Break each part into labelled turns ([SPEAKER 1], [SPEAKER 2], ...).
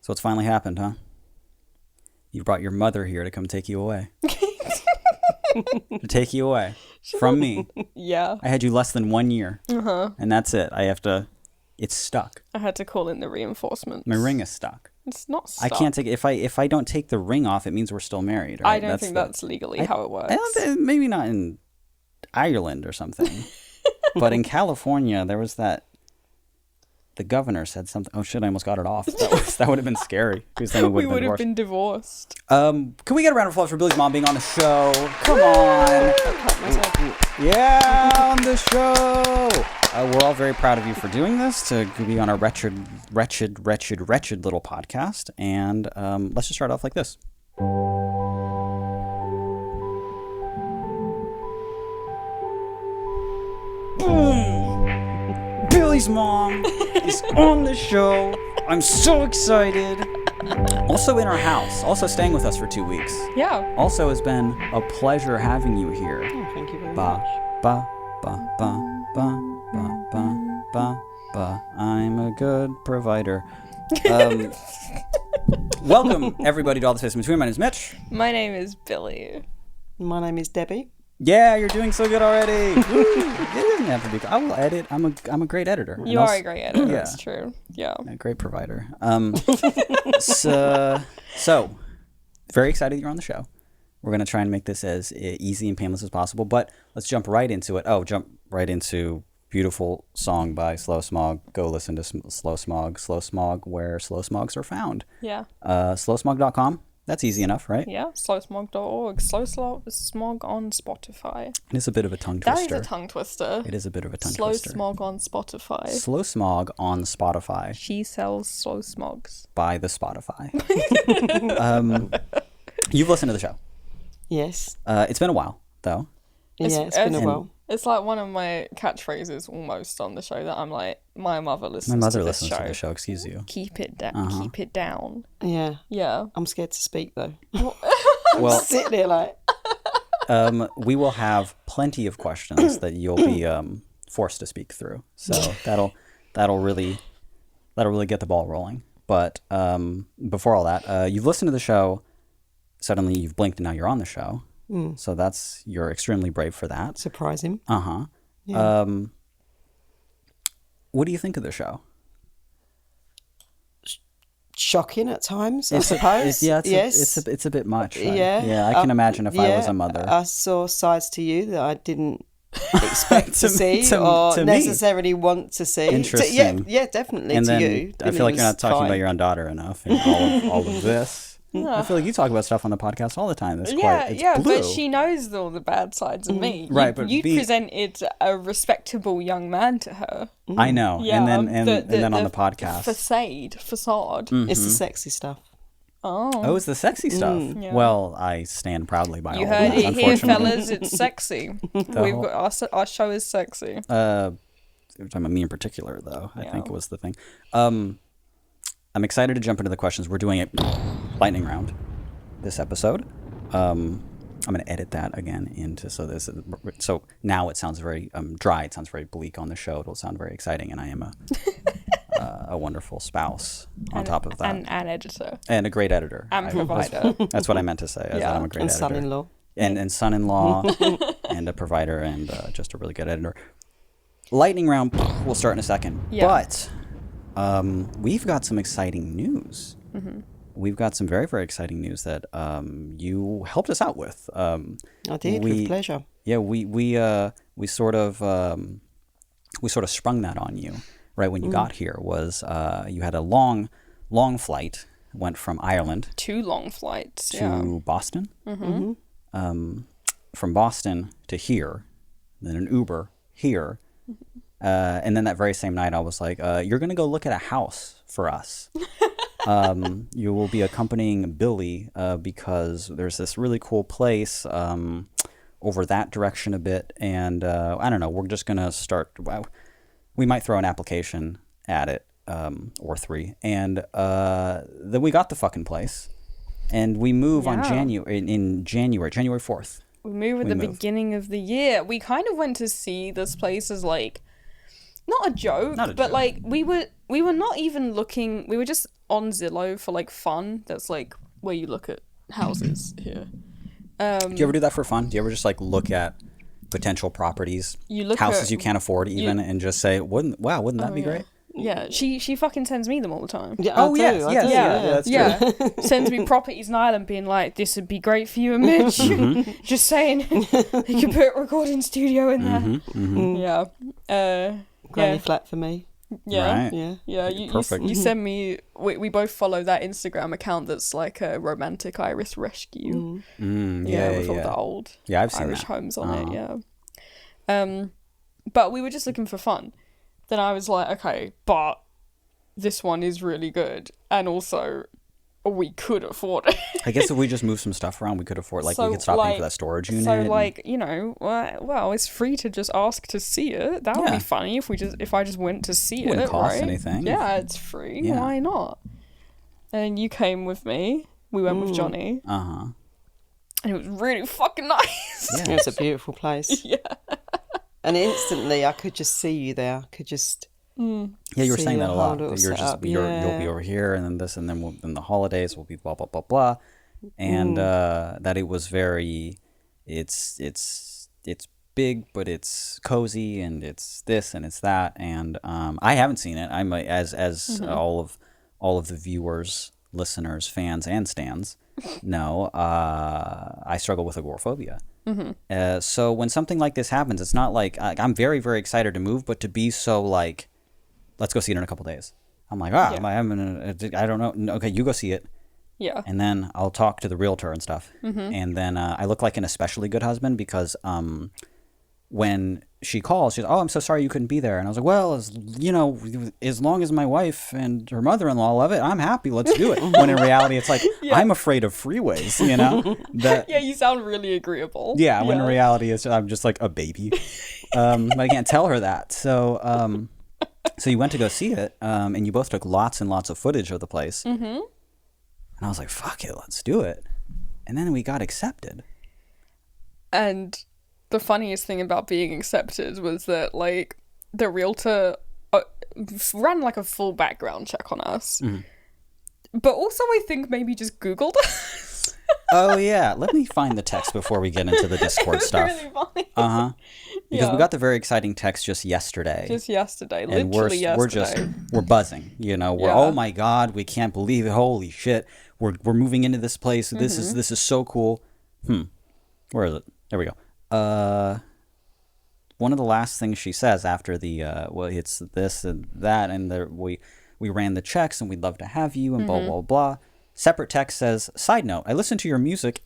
[SPEAKER 1] So it's finally happened, huh? You brought your mother here to come take you away. To take you away from me.
[SPEAKER 2] Yeah.
[SPEAKER 1] I had you less than 1 year. And that's it. It's stuck.
[SPEAKER 2] I had to call in the reinforcements.
[SPEAKER 1] My ring is stuck.
[SPEAKER 2] It's not stuck.
[SPEAKER 1] I can't take it. If I don't take the ring off, it means we're still married, right?
[SPEAKER 2] I don't think that's legally how it works.
[SPEAKER 1] I don't, maybe not in Ireland or something. But in California, there was that... The governor said something. Oh shit! I almost got it off. That would have been scary.
[SPEAKER 2] We would have been divorced.
[SPEAKER 1] Can we get a round of applause for Billie's mom being on the show? Come on! Yeah, on the show. We're all very proud of you for doing this. To be on our wretched little podcast. And let's just start off like this. Billie's mom is on the show. I'm so excited. Also in our house. Also staying with us for 2 weeks.
[SPEAKER 2] Yeah.
[SPEAKER 1] Also has been a pleasure having you here.
[SPEAKER 3] Oh, thank you very
[SPEAKER 1] Ba,
[SPEAKER 3] much.
[SPEAKER 1] ba, ba, ba, ba, ba, ba, ba, ba. I'm a good provider. Welcome, everybody, to All the Space in Between. My name is Mitch.
[SPEAKER 2] My name is Billie.
[SPEAKER 3] My name is Debbie.
[SPEAKER 1] Yeah, you're doing so good already. It doesn't have to be. I will edit. I'm a great editor.
[SPEAKER 2] You are a great editor.
[SPEAKER 1] Yeah.
[SPEAKER 2] That's true. Yeah.
[SPEAKER 1] A great provider. So, very excited you're on the show. We're going to try and make this as easy and painless as possible, but let's jump right into it. Jump right into beautiful song by Slow Smog. Go listen to Slow Smog. Slow Smog, where slow smogs are found.
[SPEAKER 2] Yeah.
[SPEAKER 1] Slowsmog.com. That's easy enough, right?
[SPEAKER 2] Yeah. Slowsmog.org. Smog on Spotify.
[SPEAKER 1] It is a bit of a tongue twister.
[SPEAKER 2] That is a tongue twister.
[SPEAKER 1] It is a bit of a tongue
[SPEAKER 2] Slow
[SPEAKER 1] twister.
[SPEAKER 2] Smog on Spotify.
[SPEAKER 1] Slow Smog on Spotify.
[SPEAKER 2] She sells slow smogs.
[SPEAKER 1] By the Spotify. You've listened to the show.
[SPEAKER 3] Yes.
[SPEAKER 1] It's been a while, though.
[SPEAKER 3] It's been a while.
[SPEAKER 2] It's like one of my catchphrases almost on the show that I'm like, my mother listens
[SPEAKER 1] My mother
[SPEAKER 2] to this
[SPEAKER 1] listens
[SPEAKER 2] show.
[SPEAKER 1] to the show, excuse you.
[SPEAKER 2] Keep it down. Keep it down.
[SPEAKER 3] Yeah.
[SPEAKER 2] Yeah.
[SPEAKER 3] I'm scared to speak though.
[SPEAKER 1] Well,
[SPEAKER 3] Sitting there like.
[SPEAKER 1] we will have plenty of questions that you'll be forced to speak through. So that'll really get the ball rolling. But before all that, you've listened to the show. Suddenly you've blinked and now you're on the show. So you're extremely brave for that.
[SPEAKER 3] Surprising.
[SPEAKER 1] Yeah. What do you think of the show?
[SPEAKER 3] Shocking at times, I suppose.
[SPEAKER 1] It's a bit much. Right?
[SPEAKER 3] Yeah.
[SPEAKER 1] Yeah, I can imagine if I was a mother.
[SPEAKER 3] I saw sides to you that I didn't expect to see
[SPEAKER 1] to
[SPEAKER 3] or
[SPEAKER 1] me.
[SPEAKER 3] necessarily want to see.
[SPEAKER 1] Interesting.
[SPEAKER 3] Yeah, definitely
[SPEAKER 1] And
[SPEAKER 3] to
[SPEAKER 1] then
[SPEAKER 3] you.
[SPEAKER 1] I feel like you're not talking about your own daughter enough in all of this. I feel like you talk about stuff on the podcast all the time. It's blue.
[SPEAKER 2] But she knows all the bad sides of me.
[SPEAKER 1] Right, but
[SPEAKER 2] you presented a respectable young man to her.
[SPEAKER 1] I know.
[SPEAKER 2] Yeah,
[SPEAKER 1] and then on the podcast.
[SPEAKER 2] Facade.
[SPEAKER 3] It's the sexy stuff.
[SPEAKER 1] Oh, it's the sexy stuff.
[SPEAKER 2] Yeah.
[SPEAKER 1] Well, I stand proudly by
[SPEAKER 2] You
[SPEAKER 1] all
[SPEAKER 2] heard
[SPEAKER 1] of that,
[SPEAKER 2] it here,
[SPEAKER 1] unfortunately.
[SPEAKER 2] fellas. It's sexy. We've got our show is sexy.
[SPEAKER 1] I'm me in particular, though. I think was the thing. I'm excited to jump into the questions. We're doing a lightning round this episode. I'm going to edit that again so now it sounds very dry. It sounds very bleak on the show. It'll sound very exciting, and I am a wonderful spouse on top of that.
[SPEAKER 2] And an editor.
[SPEAKER 1] And a great editor.
[SPEAKER 2] And provider.
[SPEAKER 1] That's what I meant to say.
[SPEAKER 2] Yeah.
[SPEAKER 1] I'm a great
[SPEAKER 3] And
[SPEAKER 1] editor.
[SPEAKER 3] son-in-law.
[SPEAKER 1] And son-in-law and a provider and just a really good editor. Lightning round, we'll start in a second.
[SPEAKER 2] Yeah.
[SPEAKER 1] But we've got some exciting news. We've got some very, very exciting news that you helped us out with.
[SPEAKER 3] I did, with pleasure.
[SPEAKER 1] Yeah, we sort of sprung that on you right when you got here. Was you had a long flight, went from Ireland
[SPEAKER 2] 2 long flights
[SPEAKER 1] to Boston, from Boston to here, then an Uber here, and then that very same night I was like, "You're gonna go look at a house for us." You will be accompanying Billie because there's this really cool place over that direction a bit, and I don't know. We're just gonna start. We might throw an application at it or 3, and then we got the fucking place, and we move on January 4th.
[SPEAKER 2] We move at the beginning of the year. We kind of went to see this place as like not a joke,
[SPEAKER 1] Not a
[SPEAKER 2] but
[SPEAKER 1] joke.
[SPEAKER 2] like we were not even looking. We were just on Zillow for like fun. That's like where you look at houses here.
[SPEAKER 1] Do you ever do that for fun? Do you ever just like look at potential properties,
[SPEAKER 2] You look
[SPEAKER 1] houses
[SPEAKER 2] at-
[SPEAKER 1] you can't afford even, and just say, wouldn't that be great?
[SPEAKER 2] Yeah, she fucking sends me them all the time.
[SPEAKER 3] Yeah,
[SPEAKER 1] Oh,
[SPEAKER 3] I do,
[SPEAKER 1] yes,
[SPEAKER 3] I
[SPEAKER 1] yes,
[SPEAKER 3] do,
[SPEAKER 1] yeah, that's true.
[SPEAKER 2] Yeah, sends me properties in Ireland, being like, "This would be great for you and Mitch."
[SPEAKER 1] Mm-hmm.
[SPEAKER 2] Just saying, you can put a recording studio in there.
[SPEAKER 1] Mm-hmm.
[SPEAKER 2] Yeah,
[SPEAKER 3] Granny
[SPEAKER 2] yeah,
[SPEAKER 3] flat for me.
[SPEAKER 2] yeah,
[SPEAKER 1] Right.
[SPEAKER 3] Yeah.
[SPEAKER 2] yeah. You
[SPEAKER 1] Perfect.
[SPEAKER 2] send me. We both follow that Instagram account that's like a romantic Irish rescue.
[SPEAKER 1] Yeah,
[SPEAKER 2] With all the old
[SPEAKER 1] I've seen
[SPEAKER 2] Irish
[SPEAKER 1] that.
[SPEAKER 2] homes on it. Yeah. But we were just looking for fun. Then I was like, okay, but this one is really good, and also we could afford it.
[SPEAKER 1] I guess if we just move some stuff around, we could afford, like, we
[SPEAKER 2] So,
[SPEAKER 1] could stop paying
[SPEAKER 2] like-
[SPEAKER 1] for that storage unit.
[SPEAKER 2] So like, you know, well, it's free to just ask to see it. That would
[SPEAKER 1] Yeah.
[SPEAKER 2] be funny if I just went to see
[SPEAKER 1] Wouldn't
[SPEAKER 2] it.
[SPEAKER 1] cost
[SPEAKER 2] right?
[SPEAKER 1] anything.
[SPEAKER 2] Yeah, it's free.
[SPEAKER 1] Yeah.
[SPEAKER 2] Why not? And you came with me. We went with Johnny,
[SPEAKER 1] Uh-huh.
[SPEAKER 2] and it was really fucking nice.
[SPEAKER 1] Yeah.
[SPEAKER 3] It's a beautiful place.
[SPEAKER 2] Yeah.
[SPEAKER 3] And instantly I could just see you there. I could just...
[SPEAKER 1] Yeah, you were
[SPEAKER 3] See
[SPEAKER 1] saying
[SPEAKER 3] your
[SPEAKER 1] that a
[SPEAKER 3] whole
[SPEAKER 1] lot.
[SPEAKER 3] little
[SPEAKER 1] That you'll
[SPEAKER 3] setup,
[SPEAKER 1] be
[SPEAKER 3] yeah.
[SPEAKER 1] over here, and then this, and then then the holidays will be blah blah blah blah, and that it was very, it's big, but it's cozy, and it's this and it's that, and I haven't seen it. I'm as all of the viewers, listeners, fans, and stans know, I struggle with agoraphobia. So when something like this happens, it's not like I'm very, very excited to move, but to be so like, let's go see it in a couple days. I'm like,
[SPEAKER 2] Yeah.
[SPEAKER 1] I don't know. Okay, you go see it,
[SPEAKER 2] Yeah.
[SPEAKER 1] and then I'll talk to the realtor and stuff. And then I look like an especially good husband because when she calls, she's, oh, I'm so sorry you couldn't be there. And I was like, well, as long as my wife and her mother-in-law love it, I'm happy. Let's do it. When in reality, it's like, I'm afraid of freeways, that.
[SPEAKER 2] Yeah, you sound really agreeable.
[SPEAKER 1] Yeah, when in reality, I'm just like a baby. But I can't tell her that. So you went to go see it, and you both took lots and lots of footage of the place. Mm-hmm. And I was like, fuck it, let's do it. And then we got accepted.
[SPEAKER 2] And the funniest thing about being accepted was that, like, the realtor ran, like, a full background check on us. But also, I think maybe just Googled us.
[SPEAKER 1] Oh, yeah. Let me find the text before we get into the Discord stuff.
[SPEAKER 2] Really funny.
[SPEAKER 1] Uh-huh. Because
[SPEAKER 2] Yeah.
[SPEAKER 1] we got the very exciting text just yesterday.
[SPEAKER 2] Just yesterday.
[SPEAKER 1] and
[SPEAKER 2] Literally yesterday.
[SPEAKER 1] we're buzzing, we're
[SPEAKER 2] Yeah.
[SPEAKER 1] oh my god, we can't believe it, holy shit, we're moving into this place, this
[SPEAKER 2] Mm-hmm.
[SPEAKER 1] is so cool. Where is it? There we go. One of the last things she says after the well, it's this and that, and we ran the checks and we'd love to have you, and blah blah blah. Separate text says, side note, I listened to your music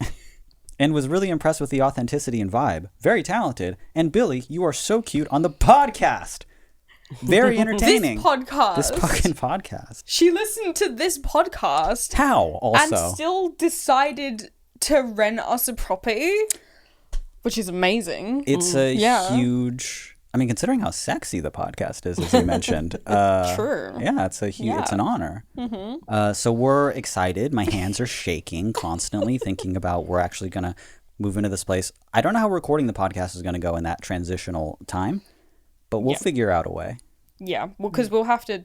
[SPEAKER 1] and was really impressed with the authenticity and vibe. Very talented. And Billy, you are so cute on the podcast. Very entertaining.
[SPEAKER 2] This podcast.
[SPEAKER 1] This fucking podcast.
[SPEAKER 2] She listened to this podcast
[SPEAKER 1] How also?
[SPEAKER 2] and still decided to rent us a property, which is amazing.
[SPEAKER 1] It's a
[SPEAKER 2] Yeah.
[SPEAKER 1] huge. I mean, considering how sexy the podcast is, as you mentioned.
[SPEAKER 2] True.
[SPEAKER 1] Yeah, it's a huge. It's an honor. So we're excited. My hands are shaking constantly, thinking about we're actually gonna move into this place. I don't know how recording the podcast is gonna go in that transitional time, but we'll figure out a way.
[SPEAKER 2] Yeah, well, because we'll have to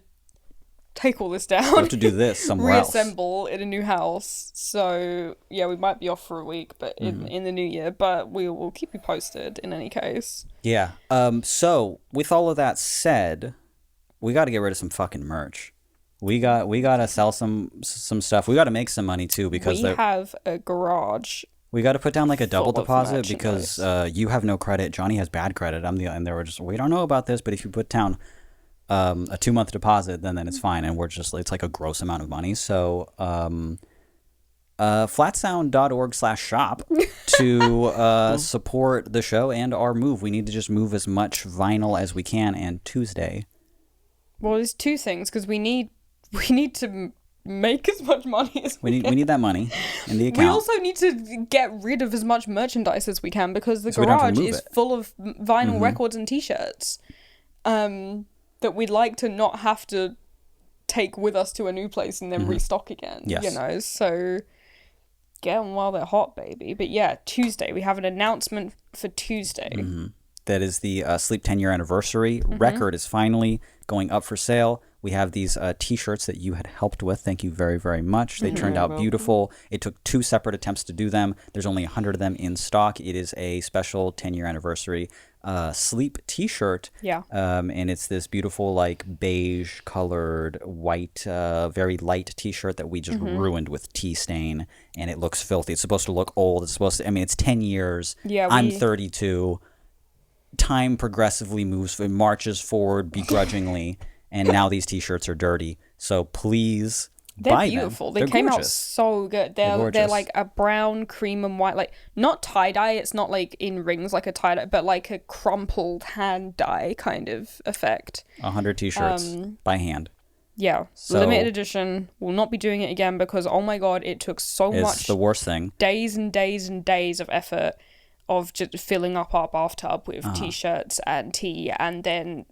[SPEAKER 2] take all this down.
[SPEAKER 1] We'll have to do this somewhere else.
[SPEAKER 2] Reassemble in a new house. So yeah, we might be off for a week, but in the new year. But we will keep you posted in any case.
[SPEAKER 1] Yeah. So with all of that said, we got to get rid of some fucking merch. We got to sell some stuff. We got to make some money too, because
[SPEAKER 2] We have a garage.
[SPEAKER 1] we got to put down like a double
[SPEAKER 2] full of
[SPEAKER 1] deposit because you have no credit. Johnny has bad credit. And they were just, we don't know about this, but if you put down a 2-month deposit, then it's fine. And it's like a gross amount of money. So flatsound.org/shop to support the show and our move. We need to just move as much vinyl as we can. And Tuesday,
[SPEAKER 2] Well, there's two things because we need to make as much money as
[SPEAKER 1] we need that money in the
[SPEAKER 2] We
[SPEAKER 1] account.
[SPEAKER 2] also need to get rid of as much merchandise as we can because the
[SPEAKER 1] So we don't have to
[SPEAKER 2] garage
[SPEAKER 1] move
[SPEAKER 2] is
[SPEAKER 1] it.
[SPEAKER 2] full of vinyl records and t-shirts that we'd like to not have to take with us to a new place and then restock again.
[SPEAKER 1] Yes.
[SPEAKER 2] So get them while they're hot, baby. But yeah, Tuesday. We have an announcement for Tuesday.
[SPEAKER 1] that is the Sleep 10-year anniversary. Record is finally going up for sale. We have these T-shirts that you had helped with. Thank you very, very much. They turned out beautiful. It took 2 separate attempts to do them. There's only 100 of them in stock. It is a special 10-year anniversary sleep T-shirt.
[SPEAKER 2] Yeah.
[SPEAKER 1] And it's this beautiful, like, beige colored, white, very light T-shirt that we just ruined with tea stain. And it looks filthy. It's supposed to look old. It's supposed to, I mean, it's 10 years.
[SPEAKER 2] Yeah,
[SPEAKER 1] I'm 32. Time progressively moves, it marches forward begrudgingly. And now these T-shirts are dirty. So please
[SPEAKER 2] They're
[SPEAKER 1] buy
[SPEAKER 2] beautiful.
[SPEAKER 1] them.
[SPEAKER 2] They came out
[SPEAKER 1] gorgeous.
[SPEAKER 2] so good.
[SPEAKER 1] They're
[SPEAKER 2] They're
[SPEAKER 1] gorgeous.
[SPEAKER 2] like a brown, cream, and white. Like, not tie-dye. It's not like in rings like a tie-dye, but like a crumpled hand dye kind of effect.
[SPEAKER 1] 100 T-shirts by hand.
[SPEAKER 2] Yeah.
[SPEAKER 1] So-
[SPEAKER 2] Limited edition. Will not be doing it again because, oh my God, it took so
[SPEAKER 1] It's
[SPEAKER 2] much
[SPEAKER 1] the worst thing.
[SPEAKER 2] days and days and days of effort of just filling up our bathtub with T-shirts and tea, and then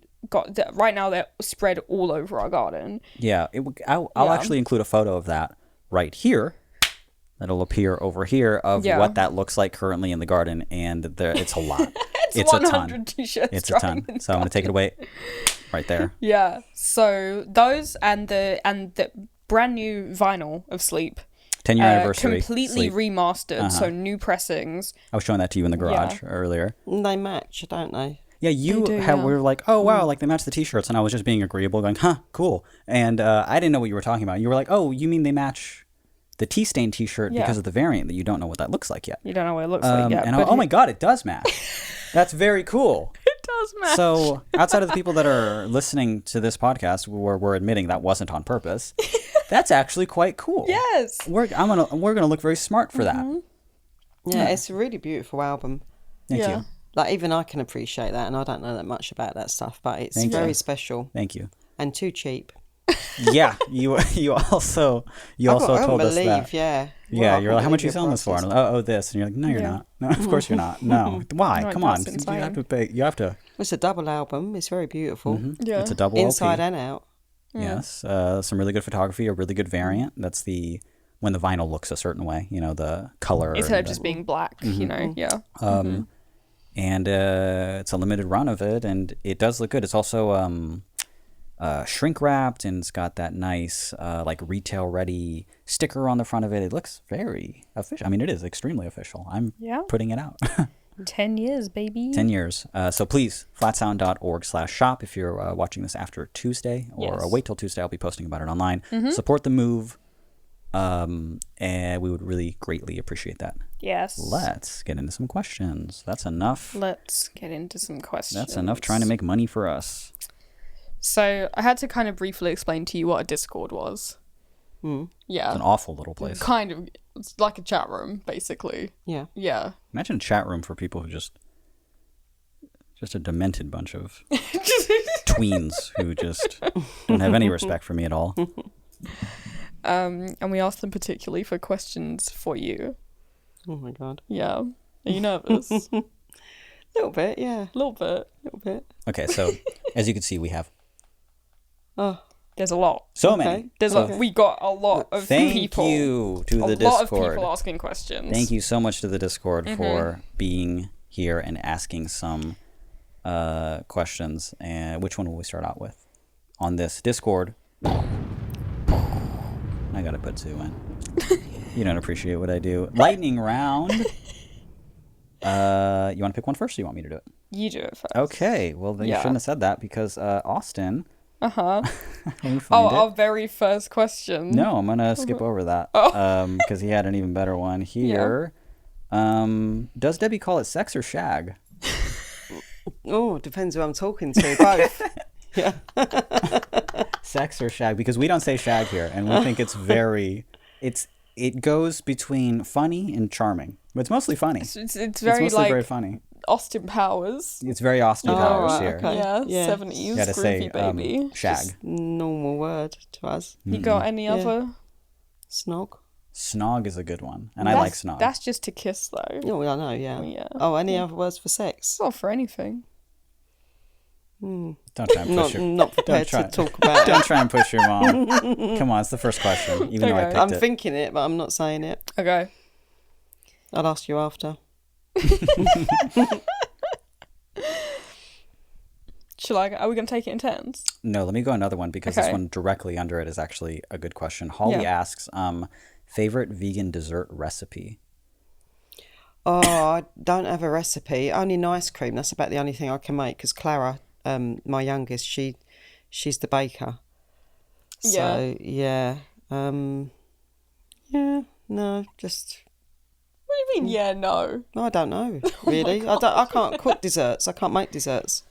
[SPEAKER 2] right now they're spread all over our garden.
[SPEAKER 1] Yeah, I'll actually include a photo of that right here. That'll appear over here of what that looks like currently in the garden, and it's a lot.
[SPEAKER 2] It's
[SPEAKER 1] a
[SPEAKER 2] 100
[SPEAKER 1] ton.
[SPEAKER 2] T-shirts.
[SPEAKER 1] It's a ton.
[SPEAKER 2] drying in
[SPEAKER 1] So I'm gonna take it away, right there.
[SPEAKER 2] Yeah. So those and the brand new vinyl of Sleep,
[SPEAKER 1] 10-year anniversary.
[SPEAKER 2] completely
[SPEAKER 1] Sleep.
[SPEAKER 2] remastered. So new pressings.
[SPEAKER 1] I was showing that to you in the garage earlier.
[SPEAKER 3] They match, don't they?
[SPEAKER 1] Yeah, you
[SPEAKER 2] do,
[SPEAKER 1] we were like, oh,
[SPEAKER 2] Mm.
[SPEAKER 1] wow, like they match the T-shirts. And I was just being agreeable, going, huh, cool. And I didn't know what you were talking about. You were like, oh, you mean they match the tea stain T-shirt because of the variant that you don't know what that looks like yet.
[SPEAKER 2] You don't know what it looks like yet.
[SPEAKER 1] And
[SPEAKER 2] but
[SPEAKER 1] oh my God, it does match. That's very cool.
[SPEAKER 2] it does match.
[SPEAKER 1] So outside of the people that are listening to this podcast, where we're admitting that wasn't on purpose, that's actually quite cool.
[SPEAKER 2] yes.
[SPEAKER 1] We're gonna look very smart for that.
[SPEAKER 3] Yeah, it's a really beautiful album.
[SPEAKER 1] Thank
[SPEAKER 2] Yeah.
[SPEAKER 1] you.
[SPEAKER 3] Like, even I can appreciate that, and I don't know that much about that stuff, but it's
[SPEAKER 1] Thank you.
[SPEAKER 3] very special
[SPEAKER 1] Thank you.
[SPEAKER 3] and too cheap.
[SPEAKER 1] Yeah, you also
[SPEAKER 3] I can't
[SPEAKER 1] told us
[SPEAKER 3] believe,
[SPEAKER 1] that.
[SPEAKER 3] yeah.
[SPEAKER 1] Yeah,
[SPEAKER 3] Well,
[SPEAKER 1] you're like, how much are you
[SPEAKER 3] your
[SPEAKER 1] selling this for? And
[SPEAKER 3] prices.
[SPEAKER 1] I'm like, oh, this. And you're like, no, you're not. No, of course you're not. No. Why?
[SPEAKER 2] No,
[SPEAKER 1] Come on.
[SPEAKER 2] that's
[SPEAKER 1] You have
[SPEAKER 2] insane.
[SPEAKER 1] to pay. You have to.
[SPEAKER 3] It's a double album. It's very beautiful.
[SPEAKER 2] Yeah.
[SPEAKER 1] It's a double
[SPEAKER 3] Inside
[SPEAKER 1] LP.
[SPEAKER 3] and out.
[SPEAKER 1] Yes. Some really good photography, a really good variant. That's when the vinyl looks a certain way, the color.
[SPEAKER 2] Instead of
[SPEAKER 1] and
[SPEAKER 2] just being black, you know. Yeah.
[SPEAKER 1] And it's a limited run of it, and it does look good. It's also shrink wrapped, and it's got that nice like retail ready sticker on the front of it. It looks very official. I mean, it is extremely official. I'm putting it out.
[SPEAKER 2] 10 years, baby.
[SPEAKER 1] 10 years. So please, flatsound.org/shop if you're watching this after Tuesday, or
[SPEAKER 2] Yes.
[SPEAKER 1] wait till Tuesday. I'll be posting about it online. Support the move, and we would really greatly appreciate that.
[SPEAKER 2] Yes.
[SPEAKER 1] Let's get into some questions. That's enough.
[SPEAKER 2] Let's get into some questions.
[SPEAKER 1] That's enough trying to make money for us.
[SPEAKER 2] So I had to kind of briefly explain to you what a Discord was. Yeah.
[SPEAKER 1] It's an awful little place.
[SPEAKER 2] Kind of. It's like a chat room, basically.
[SPEAKER 3] Yeah.
[SPEAKER 2] Yeah.
[SPEAKER 1] Imagine a chat room for people who just a demented bunch of tweens who just don't have any respect for me at all.
[SPEAKER 2] And we asked them particularly for questions for you.
[SPEAKER 3] Oh my God.
[SPEAKER 2] Yeah. Are you nervous? A
[SPEAKER 3] Little bit, yeah.
[SPEAKER 2] little bit.
[SPEAKER 3] Little bit.
[SPEAKER 1] Okay, so as you can see, we have
[SPEAKER 3] Oh,
[SPEAKER 2] There's a lot.
[SPEAKER 1] so
[SPEAKER 3] Okay.
[SPEAKER 1] many.
[SPEAKER 2] There's
[SPEAKER 1] So
[SPEAKER 2] we got a lot of
[SPEAKER 1] thank
[SPEAKER 2] people.
[SPEAKER 1] you to
[SPEAKER 2] a
[SPEAKER 1] the
[SPEAKER 2] lot of
[SPEAKER 1] Discord.
[SPEAKER 2] people asking questions.
[SPEAKER 1] Thank you so much to the Discord for being here and asking some questions. And which one will we start out with? On this Discord, I gotta put 2 in. You don't appreciate what I do. Lightning round. You want to pick one first, or you want me to do it?
[SPEAKER 2] You do it first.
[SPEAKER 1] Okay. Well, then you
[SPEAKER 2] Yeah.
[SPEAKER 1] shouldn't have said that, because Austin.
[SPEAKER 2] Uh-huh.
[SPEAKER 1] Let me
[SPEAKER 2] Oh,
[SPEAKER 1] find it.
[SPEAKER 2] our very first question.
[SPEAKER 1] No, I'm gonna skip over that. Because he had an even better one here. Does Debbie call it sex or shag?
[SPEAKER 3] oh, depends who I'm talking to. Both. Yeah.
[SPEAKER 1] Sex or shag? Because we don't say shag here, and we think it's very. It goes between funny and charming. But it's mostly funny.
[SPEAKER 2] It's
[SPEAKER 1] It's
[SPEAKER 2] very
[SPEAKER 1] mostly
[SPEAKER 2] like
[SPEAKER 1] very funny.
[SPEAKER 2] Austin Powers.
[SPEAKER 1] It's very Austin Powers
[SPEAKER 3] right,
[SPEAKER 1] here.
[SPEAKER 3] okay.
[SPEAKER 2] Yeah,
[SPEAKER 3] Yeah.
[SPEAKER 2] 70s
[SPEAKER 1] You gotta
[SPEAKER 2] groovy
[SPEAKER 1] say
[SPEAKER 2] baby.
[SPEAKER 1] shag.
[SPEAKER 3] Normal word to us.
[SPEAKER 2] You got any other?
[SPEAKER 3] Snog.
[SPEAKER 1] Snog is a good one, and I like snog.
[SPEAKER 2] That's just to kiss, though.
[SPEAKER 3] Oh, I know, yeah.
[SPEAKER 2] Yeah.
[SPEAKER 3] Oh, any other words for sex?
[SPEAKER 2] It's not for anything.
[SPEAKER 1] Don't try and push your.
[SPEAKER 3] Not prepared
[SPEAKER 1] try-
[SPEAKER 3] to talk about it.
[SPEAKER 1] Don't try and push your mom. Come on, it's the first question, even though I
[SPEAKER 2] Okay.
[SPEAKER 1] picked
[SPEAKER 3] I'm
[SPEAKER 1] it.
[SPEAKER 3] thinking it, but I'm not saying it.
[SPEAKER 2] Okay.
[SPEAKER 3] I'll ask you after.
[SPEAKER 2] Are we going to take it in turns?
[SPEAKER 1] No, let me go another one because this one directly under it is actually a good question. Holly asks, favorite vegan dessert recipe?
[SPEAKER 3] Oh, I don't have a recipe. Only nice cream. That's about the only thing I can make because Clara, my youngest, she's the baker. So, yeah. No, just...
[SPEAKER 2] What do you mean, yeah, no?
[SPEAKER 3] I don't know, really. I can't cook desserts. I can't make desserts.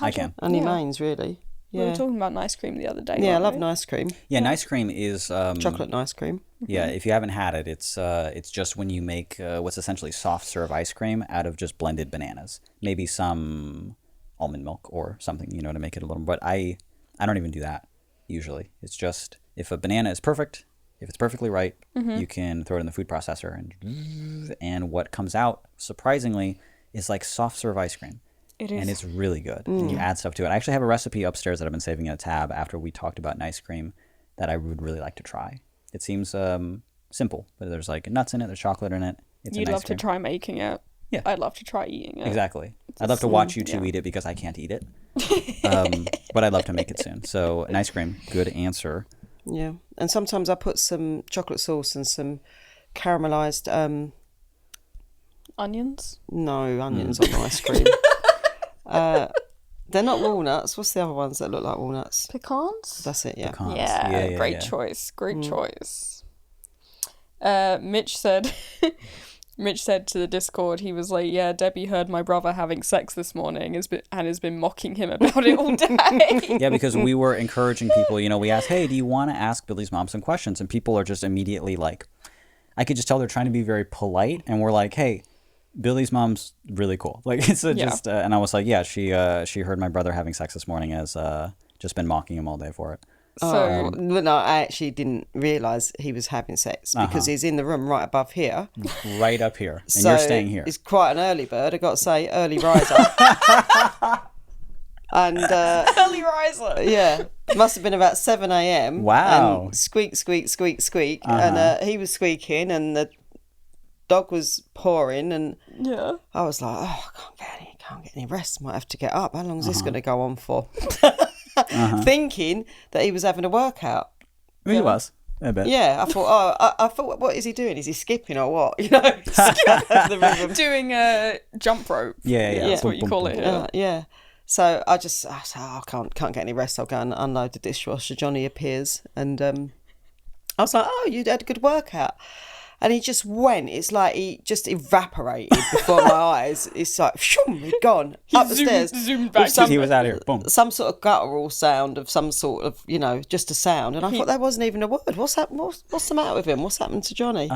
[SPEAKER 1] I can.
[SPEAKER 3] Only mains, really. Yeah.
[SPEAKER 2] We were talking about nice cream the other day.
[SPEAKER 3] Yeah, I love nice cream.
[SPEAKER 1] Yeah, nice cream is...
[SPEAKER 3] chocolate nice cream.
[SPEAKER 1] Yeah, if you haven't had it, it's just when you make what's essentially soft serve ice cream out of just blended bananas. Maybe some almond milk or something, to make it a little... But I don't even do that, usually. It's just, if a banana is perfect... If it's perfectly right, you can throw it in the food processor, and what comes out, surprisingly, is like soft serve ice cream.
[SPEAKER 2] It is.
[SPEAKER 1] And it's really good. And you add stuff to it. I actually have a recipe upstairs that I've been saving in a tab after we talked about nice cream that I would really like to try. It seems simple, but there's like nuts in it, there's chocolate in it.
[SPEAKER 2] You'd love to try making it.
[SPEAKER 1] Yeah.
[SPEAKER 2] I'd love to try eating it.
[SPEAKER 1] Exactly. I'd love to watch you two eat it because I can't eat it. But I'd love to make it soon. So nice cream, good answer.
[SPEAKER 3] Yeah, and sometimes I put some chocolate sauce and some caramelized
[SPEAKER 2] onions.
[SPEAKER 3] No onions on ice cream. They're not walnuts. What's the other ones that look like walnuts?
[SPEAKER 2] Pecans.
[SPEAKER 3] That's it. Yeah.
[SPEAKER 1] Pecans.
[SPEAKER 2] Yeah, great choice. Great choice. Mitch said. Mitch said to the Discord, he was like, yeah, Debbie heard my brother having sex this morning and has been mocking him about it all day.
[SPEAKER 1] Yeah, because we were encouraging people, we asked, hey, do you want to ask Billie's mom some questions? And people are just immediately like, I could just tell they're trying to be very polite. And we're like, hey, Billie's mom's really cool. Like, it's just, and I was like, yeah, she heard my brother having sex this morning, has just been mocking him all day for it.
[SPEAKER 3] So no, I actually didn't realise he was having sex because he's in the room right above here.
[SPEAKER 1] Right up here. And
[SPEAKER 3] so
[SPEAKER 1] you're staying here.
[SPEAKER 3] He's quite an early bird, I got to say, early riser. And
[SPEAKER 2] Early riser.
[SPEAKER 3] Yeah. Must have been about 7 a.m.
[SPEAKER 1] Wow.
[SPEAKER 3] And squeak, squeak, squeak, squeak. And he was squeaking and the dog was pawing and I was like, oh, I can't get any rest. Might have to get up. How long is this going to go on for? Thinking that he was having a workout.
[SPEAKER 1] He was a bit.
[SPEAKER 3] Yeah, I thought, what is he doing? Is he skipping or what? The rhythm.
[SPEAKER 2] Doing a jump rope.
[SPEAKER 1] Yeah.
[SPEAKER 2] That's what you call it here.
[SPEAKER 3] Yeah. So I said, I can't get any rest. I'll go and unload the dishwasher. Johnny appears and I was like, oh, you had a good workout. And he just went. It's like he just evaporated before my eyes. It's like, shoom, he'd gone up the stairs.
[SPEAKER 2] Zoomed back.
[SPEAKER 1] He was out here. Boom.
[SPEAKER 3] Some sort of guttural sound of some sort of, just a sound. And I thought that wasn't even a word. What's the matter with him? What's happened to Johnny?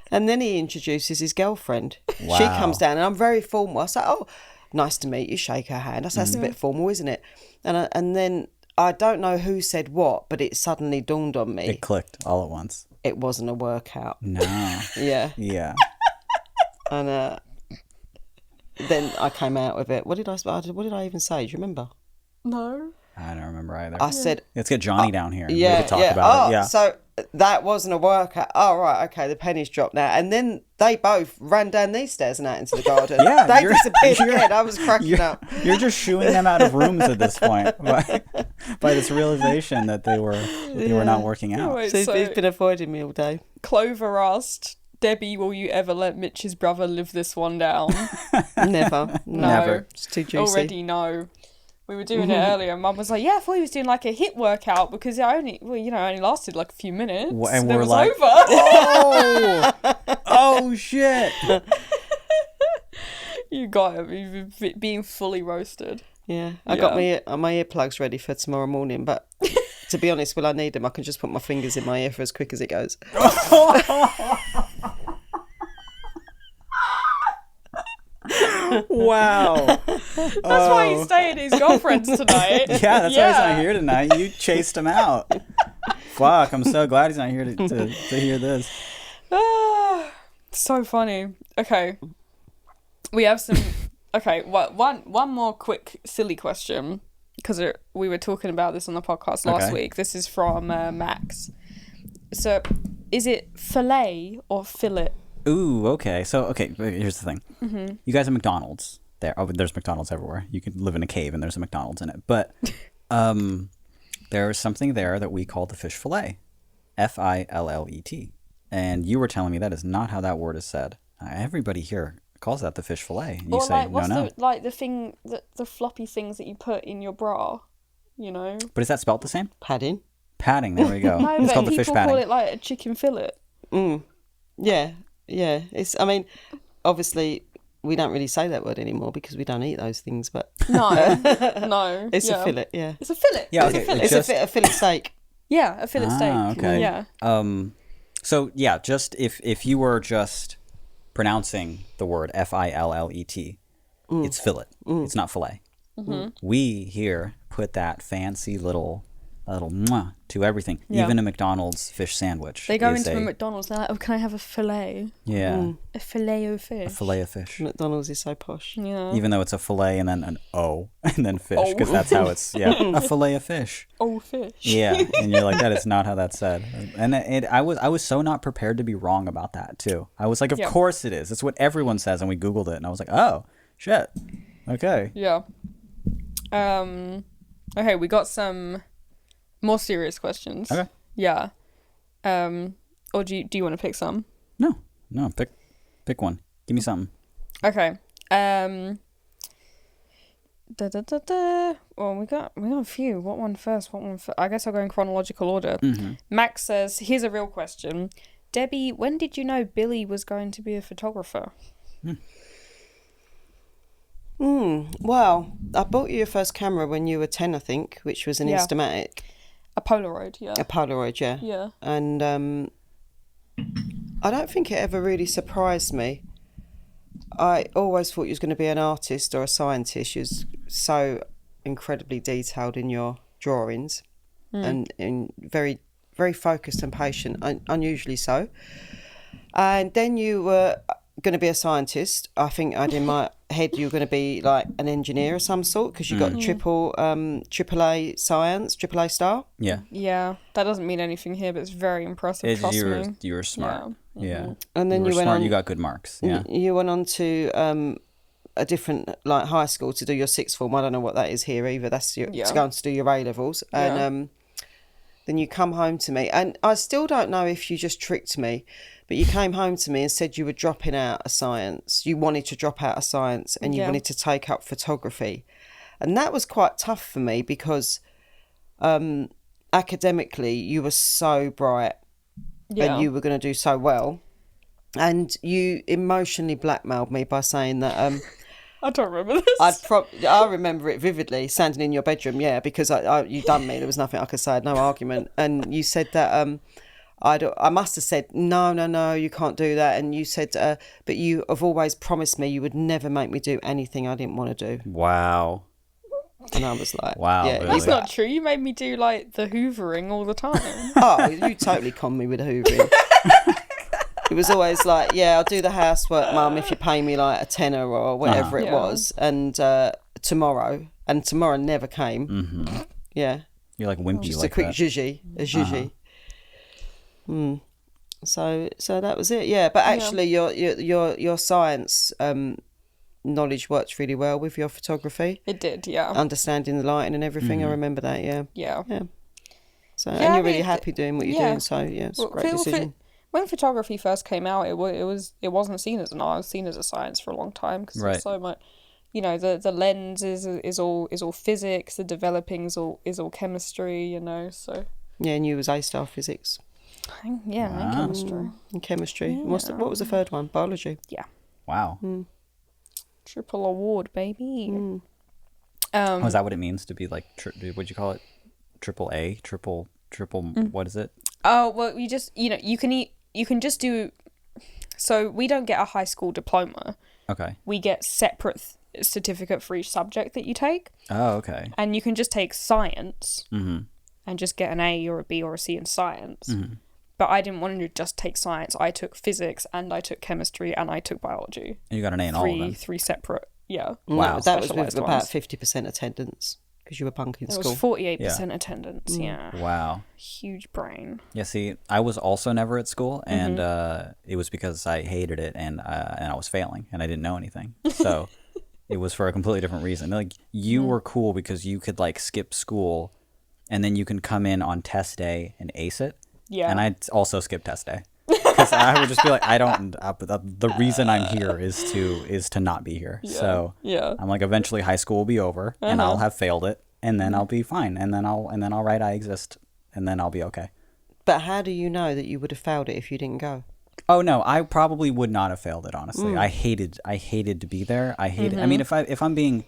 [SPEAKER 3] And then he introduces his girlfriend.
[SPEAKER 1] Wow.
[SPEAKER 3] She comes down and I'm very formal. I say, oh, nice to meet you. Shake her hand. I say, that's a bit formal, isn't it? And then I don't know who said what, but it suddenly dawned on me.
[SPEAKER 1] It clicked all at once.
[SPEAKER 3] It wasn't a workout.
[SPEAKER 1] No.
[SPEAKER 3] Yeah.
[SPEAKER 1] Yeah.
[SPEAKER 3] And then I came out with it. What did I even say? Do you remember?
[SPEAKER 2] No.
[SPEAKER 1] I don't remember either.
[SPEAKER 3] I said...
[SPEAKER 1] Let's get Johnny down here and
[SPEAKER 3] yeah,
[SPEAKER 1] we could talk about it. Yeah.
[SPEAKER 3] So that wasn't a workout. Oh, right, okay, the pennies dropped now. And then they both ran down these stairs and out into the garden.
[SPEAKER 1] Yeah,
[SPEAKER 3] they disappeared again. I was cracking up.
[SPEAKER 1] You're just shooing them out of rooms at this point by this realization that they were not working out.
[SPEAKER 2] Wait,
[SPEAKER 3] So he's been avoiding me all day.
[SPEAKER 2] Clover asked, Debbie, will you ever let Mitch's brother live this one down?
[SPEAKER 3] Never.
[SPEAKER 2] No.
[SPEAKER 1] Never.
[SPEAKER 3] It's too juicy.
[SPEAKER 2] Already no. We were doing it earlier and Mum was like, yeah, I thought he was doing like a HIIT workout because it only lasted like a few minutes.
[SPEAKER 1] And
[SPEAKER 2] then
[SPEAKER 1] we're
[SPEAKER 2] it was
[SPEAKER 1] like,
[SPEAKER 2] over.
[SPEAKER 1] oh shit.
[SPEAKER 2] You got him. You've being fully roasted.
[SPEAKER 3] Yeah, I got my earplugs ready for tomorrow morning, but to be honest, will I need them? I can just put my fingers in my ear for as quick as it goes.
[SPEAKER 1] Wow.
[SPEAKER 2] That's why he's staying at his girlfriend's tonight.
[SPEAKER 1] Yeah, that's why he's not here tonight. You chased him out. Fuck, I'm so glad he's not here to hear this.
[SPEAKER 2] So funny. Okay. We have some... Okay, one more quick silly question, because we were talking about this on the podcast last week. This is from Max. So, is it fillet or fillet?
[SPEAKER 1] Ooh, okay. So, here's the thing. You guys at McDonald's, there. Oh, but there's McDonald's everywhere. You can live in a cave and there's a McDonald's in it. But there's something there that we call the fish fillet, Fillet. And you were telling me that is not how that word is said. Everybody here calls that the fish fillet. You
[SPEAKER 2] Or
[SPEAKER 1] say,
[SPEAKER 2] like, what's
[SPEAKER 1] no.
[SPEAKER 2] the thing, the floppy things that you put in your bra, you know?
[SPEAKER 1] But is that spelled the same?
[SPEAKER 3] Padding.
[SPEAKER 1] Padding, there we go.
[SPEAKER 2] No,
[SPEAKER 1] It's
[SPEAKER 2] but
[SPEAKER 1] called the
[SPEAKER 2] people
[SPEAKER 1] fish padding.
[SPEAKER 2] call it like a chicken fillet.
[SPEAKER 3] Yeah. It's. I mean, obviously, we don't really say that word anymore because we don't eat those things. But
[SPEAKER 2] No, no.
[SPEAKER 3] it's a fillet. Yeah.
[SPEAKER 2] It's a fillet.
[SPEAKER 1] Yeah,
[SPEAKER 2] It's
[SPEAKER 1] okay.
[SPEAKER 2] a fillet.
[SPEAKER 3] It's
[SPEAKER 1] Just-
[SPEAKER 3] a fillet steak.
[SPEAKER 2] Yeah, a fillet steak.
[SPEAKER 1] okay.
[SPEAKER 2] Yeah.
[SPEAKER 1] So yeah, just if you were just pronouncing the word Fillet, it's fillet. It's not fillet. We here put that fancy little mwah to everything.
[SPEAKER 2] Yeah.
[SPEAKER 1] Even a McDonald's fish sandwich.
[SPEAKER 2] They go
[SPEAKER 1] is
[SPEAKER 2] into a McDonald's, they're like, oh, can I have a fillet?
[SPEAKER 1] yeah,
[SPEAKER 2] A fillet of fish.
[SPEAKER 1] a fillet of fish.
[SPEAKER 3] McDonald's is so posh.
[SPEAKER 2] Yeah.
[SPEAKER 1] Even though it's a fillet and then an O and then fish, because that's how it's a fillet of fish.
[SPEAKER 2] Oh, fish.
[SPEAKER 1] Yeah, and you're like, that is not how that's said. And I was so not prepared to be wrong about that too. I was like, of course it is. It's what everyone says, and we Googled it, and I was like, oh shit, okay.
[SPEAKER 2] Yeah. Okay, we got some more serious questions.
[SPEAKER 1] Okay.
[SPEAKER 2] Yeah. Or do you want to pick some?
[SPEAKER 1] No, pick one. Give me something.
[SPEAKER 2] Okay. Well, we got a few. What one first? I guess I'll go in chronological order. Max says, "Here's a real question, Debbie. When did you know Billy was going to be a photographer?"
[SPEAKER 3] Well, I bought you your first camera when you were 10, I think, which was an
[SPEAKER 2] Yeah.
[SPEAKER 3] Instamatic,
[SPEAKER 2] A Polaroid. Yeah.
[SPEAKER 3] a Polaroid, yeah.
[SPEAKER 2] Yeah.
[SPEAKER 3] And I don't think it ever really surprised me. I always thought you was going to be an artist or a scientist. You was so incredibly detailed in your drawings and very, very focused and patient, unusually so. And then you were going to be a scientist. I think I had in my head you were going to be like an engineer of some sort because you got AAA science, AAA star.
[SPEAKER 1] Yeah,
[SPEAKER 2] Yeah. That doesn't mean anything here, but it's very impressive. Trust me.
[SPEAKER 1] you were smart. Yeah,
[SPEAKER 3] And then
[SPEAKER 1] you
[SPEAKER 3] you
[SPEAKER 1] were
[SPEAKER 3] went
[SPEAKER 1] smart.
[SPEAKER 3] on.
[SPEAKER 1] You got good marks. Yeah,
[SPEAKER 3] You went on to a different like high school to do your sixth form. I don't know what that is here either. That's your to go on to do your A levels, and then you come home to me, and I still don't know if you just tricked me, but you came home to me and said you were dropping out of science. You wanted to drop out of science, and you wanted to take up photography, and that was quite tough for me because academically you were so bright.
[SPEAKER 2] Yeah.
[SPEAKER 3] And you were going to do so well, and you emotionally blackmailed me by saying that
[SPEAKER 2] I don't remember this.
[SPEAKER 3] I remember it vividly, standing in your bedroom, because you done me. There was nothing I could say, I had no argument, and you said that I must have said no, you can't do that, and you said but you have always promised me you would never make me do anything I didn't want to do,
[SPEAKER 1] wow.
[SPEAKER 3] and I was like,
[SPEAKER 1] Wow,
[SPEAKER 3] yeah,
[SPEAKER 1] really?
[SPEAKER 2] That's not true. You made me do like the hoovering all the time.
[SPEAKER 3] oh, you totally conned me with a hoovering. It was always like, yeah, I'll do the housework, Mum, if you pay me like a tenner or whatever it
[SPEAKER 2] Yeah.
[SPEAKER 3] was. And tomorrow never came. Yeah,
[SPEAKER 1] You're like wimpy
[SPEAKER 3] just
[SPEAKER 1] like
[SPEAKER 3] a quick
[SPEAKER 1] that.
[SPEAKER 3] zhuzhy. So that was it. Yeah, but actually, your science knowledge worked really well with your photography,
[SPEAKER 2] It did, yeah.
[SPEAKER 3] understanding the lighting and everything. I remember that. Yeah.
[SPEAKER 2] Yeah.
[SPEAKER 3] So
[SPEAKER 2] Yeah,
[SPEAKER 3] and
[SPEAKER 2] I
[SPEAKER 3] you're really
[SPEAKER 2] mean,
[SPEAKER 3] happy doing what you're
[SPEAKER 2] yeah.
[SPEAKER 3] doing. So yeah, it's a
[SPEAKER 2] Well,
[SPEAKER 3] great decision.
[SPEAKER 2] when photography first came out, it wasn't seen as an art. It was seen as a science for a long time because
[SPEAKER 1] Right.
[SPEAKER 2] there's so much. You know, the lens is all physics. The developing is all chemistry. You know, so
[SPEAKER 3] Yeah, and you was A-star physics
[SPEAKER 2] and chemistry.
[SPEAKER 3] and chemistry. And what was the third one? Biology.
[SPEAKER 2] Yeah,
[SPEAKER 1] Wow.
[SPEAKER 2] triple award, baby.
[SPEAKER 1] Oh, is that what it means to be like? What'd you call it? Triple A, triple. What is it?
[SPEAKER 2] Oh well, you can just do. So we don't get a high school diploma.
[SPEAKER 1] Okay.
[SPEAKER 2] We get separate certificate for each subject that you take.
[SPEAKER 1] Oh, okay.
[SPEAKER 2] And you can just take science and just get an A or a B or a C in science. But I didn't want to just take science. I took physics and I took chemistry and I took biology.
[SPEAKER 1] And you got an A in all of them.
[SPEAKER 2] Three separate, yeah.
[SPEAKER 1] Wow.
[SPEAKER 3] That was with
[SPEAKER 2] specialised
[SPEAKER 3] about
[SPEAKER 2] ones.
[SPEAKER 3] 50% attendance because you were bunking
[SPEAKER 2] It
[SPEAKER 3] school.
[SPEAKER 2] was 48% attendance, yeah.
[SPEAKER 1] Wow.
[SPEAKER 2] Huge brain.
[SPEAKER 1] Yeah. See, I was also never at school, and it was because I hated it, and I was failing, and I didn't know anything. So It was for a completely different reason. Like, you were cool because you could, like, skip school and then you can come in on test day and ace it.
[SPEAKER 2] Yeah.
[SPEAKER 1] And I'd also skip test day. Because I would just be like, I don't, the reason I'm here is to not be here.
[SPEAKER 2] Yeah.
[SPEAKER 1] So
[SPEAKER 2] Yeah.
[SPEAKER 1] I'm like, eventually high school will be over and I'll have failed it and then I'll be fine. And then I'll write I exist and then I'll be okay.
[SPEAKER 3] But how do you know that you would have failed it if you didn't go?
[SPEAKER 1] Oh no, I probably would not have failed it, honestly. I hated to be there. I mean, if I'm being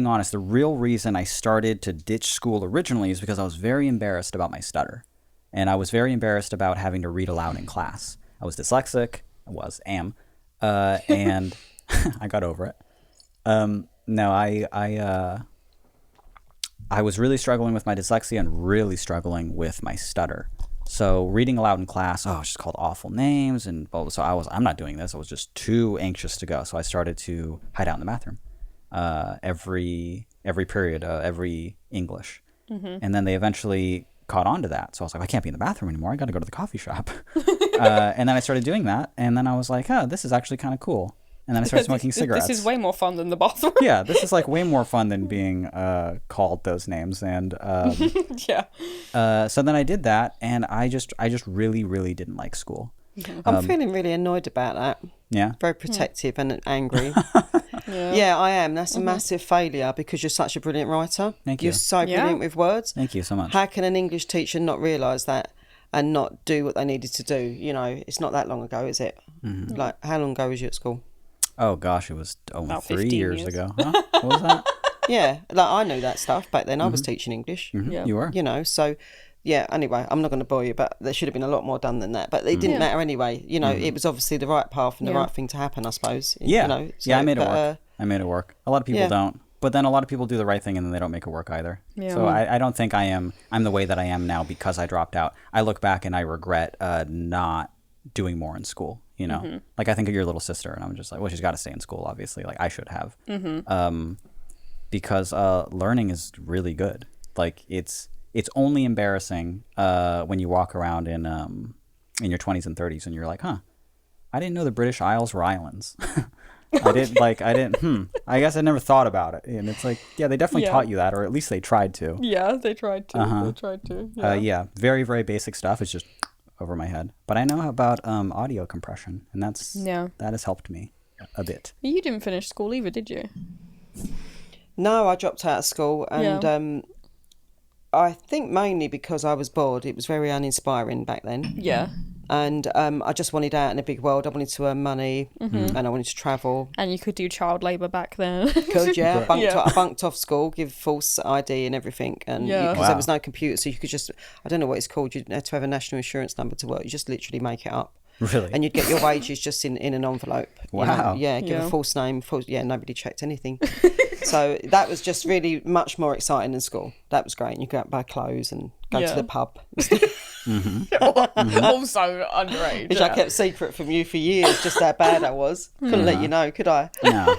[SPEAKER 1] honest, the real reason I started to ditch school originally is because I was very embarrassed about my stutter. And I was very embarrassed about having to read aloud in class. I was dyslexic. Am. And I got over it. No, I was really struggling with my dyslexia and really struggling with my stutter. So reading aloud in class, it's just called awful names, and so I'm not doing this. I was just too anxious to go. So I started to hide out in the bathroom, every period, every English, and then they eventually caught on to that. So I was like, I can't be in the bathroom anymore. I got to go to the coffee shop, and then I started doing that, and then I was like, this is actually kind of cool. And then I started smoking cigarettes.
[SPEAKER 2] This is way more fun than the bathroom.
[SPEAKER 1] Yeah, this is like way more fun than being called those names. And
[SPEAKER 2] Yeah.
[SPEAKER 1] so then I did that, and I just really, really didn't like school.
[SPEAKER 3] I'm feeling really annoyed about that.
[SPEAKER 1] Yeah.
[SPEAKER 3] Very protective and angry.
[SPEAKER 2] Yeah.
[SPEAKER 3] Yeah, I am. That's a massive failure because you're such a brilliant writer.
[SPEAKER 1] Thank you.
[SPEAKER 3] You're so
[SPEAKER 2] Yeah.
[SPEAKER 3] brilliant with words.
[SPEAKER 1] Thank you so much.
[SPEAKER 3] How can an English teacher not realise that and not do what they needed to do? You know, it's not that long ago, is it? Like, how long ago was you at school?
[SPEAKER 1] Oh gosh, it was only
[SPEAKER 2] About
[SPEAKER 1] 3
[SPEAKER 2] 15
[SPEAKER 1] years
[SPEAKER 2] years.
[SPEAKER 1] ago. Huh? What was that?
[SPEAKER 3] Yeah, like I knew that stuff back then. I was teaching English.
[SPEAKER 2] Yeah.
[SPEAKER 1] You were?
[SPEAKER 3] You know, so yeah, anyway, I'm not going to bore you, but there should have been a lot more done than that. But it didn't matter anyway. You know, it was obviously the right path and the
[SPEAKER 2] Yeah.
[SPEAKER 3] right thing to happen, I suppose.
[SPEAKER 1] Yeah.
[SPEAKER 3] You know, so,
[SPEAKER 1] Yeah, I made it
[SPEAKER 3] but,
[SPEAKER 1] work. I made it work. A lot of people
[SPEAKER 3] yeah.
[SPEAKER 1] don't. But then a lot of people do the right thing and then they don't make it work either.
[SPEAKER 2] Yeah.
[SPEAKER 1] So I don't think I'm the way that I am now because I dropped out. I look back and I regret not doing more in school. You know, like I think of your little sister, and I'm just like, well, she's got to stay in school, obviously. Like I should have, because learning is really good. Like it's only embarrassing when you walk around in your 20s and 30s, and you're like, I didn't know the British Isles were islands. I guess I never thought about it. And it's like, yeah, they definitely
[SPEAKER 2] Yeah.
[SPEAKER 1] taught you that, or at least they tried to.
[SPEAKER 2] Yeah, they tried to. They tried to. Yeah.
[SPEAKER 1] Yeah, very, very basic stuff. It's just over my head. But I know about audio compression, and that has helped me a bit.
[SPEAKER 2] You didn't finish school either, did you?
[SPEAKER 3] No, I dropped out of school, and I think mainly because I was bored. It was very uninspiring back then.
[SPEAKER 2] Yeah.
[SPEAKER 3] And I just wanted out in the big world. I wanted to earn money, and I wanted to travel.
[SPEAKER 2] And you could do child labour back then.
[SPEAKER 3] Could, yeah.
[SPEAKER 2] Yeah.
[SPEAKER 3] I bunked off school, give false ID and everything. And
[SPEAKER 2] Yeah.
[SPEAKER 3] because there was no computer, so you could just, I don't know what it's called, you had to have a national insurance number to work. You just literally make it up.
[SPEAKER 1] Really?
[SPEAKER 3] And you'd get your wages just in an envelope. you know.
[SPEAKER 1] Wow.
[SPEAKER 3] Yeah, give
[SPEAKER 2] Yeah.
[SPEAKER 3] a false name. Nobody checked anything. So that was just really much more exciting than school. That was great. You could go out and buy clothes and go
[SPEAKER 2] Yeah.
[SPEAKER 3] to the pub.
[SPEAKER 2] Also underage.
[SPEAKER 3] Which I kept secret from you for years, just how bad I was. Couldn't let you know, could I?
[SPEAKER 1] No.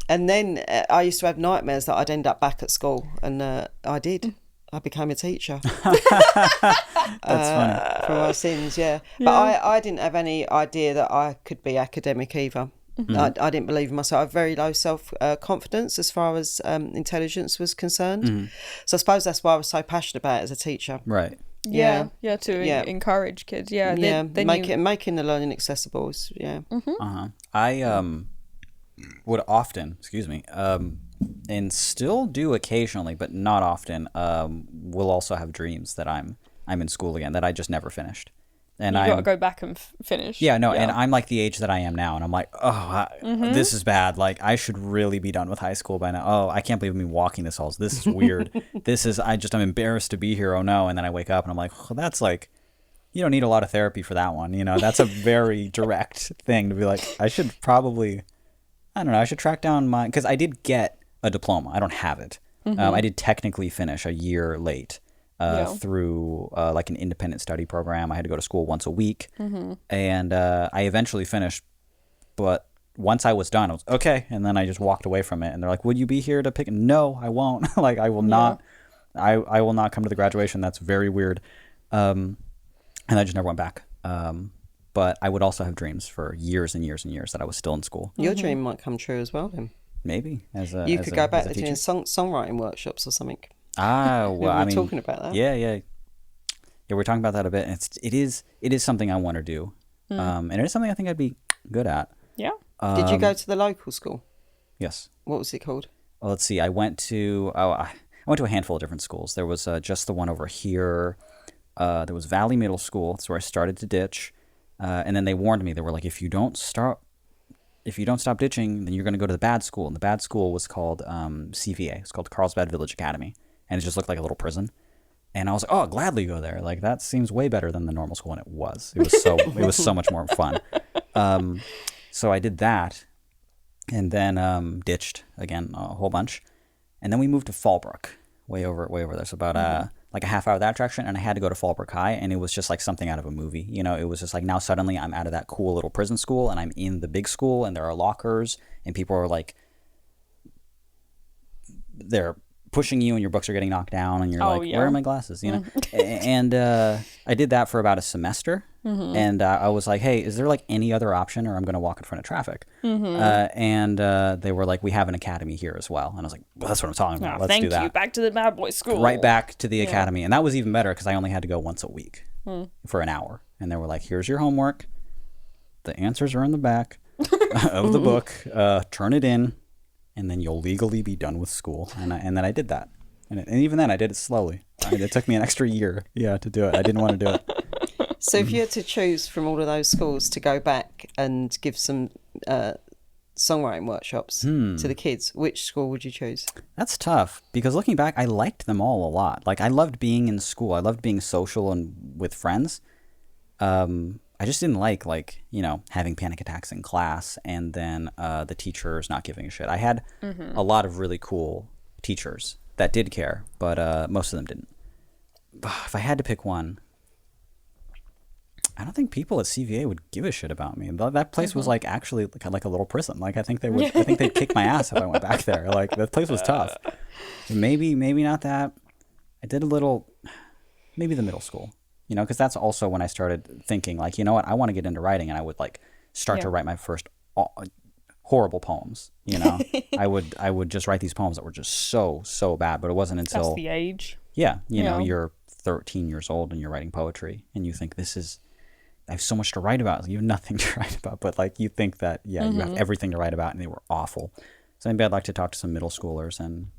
[SPEAKER 3] And then I used to have nightmares that I'd end up back at school, and I did. I became a teacher
[SPEAKER 1] That's funny.
[SPEAKER 3] for my sins, yeah. But I didn't have any idea that I could be academic either. I didn't believe in myself. I have very low self-confidence as far as intelligence was concerned. So I suppose that's why I was so passionate about it as a teacher.
[SPEAKER 1] Right.
[SPEAKER 2] Yeah. Yeah, to
[SPEAKER 3] Yeah.
[SPEAKER 2] encourage kids. Yeah.
[SPEAKER 3] Yeah,
[SPEAKER 2] Then
[SPEAKER 3] making the learning accessible is, yeah.
[SPEAKER 1] I would often, and still do occasionally, but not often, will also have dreams that I'm in school again that I just never finished. And
[SPEAKER 2] you got to
[SPEAKER 1] I'm
[SPEAKER 2] go back and finish.
[SPEAKER 1] and I'm like the age that I am now, and I'm like, this is bad. Like I should really be done with high school by now. Oh, I can't believe me walking this halls. This is weird. I'm embarrassed to be here. Oh no. And then I wake up and I'm like, that's like, you don't need a lot of therapy for that one. You know, that's a very direct thing to be like, I should probably, I don't know, I should track down because I did get a diploma. I don't have it. I did technically finish a year late. Through like an independent study program. I had to go to school once a week, and I eventually finished. But once I was done, I was okay, and then I just walked away from it. And they're like, "Would you be here to pick?" No, I won't. Like I will not. I will not come to the graduation. That's very weird. And I just never went back. But I would also have dreams for years and years and years that I was still in school.
[SPEAKER 3] Your dream might come true as well then.
[SPEAKER 1] Maybe
[SPEAKER 3] You could go back
[SPEAKER 1] as a
[SPEAKER 3] to doing
[SPEAKER 1] teacher.
[SPEAKER 3] songwriting workshops or something.
[SPEAKER 1] Ah,
[SPEAKER 3] We
[SPEAKER 1] well,
[SPEAKER 3] were
[SPEAKER 1] I mean,
[SPEAKER 3] talking about that.
[SPEAKER 1] yeah. We're talking about that a bit. And it is something I want to do, and it is something I think I'd be good at.
[SPEAKER 2] Yeah.
[SPEAKER 3] Did you go to the local school?
[SPEAKER 1] Yes.
[SPEAKER 3] What was it called?
[SPEAKER 1] Well, let's see. I went to a handful of different schools. There was just the one over here. There was Valley Middle School. That's where I started to ditch. And then they warned me. They were like, if you don't stop ditching, then you're going to go to the bad school. And the bad school was called CVA. It's called Carlsbad Village Academy. And it just looked like a little prison. And I was like, oh, I'll gladly go there. Like, that seems way better than the normal school. And it was. It was so much more fun. So I did that. And then ditched again a whole bunch. And then we moved to Fallbrook, way over there. So about like a half hour that direction. And I had to go to Fallbrook High. And it was just like something out of a movie. You know, it was just like now suddenly I'm out of that cool little prison school and I'm in the big school and there are lockers and people are like, they're pushing you and your books are getting knocked down and you're where are my glasses, you know? And I did that for about a semester. And I was like, hey, is there like any other option or I'm going to walk in front of traffic? And they were like, we have an academy here as well. And I was like, well, that's what I'm talking about. Let's do that.
[SPEAKER 2] Thank you. Back to the bad boy school.
[SPEAKER 1] Right back to the academy. And that was even better because I only had to go once a week for an hour. And they were like, here's your homework. The answers are in the back of the book. Turn it in. And then you'll legally be done with school. And then I did that. And even then, I did it slowly. It took me an extra year, to do it. I didn't want to do it.
[SPEAKER 3] So if you had to choose from all of those schools to go back and give some songwriting workshops to the kids, which school would you choose?
[SPEAKER 1] That's tough because looking back, I liked them all a lot. Like I loved being in school. I loved being social and with friends. I just didn't like having panic attacks in class and then the teachers not giving a shit. I had a lot of really cool teachers that did care, but most of them didn't. If I had to pick one, I don't think people at CVA would give a shit about me. That place was like actually like a little prison. Like I think they would. I think they'd kick my ass if I went back there. Like that place was tough. Maybe not that. I did a little, maybe the middle school. Because that's also when I started thinking like, you know what, I want to get into writing, and I would like start to write my first horrible poems. I would just write these poems that were just so bad. But it wasn't until
[SPEAKER 2] that's the age.
[SPEAKER 1] Yeah, you're 13 years old and you're writing poetry, and you think I have so much to write about. You have nothing to write about, but like you think that you have everything to write about, and they were awful. So maybe I'd like to talk to some middle schoolers and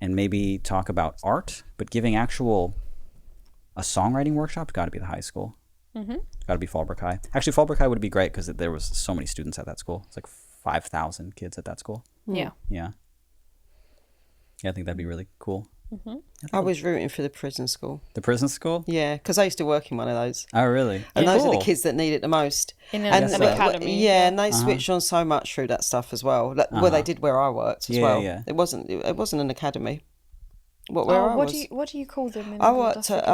[SPEAKER 1] maybe talk about art, but giving a songwriting workshop. Got to be the high school. Got to be Fallbrook High. Actually, Fallbrook High would be great because there was so many students at that school. It's like 5,000 kids at that school.
[SPEAKER 2] Yeah.
[SPEAKER 1] Yeah, I think that'd be really cool.
[SPEAKER 3] I was rooting for the prison school.
[SPEAKER 1] The prison school?
[SPEAKER 3] Yeah, because I used to work in one of those.
[SPEAKER 1] Oh, really?
[SPEAKER 3] And those are
[SPEAKER 1] Cool.
[SPEAKER 3] the kids that need it the most.
[SPEAKER 2] In an academy.
[SPEAKER 3] Yeah, and they switched on so much through that stuff as well. Well, they did where I worked as well.
[SPEAKER 1] Yeah.
[SPEAKER 3] It wasn't an academy. Where I
[SPEAKER 2] what
[SPEAKER 3] was.
[SPEAKER 2] do you call them?
[SPEAKER 3] I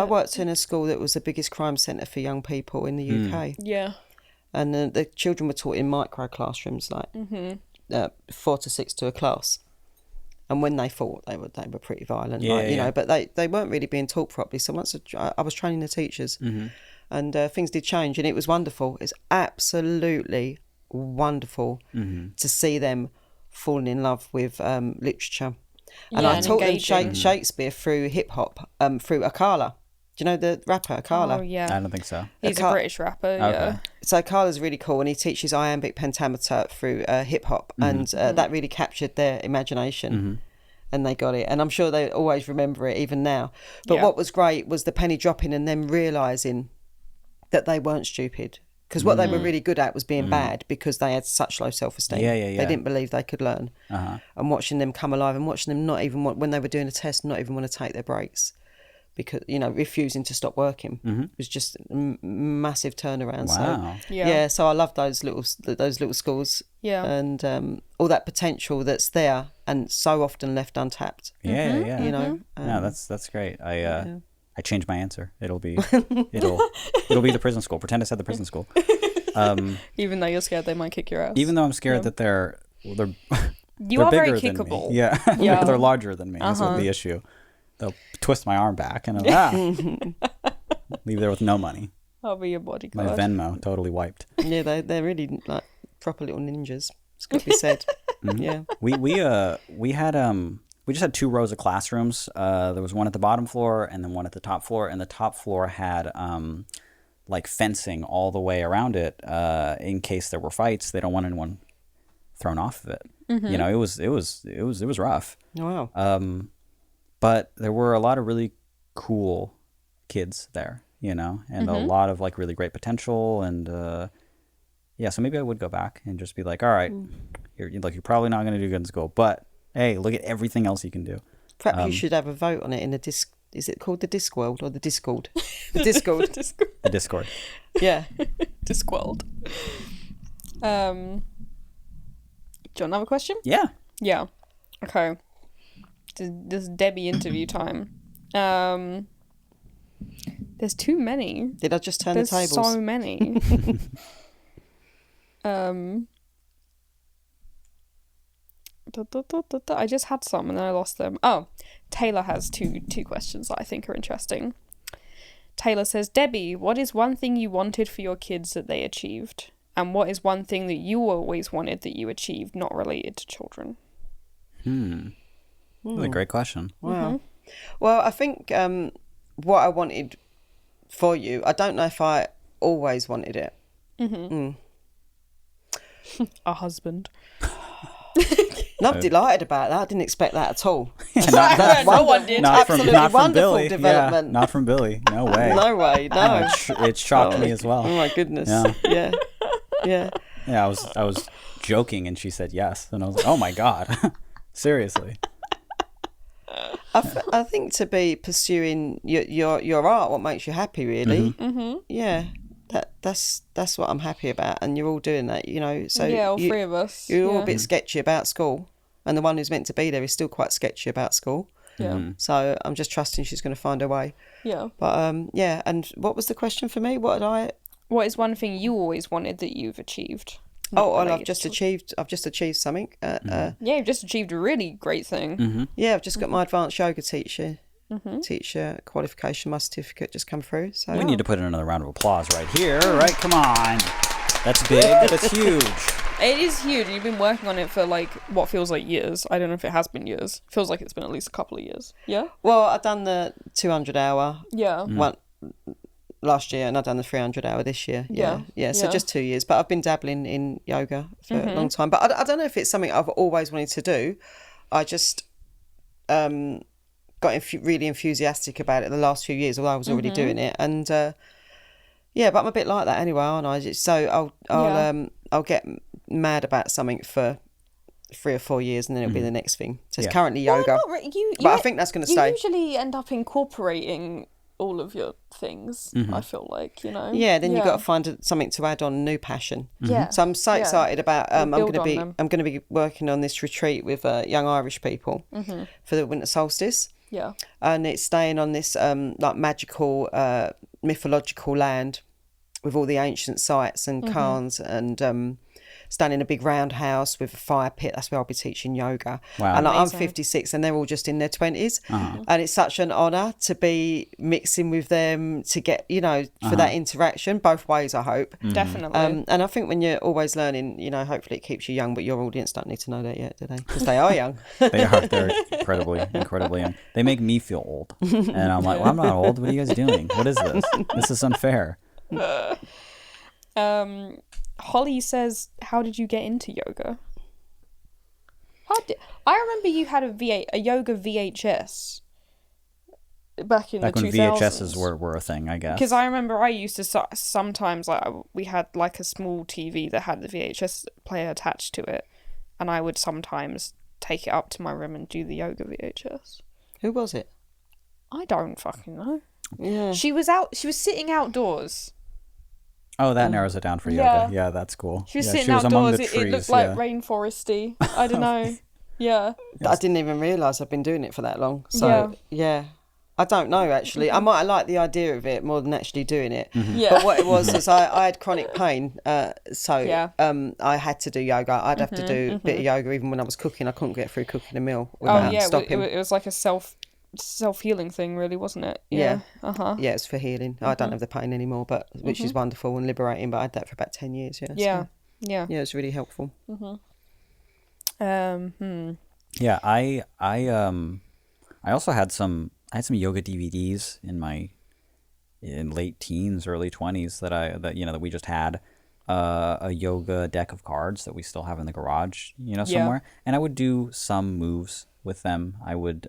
[SPEAKER 3] worked in a school that was the biggest crime centre for young people in the UK.
[SPEAKER 2] Yeah.
[SPEAKER 3] And the children were taught in micro classrooms, like 4 to 6 to a class. And when they fought, they were pretty violent, but they weren't really being taught properly. So once I was training the teachers, and things did change, and it was wonderful. It's absolutely wonderful to see them falling in love with literature. And I taught them Shakespeare through hip hop, through Akala. Do you know the rapper Akala?
[SPEAKER 2] Oh, yeah.
[SPEAKER 1] I don't think so.
[SPEAKER 2] He's a British rapper, yeah.
[SPEAKER 3] So Akala's really cool, and he teaches iambic pentameter through hip hop, and that really captured their imagination, and they got it. And I'm sure they always remember it even now. But what was great was the penny dropping and them realising that they weren't stupid. Because what they were really good at was being bad, because they had such low self-esteem.
[SPEAKER 1] Yeah.
[SPEAKER 3] They didn't believe they could learn. And watching them come alive, and watching them not even when they were doing a test, not even want to take their breaks, because refusing to stop working. It was just a massive turnaround.
[SPEAKER 1] Wow.
[SPEAKER 3] So yeah, so I love those little schools.
[SPEAKER 2] Yeah.
[SPEAKER 3] And all that potential that's there and so often left untapped.
[SPEAKER 1] Yeah.
[SPEAKER 3] No,
[SPEAKER 1] that's great. I changed my answer. It'll be the prison school. Pretend I said the prison school.
[SPEAKER 2] Even though you're scared they might kick your ass.
[SPEAKER 1] Even though I'm scared that they're
[SPEAKER 2] you
[SPEAKER 1] they're
[SPEAKER 2] are very
[SPEAKER 1] bigger than me.
[SPEAKER 2] kickable.
[SPEAKER 1] Yeah. They're larger than me. That's what the issue. They'll twist my arm back and leave there with no money.
[SPEAKER 2] I'll be your
[SPEAKER 1] My
[SPEAKER 2] bodyguard.
[SPEAKER 1] Venmo totally wiped.
[SPEAKER 3] Yeah, they're really like proper little ninjas. It's got to be said. Yeah.
[SPEAKER 1] We just had 2 rows of classrooms. There was one at the bottom floor and then one at the top floor. And the top floor had like fencing all the way around it in case there were fights. They don't want anyone thrown off of it. You know, it was rough.
[SPEAKER 3] Wow.
[SPEAKER 1] But there were a lot of really cool kids there, you know, and a lot of like really great potential. And yeah, so maybe I would go back and just be like, all right, you're probably not going to do good in school, but hey, look at everything else you can do.
[SPEAKER 3] Perhaps you should have a vote on it in the disc. Is it called the Discworld or the Discord? The Discord.
[SPEAKER 1] The Discord.
[SPEAKER 3] Yeah.
[SPEAKER 2] Discworld. Do you want another question?
[SPEAKER 1] Yeah.
[SPEAKER 2] Yeah. Okay. This is Debbie interview time. There's too many.
[SPEAKER 3] Did I just turn
[SPEAKER 2] There's
[SPEAKER 3] the tables?
[SPEAKER 2] so many. I just had some and then I lost them. Oh, Taylor has two questions that I think are interesting. Taylor says, Debbie, what is one thing you wanted for your kids that they achieved? And what is one thing that you always wanted that you achieved not related to children?
[SPEAKER 1] That's a great question.
[SPEAKER 3] Wow. Well, I think what I wanted for you, I don't know if I always wanted it.
[SPEAKER 2] A husband.
[SPEAKER 3] And I'm delighted about that. I didn't expect that at all.
[SPEAKER 2] No one did.
[SPEAKER 3] Absolutely wonderful
[SPEAKER 1] Billy.
[SPEAKER 3] development.
[SPEAKER 1] Yeah, not from Billy. No way.
[SPEAKER 3] No way, no.
[SPEAKER 1] It shocked me as well.
[SPEAKER 3] Oh my goodness.
[SPEAKER 1] Yeah.
[SPEAKER 3] Yeah.
[SPEAKER 1] Yeah, I was joking and she said yes. And I was like, oh my God. Seriously.
[SPEAKER 3] I think to be pursuing your art, what makes you happy, really. Yeah. That's what I'm happy about, and you're all doing that, you know. So
[SPEAKER 2] yeah, all 3 of us.
[SPEAKER 3] You're all a bit sketchy about school, and the one who's meant to be there is still quite sketchy about school.
[SPEAKER 2] Yeah.
[SPEAKER 3] So I'm just trusting she's going to find her way.
[SPEAKER 2] Yeah.
[SPEAKER 3] But yeah. And what was the question for me?
[SPEAKER 2] What is one thing you always wanted that you've achieved?
[SPEAKER 3] I've just achieved something.
[SPEAKER 2] Yeah, you've just achieved a really great thing.
[SPEAKER 3] Yeah, I've just got my advanced yoga teacher qualification, my certificate just come through. So
[SPEAKER 1] We need to put in another round of applause right here. Right? Come on. That's big. That's huge.
[SPEAKER 2] It is huge. You've been working on it for like what feels like years. I don't know if it has been years. Feels like it's been at least a couple of years. Yeah.
[SPEAKER 3] Well, I've done the 200-hour
[SPEAKER 2] Yeah.
[SPEAKER 3] one last year, and I've done the 300-hour this year. Yeah. So
[SPEAKER 2] Yeah.
[SPEAKER 3] just 2 years. But I've been dabbling in yoga for a long time. But I don't know if it's something I've always wanted to do. I just got really enthusiastic about it the last few years, although I was already doing it. And but I'm a bit like that anyway, aren't I? So I'll get mad about something for 3 or 4 years, and then it'll be the next thing. So it's currently yoga. But I think that's going to stay.
[SPEAKER 2] You usually end up incorporating all of your things, I feel like, you know.
[SPEAKER 3] Yeah, then you've got to find something to add on, a new passion.
[SPEAKER 2] Yeah.
[SPEAKER 3] So I'm so excited about I'm
[SPEAKER 2] Build
[SPEAKER 3] going
[SPEAKER 2] on them.
[SPEAKER 3] to be working on this retreat with young Irish people for the winter solstice.
[SPEAKER 2] Yeah.
[SPEAKER 3] And it's staying on this like magical mythological land with all the ancient sites and cairns, and staying in a big roundhouse with a fire pit. That's where I'll be teaching yoga.
[SPEAKER 1] Wow.
[SPEAKER 3] And I'm 56 and they're all just in their 20s. And it's such an honour to be mixing with them, to get, you know, for that interaction, both ways, I hope.
[SPEAKER 2] Definitely.
[SPEAKER 3] And I think when you're always learning, you know, hopefully it keeps you young, but your audience don't need to know that yet, do they? Because they are young.
[SPEAKER 1] They're incredibly young. They make me feel old. And I'm like, well, I'm not old. What are you guys doing? What is this? This is unfair.
[SPEAKER 2] Holly says, how did you get into yoga? I remember you had a yoga VHS back in the 2000s.
[SPEAKER 1] Back when VHSs were a thing, I guess.
[SPEAKER 2] Because I remember I used to sometimes, like, we had like a small TV that had the VHS player attached to it, and I would sometimes take it up to my room and do the yoga VHS.
[SPEAKER 3] Who was it?
[SPEAKER 2] I don't fucking know.
[SPEAKER 3] Yeah.
[SPEAKER 2] She was sitting outdoors.
[SPEAKER 1] Oh, that narrows it down for yoga. Yeah, that's cool.
[SPEAKER 2] She was
[SPEAKER 1] yeah,
[SPEAKER 2] sitting
[SPEAKER 1] she was among
[SPEAKER 2] outdoors.
[SPEAKER 1] the
[SPEAKER 2] It
[SPEAKER 1] trees,
[SPEAKER 2] looked like rainforesty. I don't know. Yeah.
[SPEAKER 3] I didn't even realise I've been doing it for that long. So, yeah. I don't know, actually. I might have liked the idea of it more than actually doing it.
[SPEAKER 2] Yeah.
[SPEAKER 3] But what it was is I had chronic pain. So I had to do yoga. I'd have to do a bit of yoga even when I was cooking. I couldn't get through cooking a meal without stopping.
[SPEAKER 2] It was like a self self-healing thing, really, wasn't it?
[SPEAKER 3] Yeah.
[SPEAKER 2] Uh-huh.
[SPEAKER 3] Yeah, it's for healing. I don't have the pain anymore, but which is wonderful and liberating. But I had that for about 10 years. Yeah.
[SPEAKER 2] Yeah.
[SPEAKER 3] So,
[SPEAKER 2] Yeah.
[SPEAKER 3] yeah, it's really helpful.
[SPEAKER 1] Yeah, I also had some yoga DVDs in late teens, early 20s that we just had a yoga deck of cards that we still have in the garage, somewhere. And I would do some moves with them. I would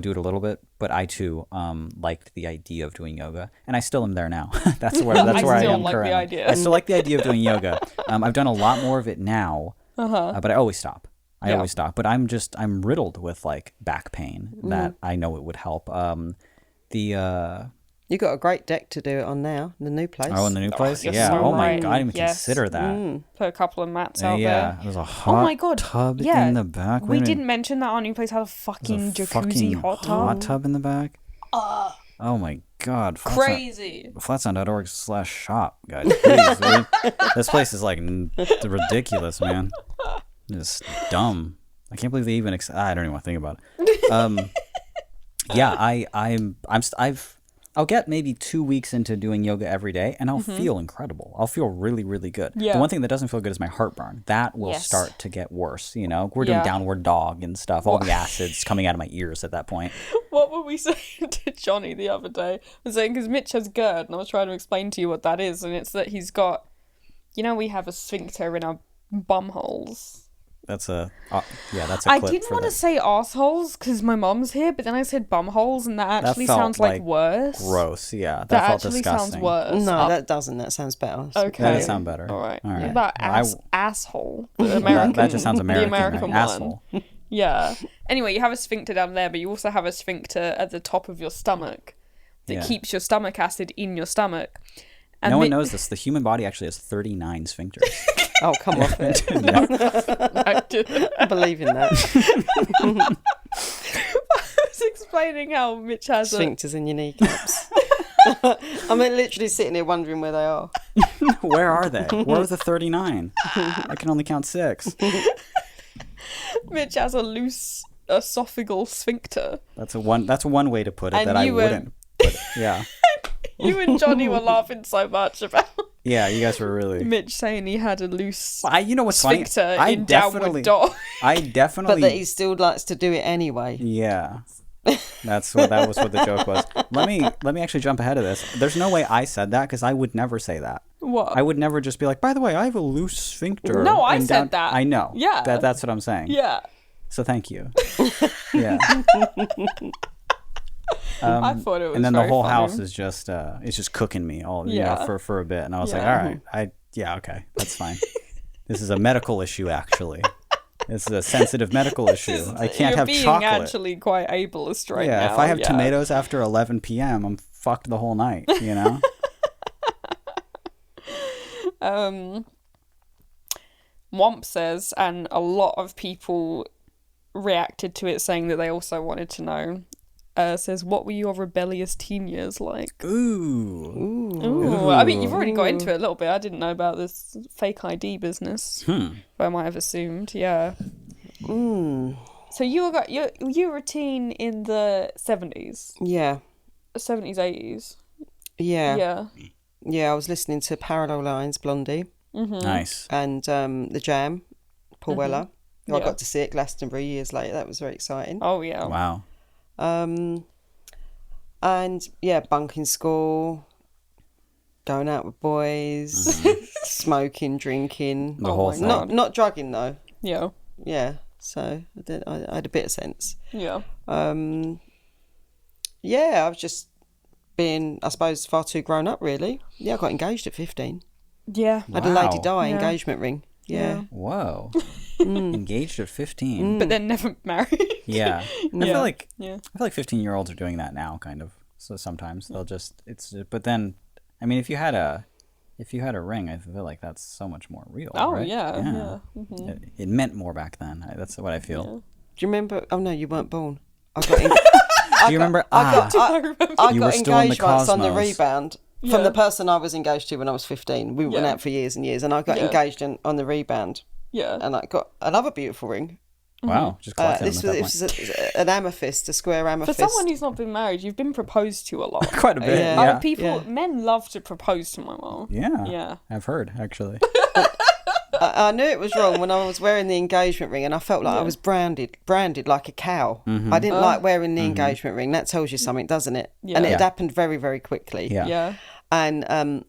[SPEAKER 1] do it a little bit, but I too liked the idea of doing yoga, and I still am there now. That's where I
[SPEAKER 2] still
[SPEAKER 1] am
[SPEAKER 2] like the
[SPEAKER 1] currently.
[SPEAKER 2] idea.
[SPEAKER 1] I still like the idea of doing yoga. I've done a lot more of it now, but I always stop. But I'm riddled with like back pain that I know it would help.
[SPEAKER 3] You got a great deck to do it on now, the new place.
[SPEAKER 1] Oh, in the new place?
[SPEAKER 2] you're
[SPEAKER 1] Yeah.
[SPEAKER 2] so
[SPEAKER 1] Oh my
[SPEAKER 2] right.
[SPEAKER 1] God, I didn't even
[SPEAKER 2] Yes.
[SPEAKER 1] consider that.
[SPEAKER 2] Put a couple of mats out
[SPEAKER 1] Yeah,
[SPEAKER 2] there.
[SPEAKER 1] there's a hot
[SPEAKER 2] my God.
[SPEAKER 1] tub
[SPEAKER 2] Yeah.
[SPEAKER 1] in the back.
[SPEAKER 2] We didn't mention that our new place had a fucking jacuzzi
[SPEAKER 1] fucking
[SPEAKER 2] hot tub.
[SPEAKER 1] tub in the back. Oh my God.
[SPEAKER 2] Crazy.
[SPEAKER 1] Flatsound.org/shop, guys. Please. This place is like ridiculous, man. It's dumb. I can't believe they even. I don't even want to think about it. Yeah, I'll get maybe 2 weeks into doing yoga every day, and I'll feel incredible. I'll feel really, really good.
[SPEAKER 2] Yeah.
[SPEAKER 1] The one thing that doesn't feel good is my heartburn. That will start to get worse. We're doing downward dog and stuff. All the acids coming out of my ears at that point.
[SPEAKER 2] What were we saying to Johnny the other day? I was saying, because Mitch has GERD, and I was trying to explain to you what that is, and it's that he's got, we have a sphincter in our bum holes.
[SPEAKER 1] That's a that's a
[SPEAKER 2] I
[SPEAKER 1] clip
[SPEAKER 2] didn't
[SPEAKER 1] for
[SPEAKER 2] want to
[SPEAKER 1] that.
[SPEAKER 2] say arseholes because my mom's here, but then I said bum holes, and that actually
[SPEAKER 1] felt
[SPEAKER 2] sounds like worse.
[SPEAKER 1] Gross, yeah.
[SPEAKER 2] That
[SPEAKER 1] felt
[SPEAKER 2] actually
[SPEAKER 1] disgusting.
[SPEAKER 2] sounds worse.
[SPEAKER 3] No, that doesn't. That sounds better.
[SPEAKER 2] Okay.
[SPEAKER 1] That does sound better.
[SPEAKER 2] All right.
[SPEAKER 1] All right.
[SPEAKER 2] What about
[SPEAKER 1] Well,
[SPEAKER 2] asshole? The American,
[SPEAKER 1] that just sounds American.
[SPEAKER 2] The American
[SPEAKER 1] right?
[SPEAKER 2] one.
[SPEAKER 1] Asshole.
[SPEAKER 2] Yeah. Anyway, you have a sphincter down there, but you also have a sphincter at the top of your stomach that keeps your stomach acid in your stomach. And
[SPEAKER 1] no one knows this. The human body actually has 39 sphincters.
[SPEAKER 3] Oh, come off it. I believe in that.
[SPEAKER 2] I was explaining how Mitch has
[SPEAKER 3] Sphincters in your kneecaps. I'm literally sitting here wondering where they are.
[SPEAKER 1] Where are they? Where are the 39? I can only count 6.
[SPEAKER 2] Mitch has a loose esophageal sphincter.
[SPEAKER 1] That's one way to put it
[SPEAKER 2] And
[SPEAKER 1] that I
[SPEAKER 2] you were-
[SPEAKER 1] wouldn't. Put it. Yeah.
[SPEAKER 2] You and Johnny were laughing so much about
[SPEAKER 1] Yeah, you guys were really.
[SPEAKER 2] Mitch saying he had a loose
[SPEAKER 1] You know what's funny?
[SPEAKER 2] sphincter in downward dog.
[SPEAKER 1] I definitely.
[SPEAKER 3] But that he still likes to do it anyway.
[SPEAKER 1] Yeah. That was what the joke was. Let me actually jump ahead of this. There's no way I said that because I would never say that.
[SPEAKER 2] What?
[SPEAKER 1] I would never just be like, by the way, I have a loose sphincter.
[SPEAKER 2] No, I
[SPEAKER 1] and
[SPEAKER 2] said that.
[SPEAKER 1] I know.
[SPEAKER 2] Yeah.
[SPEAKER 1] That's what I'm saying.
[SPEAKER 2] Yeah.
[SPEAKER 1] So thank you. Yeah.
[SPEAKER 2] I thought it was
[SPEAKER 1] And then the
[SPEAKER 2] very
[SPEAKER 1] whole
[SPEAKER 2] funny.
[SPEAKER 1] house is just it's just cooking me all for a bit, and I was like,
[SPEAKER 2] Yeah.
[SPEAKER 1] all right, okay, that's fine. This is a medical issue, actually. This is a sensitive medical issue. I can't have
[SPEAKER 2] being
[SPEAKER 1] chocolate.
[SPEAKER 2] actually quite ableist right now.
[SPEAKER 1] Yeah, if I have tomatoes after 11 p.m., I'm fucked the whole night,
[SPEAKER 2] Womp says, and a lot of people reacted to it saying that they also wanted to know. Says, what were your rebellious teen years like?
[SPEAKER 1] Ooh.
[SPEAKER 2] I mean, you've already got into it a little bit. I didn't know about this fake ID business. But I might have assumed, yeah. So you were a teen in the 70s?
[SPEAKER 3] Yeah.
[SPEAKER 2] 70s, 80s?
[SPEAKER 3] Yeah.
[SPEAKER 2] Yeah.
[SPEAKER 3] Yeah, I was listening to Parallel Lines, Blondie,
[SPEAKER 1] Nice.
[SPEAKER 3] and The Jam, Paul Weller. I
[SPEAKER 2] Yeah.
[SPEAKER 3] got to see it at Glastonbury years later. That was very exciting.
[SPEAKER 2] Oh, yeah.
[SPEAKER 1] Wow.
[SPEAKER 3] And yeah, bunking school, going out with boys, smoking, drinking.
[SPEAKER 1] The whole thing.
[SPEAKER 3] Not drugging though.
[SPEAKER 2] Yeah.
[SPEAKER 3] Yeah, so I had a bit of sense.
[SPEAKER 2] Yeah.
[SPEAKER 3] Yeah, I've just been, I suppose, far too grown up really. Yeah, I got engaged at 15.
[SPEAKER 2] Yeah.
[SPEAKER 3] I had a Lady
[SPEAKER 1] Wow.
[SPEAKER 3] Di
[SPEAKER 2] Yeah.
[SPEAKER 3] engagement ring. Yeah.
[SPEAKER 1] Whoa. Engaged at 15.
[SPEAKER 2] But then never married.
[SPEAKER 1] Yeah. I
[SPEAKER 2] Yeah.
[SPEAKER 1] feel like
[SPEAKER 2] Yeah.
[SPEAKER 1] 15-year-olds are doing that now, kind of. So sometimes they'll just but then, I mean, if you had a ring, I feel like that's so much more real.
[SPEAKER 2] Oh,
[SPEAKER 1] right?
[SPEAKER 2] yeah.
[SPEAKER 1] It meant more back then. That's what I feel.
[SPEAKER 3] Do you remember? Oh no, you weren't born. I got.
[SPEAKER 1] Do you remember?
[SPEAKER 3] I got
[SPEAKER 1] You were still in the
[SPEAKER 3] engaged once on the
[SPEAKER 1] cosmos.
[SPEAKER 3] rebound from the person I was engaged to when I was 15. We went
[SPEAKER 2] Yeah.
[SPEAKER 3] out for years and years, and I got
[SPEAKER 2] Yeah.
[SPEAKER 3] engaged on the rebound,
[SPEAKER 2] Yeah.
[SPEAKER 3] and I got another beautiful ring.
[SPEAKER 1] Wow, just collecting
[SPEAKER 3] This
[SPEAKER 1] them
[SPEAKER 3] was,
[SPEAKER 1] at
[SPEAKER 3] this
[SPEAKER 1] that
[SPEAKER 3] was an amethyst, a square
[SPEAKER 2] For
[SPEAKER 3] amethyst.
[SPEAKER 2] someone who's not been married, you've been proposed to a lot.
[SPEAKER 1] point. Quite a bit,
[SPEAKER 3] Yeah.
[SPEAKER 1] yeah.
[SPEAKER 2] People, men love to propose to my mom.
[SPEAKER 1] Yeah.
[SPEAKER 2] Yeah.
[SPEAKER 1] I've heard, actually.
[SPEAKER 3] I knew it was wrong when I was wearing the engagement ring, and I felt like I was branded like a cow. I didn't like wearing the engagement ring. That tells you something, doesn't it?
[SPEAKER 2] Yeah.
[SPEAKER 3] And it had
[SPEAKER 1] Yeah.
[SPEAKER 3] happened very, very quickly.
[SPEAKER 1] Yeah.
[SPEAKER 2] Yeah.
[SPEAKER 3] And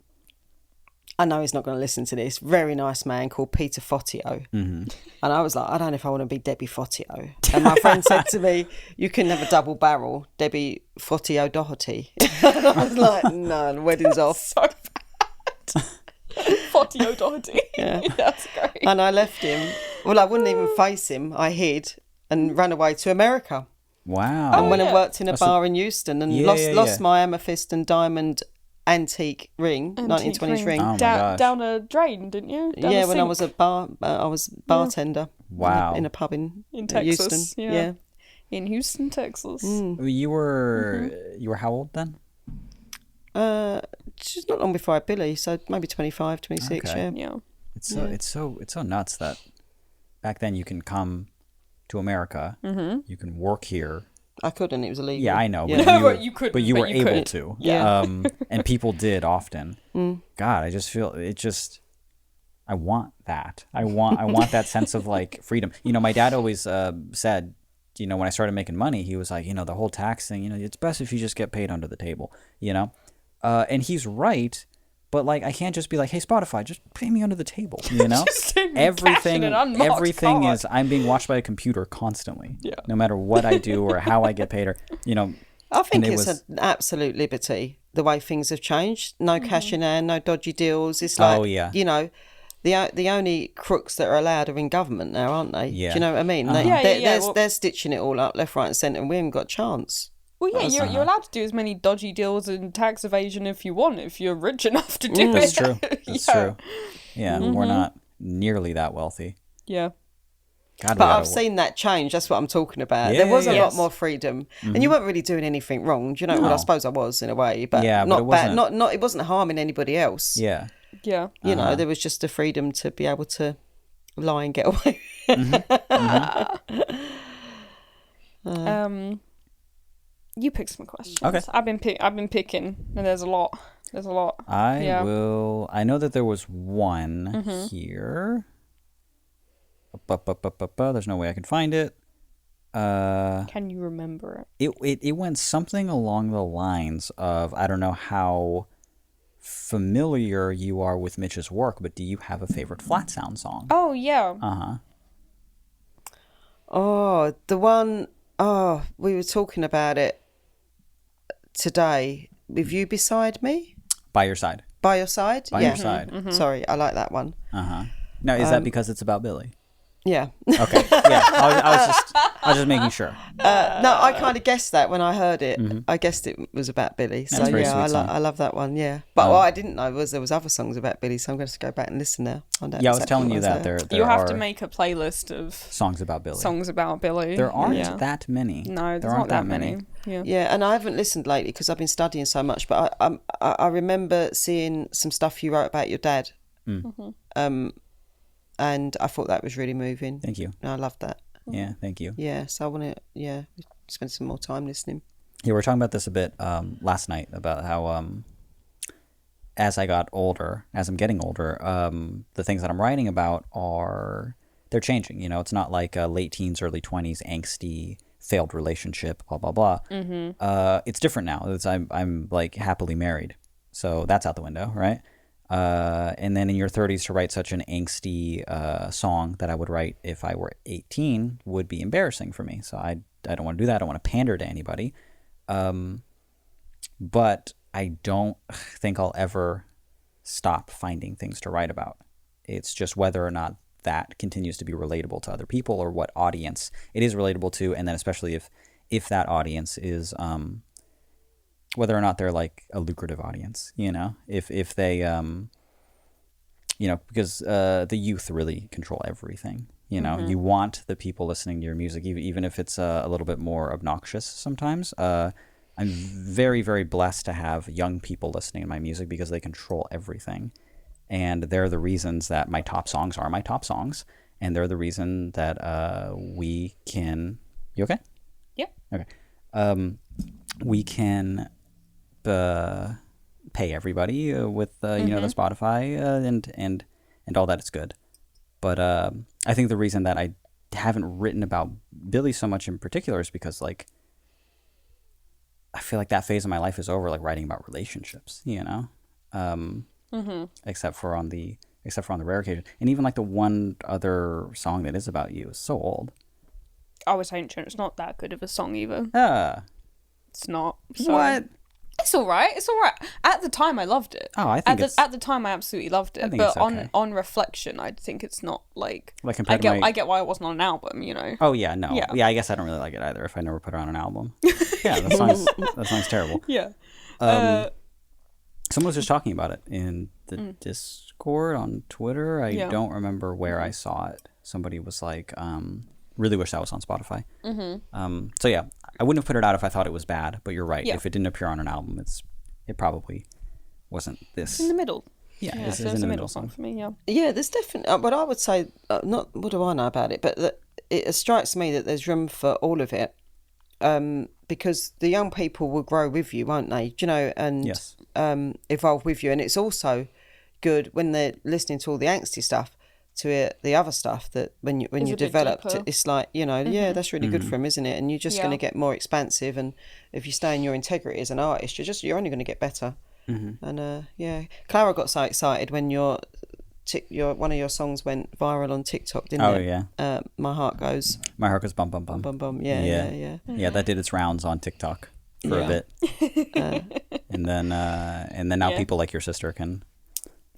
[SPEAKER 3] I know he's not going to listen to this. Very nice man called Peter Fottio. And I was like, I don't know if I want to be Debbie Fottio. And my friend said to me, you can have a double barrel, Debbie Fottio Doherty. And I was like, no, the wedding's off.
[SPEAKER 2] So bad. Fottio Doherty.
[SPEAKER 3] Yeah.
[SPEAKER 2] That's great.
[SPEAKER 3] And I left him. Well, I wouldn't even face him. I hid and ran away to America.
[SPEAKER 1] Wow.
[SPEAKER 3] And went and
[SPEAKER 2] yeah.
[SPEAKER 3] worked in a bar in Houston and
[SPEAKER 1] Yeah,
[SPEAKER 3] lost
[SPEAKER 1] yeah,
[SPEAKER 3] lost
[SPEAKER 1] yeah.
[SPEAKER 3] my amethyst and diamond antique ring, 1920s ring.
[SPEAKER 1] Oh my gosh.
[SPEAKER 2] Down a drain, didn't you? Down
[SPEAKER 3] Yeah,
[SPEAKER 2] a
[SPEAKER 3] when I was
[SPEAKER 2] sink
[SPEAKER 3] I was bartender.
[SPEAKER 1] Wow.
[SPEAKER 3] In a pub in
[SPEAKER 2] Texas.
[SPEAKER 3] Houston.
[SPEAKER 2] Yeah. In Houston, Texas.
[SPEAKER 1] You were how old then?
[SPEAKER 3] Just not long before I had Billy, so maybe 25, 26,
[SPEAKER 1] Okay.
[SPEAKER 3] yeah.
[SPEAKER 2] Yeah.
[SPEAKER 1] It's so nuts that back then you can come to America, you can work here.
[SPEAKER 3] I couldn't, it was illegal.
[SPEAKER 1] Yeah, I know.
[SPEAKER 3] Yeah.
[SPEAKER 2] But you couldn't,
[SPEAKER 1] But you
[SPEAKER 2] but
[SPEAKER 1] were
[SPEAKER 2] you
[SPEAKER 1] able
[SPEAKER 2] could.
[SPEAKER 1] to.
[SPEAKER 3] Yeah.
[SPEAKER 1] And people did often. God, I just feel I want that. I want that sense of like freedom. You know, my dad always said, you know, when I started making money, he was like, you know, the whole tax thing, you know, it's best if you just get paid under the table, you know? And he's right, but like I can't just be like, hey Spotify, just pay me under the table, you know?
[SPEAKER 2] Just send me cash in an unmarked
[SPEAKER 1] everything
[SPEAKER 2] card.
[SPEAKER 1] is I'm being watched by a computer constantly.
[SPEAKER 2] Yeah.
[SPEAKER 1] No matter what I do or how I get paid or you know.
[SPEAKER 3] I think
[SPEAKER 1] And it
[SPEAKER 3] it's
[SPEAKER 1] was-
[SPEAKER 3] an absolute liberty, the way things have changed. No cash in hand, no dodgy deals. It's like,
[SPEAKER 1] Oh, yeah.
[SPEAKER 3] you know, the only crooks that are allowed are in government now, aren't they?
[SPEAKER 1] Yeah.
[SPEAKER 3] Do you know what I mean? They're stitching it all up left, right and centre, and we haven't got a chance.
[SPEAKER 2] Well, yeah, you're allowed to do as many dodgy deals and tax evasion if you want, if you're rich enough to do it.
[SPEAKER 1] That's true. That's
[SPEAKER 2] Yeah.
[SPEAKER 1] true. Yeah, we're not nearly that wealthy.
[SPEAKER 2] Yeah.
[SPEAKER 1] God, we
[SPEAKER 3] But
[SPEAKER 1] gotta
[SPEAKER 3] I've seen that change. That's what I'm talking about.
[SPEAKER 1] Yeah,
[SPEAKER 3] There was a
[SPEAKER 1] yeah.
[SPEAKER 3] lot more freedom, and you weren't really doing anything wrong. Do you know? Well, I
[SPEAKER 1] No.
[SPEAKER 3] suppose I was in a way, but
[SPEAKER 1] Yeah, but
[SPEAKER 3] not
[SPEAKER 1] it
[SPEAKER 3] bad.
[SPEAKER 1] wasn't-
[SPEAKER 3] Not. It wasn't harming anybody else.
[SPEAKER 1] Yeah.
[SPEAKER 2] Yeah.
[SPEAKER 3] You know, there was just the freedom to be able to lie and get away.
[SPEAKER 2] You pick some questions.
[SPEAKER 1] Okay.
[SPEAKER 2] I've been picking, and there's a lot. There's a lot.
[SPEAKER 1] I
[SPEAKER 2] Yeah.
[SPEAKER 1] will. I know that there was one here. There's no way I can find it.
[SPEAKER 2] Can you remember it?
[SPEAKER 1] It went something along the lines of I don't know how familiar you are with Mitch's work, but do you have a favorite flat sound song?
[SPEAKER 2] Oh yeah.
[SPEAKER 3] Oh, the one. Oh, we were talking about it today. With You Beside Me,
[SPEAKER 1] By Your Side.
[SPEAKER 3] By Your Side.
[SPEAKER 1] By Your Side.
[SPEAKER 3] Sorry, I like that one.
[SPEAKER 1] Now, is that because it's about Billy?
[SPEAKER 3] Yeah.
[SPEAKER 1] Okay. Yeah. I was just making sure.
[SPEAKER 3] No, I kind of guessed that when I heard it. I guessed it was about Billy. So
[SPEAKER 1] That's a very
[SPEAKER 3] yeah,
[SPEAKER 1] sweet song.
[SPEAKER 3] I love that one. Yeah, but what I didn't know was there was other songs about Billy. So I'm going to go back and listen now. Find out
[SPEAKER 1] Yeah, I was
[SPEAKER 3] exactly
[SPEAKER 1] telling
[SPEAKER 3] what
[SPEAKER 1] you
[SPEAKER 3] was
[SPEAKER 1] that
[SPEAKER 3] there.
[SPEAKER 1] there
[SPEAKER 2] You have
[SPEAKER 1] are
[SPEAKER 2] to make a playlist of
[SPEAKER 1] songs about Billy.
[SPEAKER 2] songs about Billy.
[SPEAKER 1] There aren't
[SPEAKER 2] Yeah.
[SPEAKER 1] that many.
[SPEAKER 2] No, there's
[SPEAKER 1] there
[SPEAKER 2] not
[SPEAKER 1] aren't
[SPEAKER 2] that many. Yeah.
[SPEAKER 3] Yeah, and I haven't listened lately because I've been studying so much. But I remember seeing some stuff you wrote about your dad, and I thought that was really moving.
[SPEAKER 1] Thank you.
[SPEAKER 3] And I loved that.
[SPEAKER 1] Yeah, thank you.
[SPEAKER 3] Yeah, so I want to spend some more time listening.
[SPEAKER 1] Yeah, we were talking about this a bit last night about how as I'm getting older, the things that I'm writing about they're changing. You know, it's not like a late teens, early 20s, angsty, failed relationship, blah blah blah. It's different now. I'm like happily married, so that's out the window, right? And then in your 30s to write such an angsty song that I would write if I were 18 would be embarrassing for me. So I don't want to do that. I don't want to pander to anybody. But I don't think I'll ever stop finding things to write about. It's just whether or not that continues to be relatable to other people or what audience it is relatable to. And then especially if that audience is whether or not they're like a lucrative audience, you know, if they, you know, because the youth really control everything. You know, you want the people listening to your music, even if it's a little bit more obnoxious sometimes. I'm very, very blessed to have young people listening to my music because they control everything. And they're the reasons that my top songs are my top songs. and they're the reason that we can. You okay?
[SPEAKER 2] Yeah.
[SPEAKER 1] Okay. We can pay everybody with you know, the Spotify and all that is good. But I think the reason that I haven't written about Billie so much in particular is because, like, I feel like that phase of my life is over, like writing about relationships, you know, except for on the rare occasion, and even like the one other song that is about you is so old.
[SPEAKER 2] I was ancient. It's not that good of a song either. It's not. So.
[SPEAKER 1] What?
[SPEAKER 2] It's all right. It's all right. At the time, I loved it.
[SPEAKER 1] Oh, I think
[SPEAKER 2] at the time, I absolutely loved it.
[SPEAKER 1] I think
[SPEAKER 2] But
[SPEAKER 1] it's okay.
[SPEAKER 2] on reflection, I think it's not like
[SPEAKER 1] compared to
[SPEAKER 2] I get why it wasn't on an album. You know.
[SPEAKER 1] Oh yeah, no,
[SPEAKER 2] Yeah.
[SPEAKER 1] yeah. I guess I don't really like it either. If I never put it on an album, yeah, that song's terrible.
[SPEAKER 2] Yeah.
[SPEAKER 1] Someone was just talking about it in the Discord on Twitter. I don't remember where I saw it. Somebody was like, really wish that was on Spotify. So yeah, I wouldn't have put it out if I thought it was bad, but you're right.
[SPEAKER 2] Yeah.
[SPEAKER 1] If it didn't appear on an album, it probably wasn't this.
[SPEAKER 2] In the middle.
[SPEAKER 1] Yeah,
[SPEAKER 2] Yeah,
[SPEAKER 1] it's
[SPEAKER 2] so
[SPEAKER 1] in
[SPEAKER 2] it's
[SPEAKER 1] the
[SPEAKER 2] a
[SPEAKER 1] middle
[SPEAKER 2] middle song for me. Yeah.
[SPEAKER 3] Yeah, there's definitely, but I would say, not what do I know about it, but that it strikes me that there's room for all of it, because the young people will grow with you, won't they? Do you know, and
[SPEAKER 1] Yes.
[SPEAKER 3] evolve with you. And it's also good when they're listening to all the angsty stuff to hear the other stuff that when you
[SPEAKER 2] It's a bit
[SPEAKER 3] develop,
[SPEAKER 2] deeper.
[SPEAKER 3] it's like, you know, yeah, that's really good for them, isn't it? And you're just
[SPEAKER 2] Yeah.
[SPEAKER 3] going to get more expansive. And if you stay in your integrity as an artist, you're only going to get better. And yeah, Clara got so excited when your one of your songs went viral on TikTok, didn't
[SPEAKER 1] Oh
[SPEAKER 3] it?
[SPEAKER 1] yeah.
[SPEAKER 3] My heart goes
[SPEAKER 1] My heart goes bum bum bum.
[SPEAKER 3] bum bum. Yeah.
[SPEAKER 1] Yeah, that did its rounds on TikTok for a bit, and then now
[SPEAKER 2] Yeah.
[SPEAKER 1] people like your sister can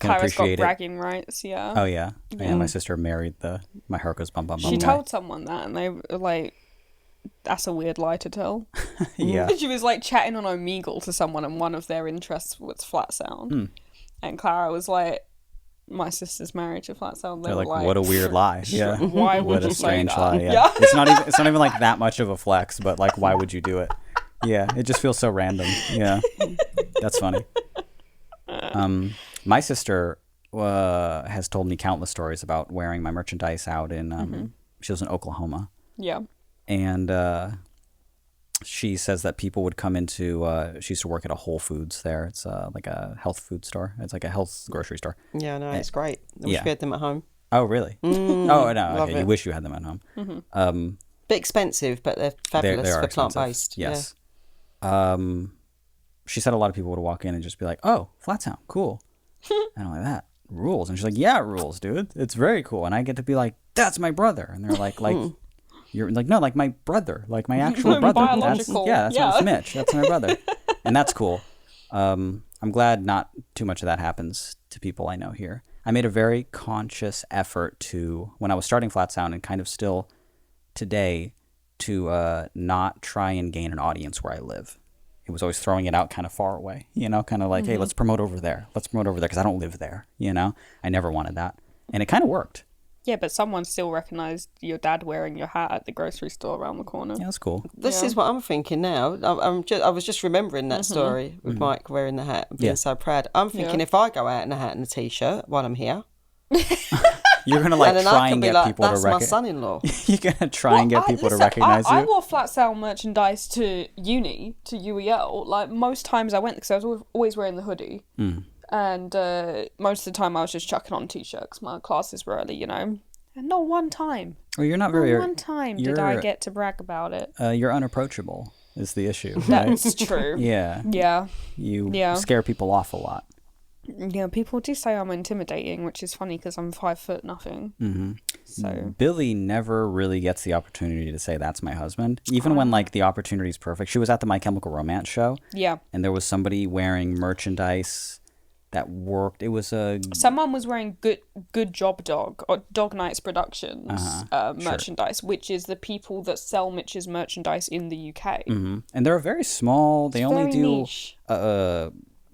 [SPEAKER 2] Clara's got
[SPEAKER 1] appreciate it.
[SPEAKER 2] bragging rights. Yeah.
[SPEAKER 1] Oh yeah, yeah. My sister married my heart goes bum bum bum.
[SPEAKER 2] She
[SPEAKER 1] guy.
[SPEAKER 2] told someone that, and they were like, "That's a weird lie to tell."
[SPEAKER 1] Yeah.
[SPEAKER 2] She was like chatting on Omegle to someone, and one of their interests was flat sound, and Clara was like, "My sister's married to flat sound." They
[SPEAKER 1] They're
[SPEAKER 2] were
[SPEAKER 1] like, what a weird lie. Yeah.
[SPEAKER 2] Why would
[SPEAKER 1] What
[SPEAKER 2] you
[SPEAKER 1] a
[SPEAKER 2] say
[SPEAKER 1] strange
[SPEAKER 2] that?
[SPEAKER 1] lie. Yeah.
[SPEAKER 2] Yeah.
[SPEAKER 1] It's not even like that much of a flex, but like, why would you do it? Yeah. It just feels so random. Yeah. That's funny. My sister has told me countless stories about wearing my merchandise out in, she was in Oklahoma.
[SPEAKER 2] Yeah.
[SPEAKER 1] And she says that people would come into, she used to work at a Whole Foods there. It's like a health food store. It's like a health grocery store.
[SPEAKER 3] Yeah, no, it's great. I wish
[SPEAKER 1] yeah.
[SPEAKER 3] we had them at home.
[SPEAKER 1] Oh, really? Oh, no.
[SPEAKER 3] love
[SPEAKER 1] Okay. You
[SPEAKER 3] it.
[SPEAKER 1] wish you had them at home.
[SPEAKER 3] Bit expensive, but they're fabulous
[SPEAKER 1] They are
[SPEAKER 3] for
[SPEAKER 1] expensive.
[SPEAKER 3] plant-based.
[SPEAKER 1] Yes. She said a lot of people would walk in and just be like, "Oh, flat sound, cool," and I'm like, "That rules." And she's like, "Yeah, it rules, dude. It's very cool." And I get to be like, "That's my brother," and they're like, "You're like, no, like my brother, like my actual brother.
[SPEAKER 2] Biological.
[SPEAKER 1] That's
[SPEAKER 2] Yeah.
[SPEAKER 1] Mitch. That's my brother," and that's cool. I'm glad not too much of that happens to people I know here. I made a very conscious effort to, when I was starting Flat Sound and kind of still today, to not try and gain an audience where I live. It was always throwing it out kind of far away, you know, kind of like, hey, let's promote over there. Let's promote over there because I don't live there, you know. I never wanted that. And it kind of worked.
[SPEAKER 2] Yeah, but someone still recognised your dad wearing your hat at the grocery store around the corner.
[SPEAKER 1] Yeah, that's cool.
[SPEAKER 3] This
[SPEAKER 2] Yeah.
[SPEAKER 3] is what I'm thinking now. I was just remembering that story with Mike wearing the hat and being
[SPEAKER 1] Yeah.
[SPEAKER 3] so proud. I'm thinking
[SPEAKER 2] Yeah.
[SPEAKER 3] if I go out in a hat and a t-shirt while I'm here,
[SPEAKER 1] You're going to like
[SPEAKER 3] and then
[SPEAKER 1] try
[SPEAKER 3] I can
[SPEAKER 1] and
[SPEAKER 3] be
[SPEAKER 1] get
[SPEAKER 3] like,
[SPEAKER 1] people to
[SPEAKER 3] that's my
[SPEAKER 1] recognize.
[SPEAKER 3] son-in-law.
[SPEAKER 1] You're going to try and get people to recognize
[SPEAKER 2] I
[SPEAKER 1] you.
[SPEAKER 2] wore flat sound merchandise to uni, to UEL. Like, most times I went, because I was always wearing the hoodie. And most of the time I was just chucking on t-shirts. My classes were early, you know. And not one time.
[SPEAKER 1] Well, you're not
[SPEAKER 2] Not
[SPEAKER 1] very.
[SPEAKER 2] one time did I
[SPEAKER 1] you're-
[SPEAKER 2] get to brag about it.
[SPEAKER 1] You're unapproachable is the issue, right?
[SPEAKER 2] That's true.
[SPEAKER 1] Yeah.
[SPEAKER 2] Yeah.
[SPEAKER 1] You
[SPEAKER 2] Yeah.
[SPEAKER 1] scare people off a lot.
[SPEAKER 2] Yeah, people do say I'm intimidating, which is funny because I'm 5 nothing. Mm-hmm. So
[SPEAKER 1] Billie never really gets the opportunity to say that's my husband, even when like the opportunity is perfect. She was at the My Chemical Romance show,
[SPEAKER 2] yeah,
[SPEAKER 1] and there was somebody wearing merchandise that worked. It was a
[SPEAKER 2] someone was wearing good job dog or Dog Nights Productions merchandise, which is the people that sell Mitch's merchandise in the UK.
[SPEAKER 1] and they're very small. They only
[SPEAKER 2] very
[SPEAKER 1] do
[SPEAKER 2] niche.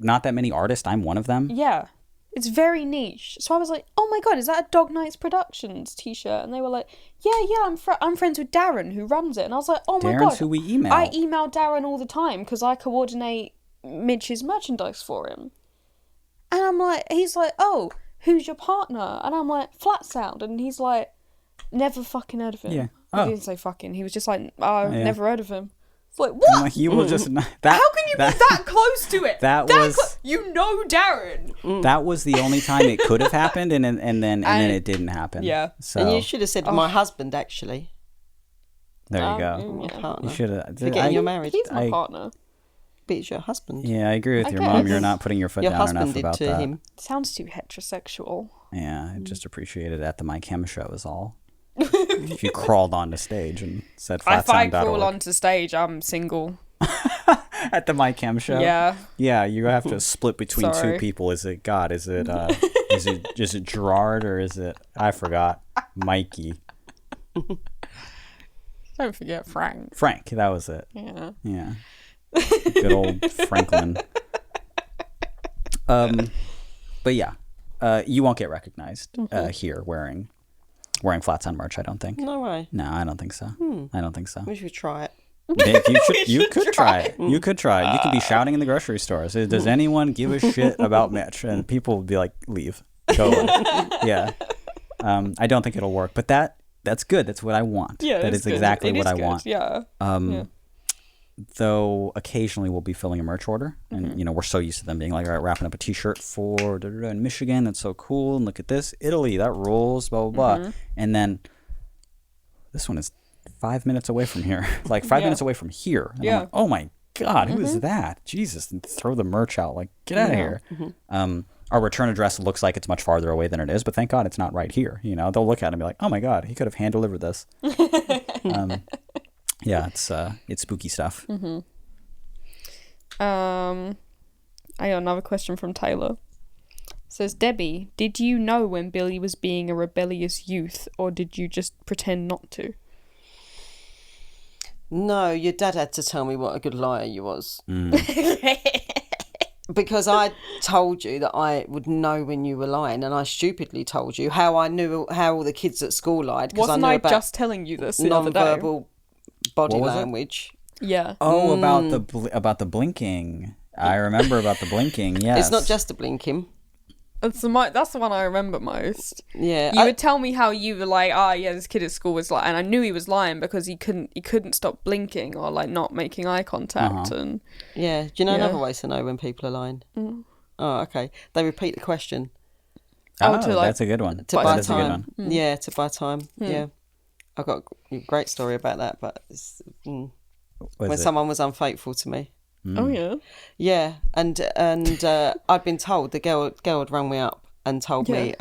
[SPEAKER 1] not that many artists. I'm one of them.
[SPEAKER 2] Yeah, it's very niche. So I was like, oh my god, is that a Dog Nights Productions t-shirt? And they were like, yeah, I'm friends with Darren who runs it. And I was like, oh my
[SPEAKER 1] Darren's
[SPEAKER 2] god,
[SPEAKER 1] who we email.
[SPEAKER 2] I email Darren all the time because I coordinate Mitch's merchandise for him. And I'm like, he's like, oh, who's your partner? And I'm like, Flat Sound. And he's like, Never fucking heard of him.
[SPEAKER 1] Yeah.
[SPEAKER 2] He
[SPEAKER 1] Oh.
[SPEAKER 2] didn't say fucking. He was just like, oh,
[SPEAKER 1] Yeah.
[SPEAKER 2] never heard of him. It's like,
[SPEAKER 1] I'm
[SPEAKER 2] what?
[SPEAKER 1] like, you will just that.
[SPEAKER 2] How can you be that close to it?
[SPEAKER 1] That was
[SPEAKER 2] you know Darren.
[SPEAKER 1] that was the only time it could have happened, and then it didn't happen.
[SPEAKER 2] Yeah.
[SPEAKER 1] So
[SPEAKER 3] And you should have said my husband, actually.
[SPEAKER 1] there you go.
[SPEAKER 3] My
[SPEAKER 2] Yeah.
[SPEAKER 3] partner.
[SPEAKER 1] You should have.
[SPEAKER 3] Forgetting you're married.
[SPEAKER 2] He's my
[SPEAKER 1] I-
[SPEAKER 2] partner.
[SPEAKER 3] But it's your husband.
[SPEAKER 1] Yeah, I agree with
[SPEAKER 2] I
[SPEAKER 1] your mom.
[SPEAKER 2] guess.
[SPEAKER 1] You're not putting your foot
[SPEAKER 3] Your
[SPEAKER 1] down
[SPEAKER 3] husband
[SPEAKER 1] enough
[SPEAKER 3] did
[SPEAKER 1] about
[SPEAKER 3] to
[SPEAKER 1] that.
[SPEAKER 3] him.
[SPEAKER 2] Sounds too heterosexual.
[SPEAKER 1] Yeah, I just appreciated it at the My Chem show is all. If you crawled onto stage and said
[SPEAKER 2] If I crawl
[SPEAKER 1] flatsound.org
[SPEAKER 2] onto stage, I'm single.
[SPEAKER 1] at the My Chem show.
[SPEAKER 2] Yeah.
[SPEAKER 1] Yeah, you have to split between
[SPEAKER 2] Sorry.
[SPEAKER 1] two people. Is it God? Is it is it Gerard or is it I forgot Mikey?
[SPEAKER 2] Don't forget Frank.
[SPEAKER 1] Frank, that was it.
[SPEAKER 2] Yeah.
[SPEAKER 1] Yeah. Good old Franklin. But yeah. You won't get recognized here wearing flats on merch, I don't think.
[SPEAKER 3] No way.
[SPEAKER 1] No, I don't think so. I don't think so.
[SPEAKER 3] We should try it.
[SPEAKER 1] Dave, you could try it. You could try it. You could be shouting in the grocery store. Say, does anyone give a shit about Mitch? And people would be like, leave. Go away. Yeah. I don't think it'll work, but that's good. That's what I want.
[SPEAKER 2] Yeah,
[SPEAKER 1] that
[SPEAKER 2] it's
[SPEAKER 1] is
[SPEAKER 2] good.
[SPEAKER 1] exactly
[SPEAKER 2] It
[SPEAKER 1] what
[SPEAKER 2] is
[SPEAKER 1] I
[SPEAKER 2] good.
[SPEAKER 1] want.
[SPEAKER 2] Yeah. Yeah.
[SPEAKER 1] Though occasionally we'll be filling a merch order, and we're so used to them being like, all right, wrapping up a T-shirt for in Michigan. That's so cool. And look at this, Italy. That rules. Blah blah blah. And then this one is 5 minutes away from here, like 5 minutes away from here. And I'm like, oh my God, who is that? Jesus, and throw the merch out. Like, get out of here. Our return address looks like it's much farther away than it is, but thank God it's not right here. They'll look at it and be like, oh my God, he could have hand delivered this. Yeah, it's spooky stuff.
[SPEAKER 2] I got another question from Taylor. It says, Debbie, did you know when Billy was being a rebellious youth, or did you just pretend not to?
[SPEAKER 3] No, your dad had to tell me what a good liar you was. Because I told you that I would know when you were lying, and I stupidly told you how I knew how all the kids at school lied.
[SPEAKER 2] Wasn't
[SPEAKER 3] I knew
[SPEAKER 2] I
[SPEAKER 3] about
[SPEAKER 2] just telling you this the other day?
[SPEAKER 3] non-verbal body
[SPEAKER 1] What was it?
[SPEAKER 3] language.
[SPEAKER 2] Yeah.
[SPEAKER 1] Oh, about the blinking. I remember about the blinking. Yes,
[SPEAKER 3] It's not just a blinking.
[SPEAKER 2] That's the one I remember most.
[SPEAKER 3] Yeah,
[SPEAKER 2] You would tell me how you were like, yeah, this kid at school was lying, and I knew he was lying because he couldn't stop blinking or like not making eye contact. And
[SPEAKER 3] yeah. Do you know
[SPEAKER 2] Yeah.
[SPEAKER 3] another way to know when people are lying? Oh, okay. They repeat the question
[SPEAKER 1] Oh,
[SPEAKER 2] to, like,
[SPEAKER 1] that's a good one.
[SPEAKER 3] to
[SPEAKER 1] That
[SPEAKER 3] buy
[SPEAKER 1] is a good
[SPEAKER 3] time.
[SPEAKER 1] one.
[SPEAKER 3] Yeah, to buy time. Yeah, I got a great story about that, but it's,
[SPEAKER 1] Was
[SPEAKER 3] when
[SPEAKER 1] it?
[SPEAKER 3] someone was unfaithful to me.
[SPEAKER 2] oh yeah,
[SPEAKER 3] Yeah, and I'd been told the girl had rung me up and told me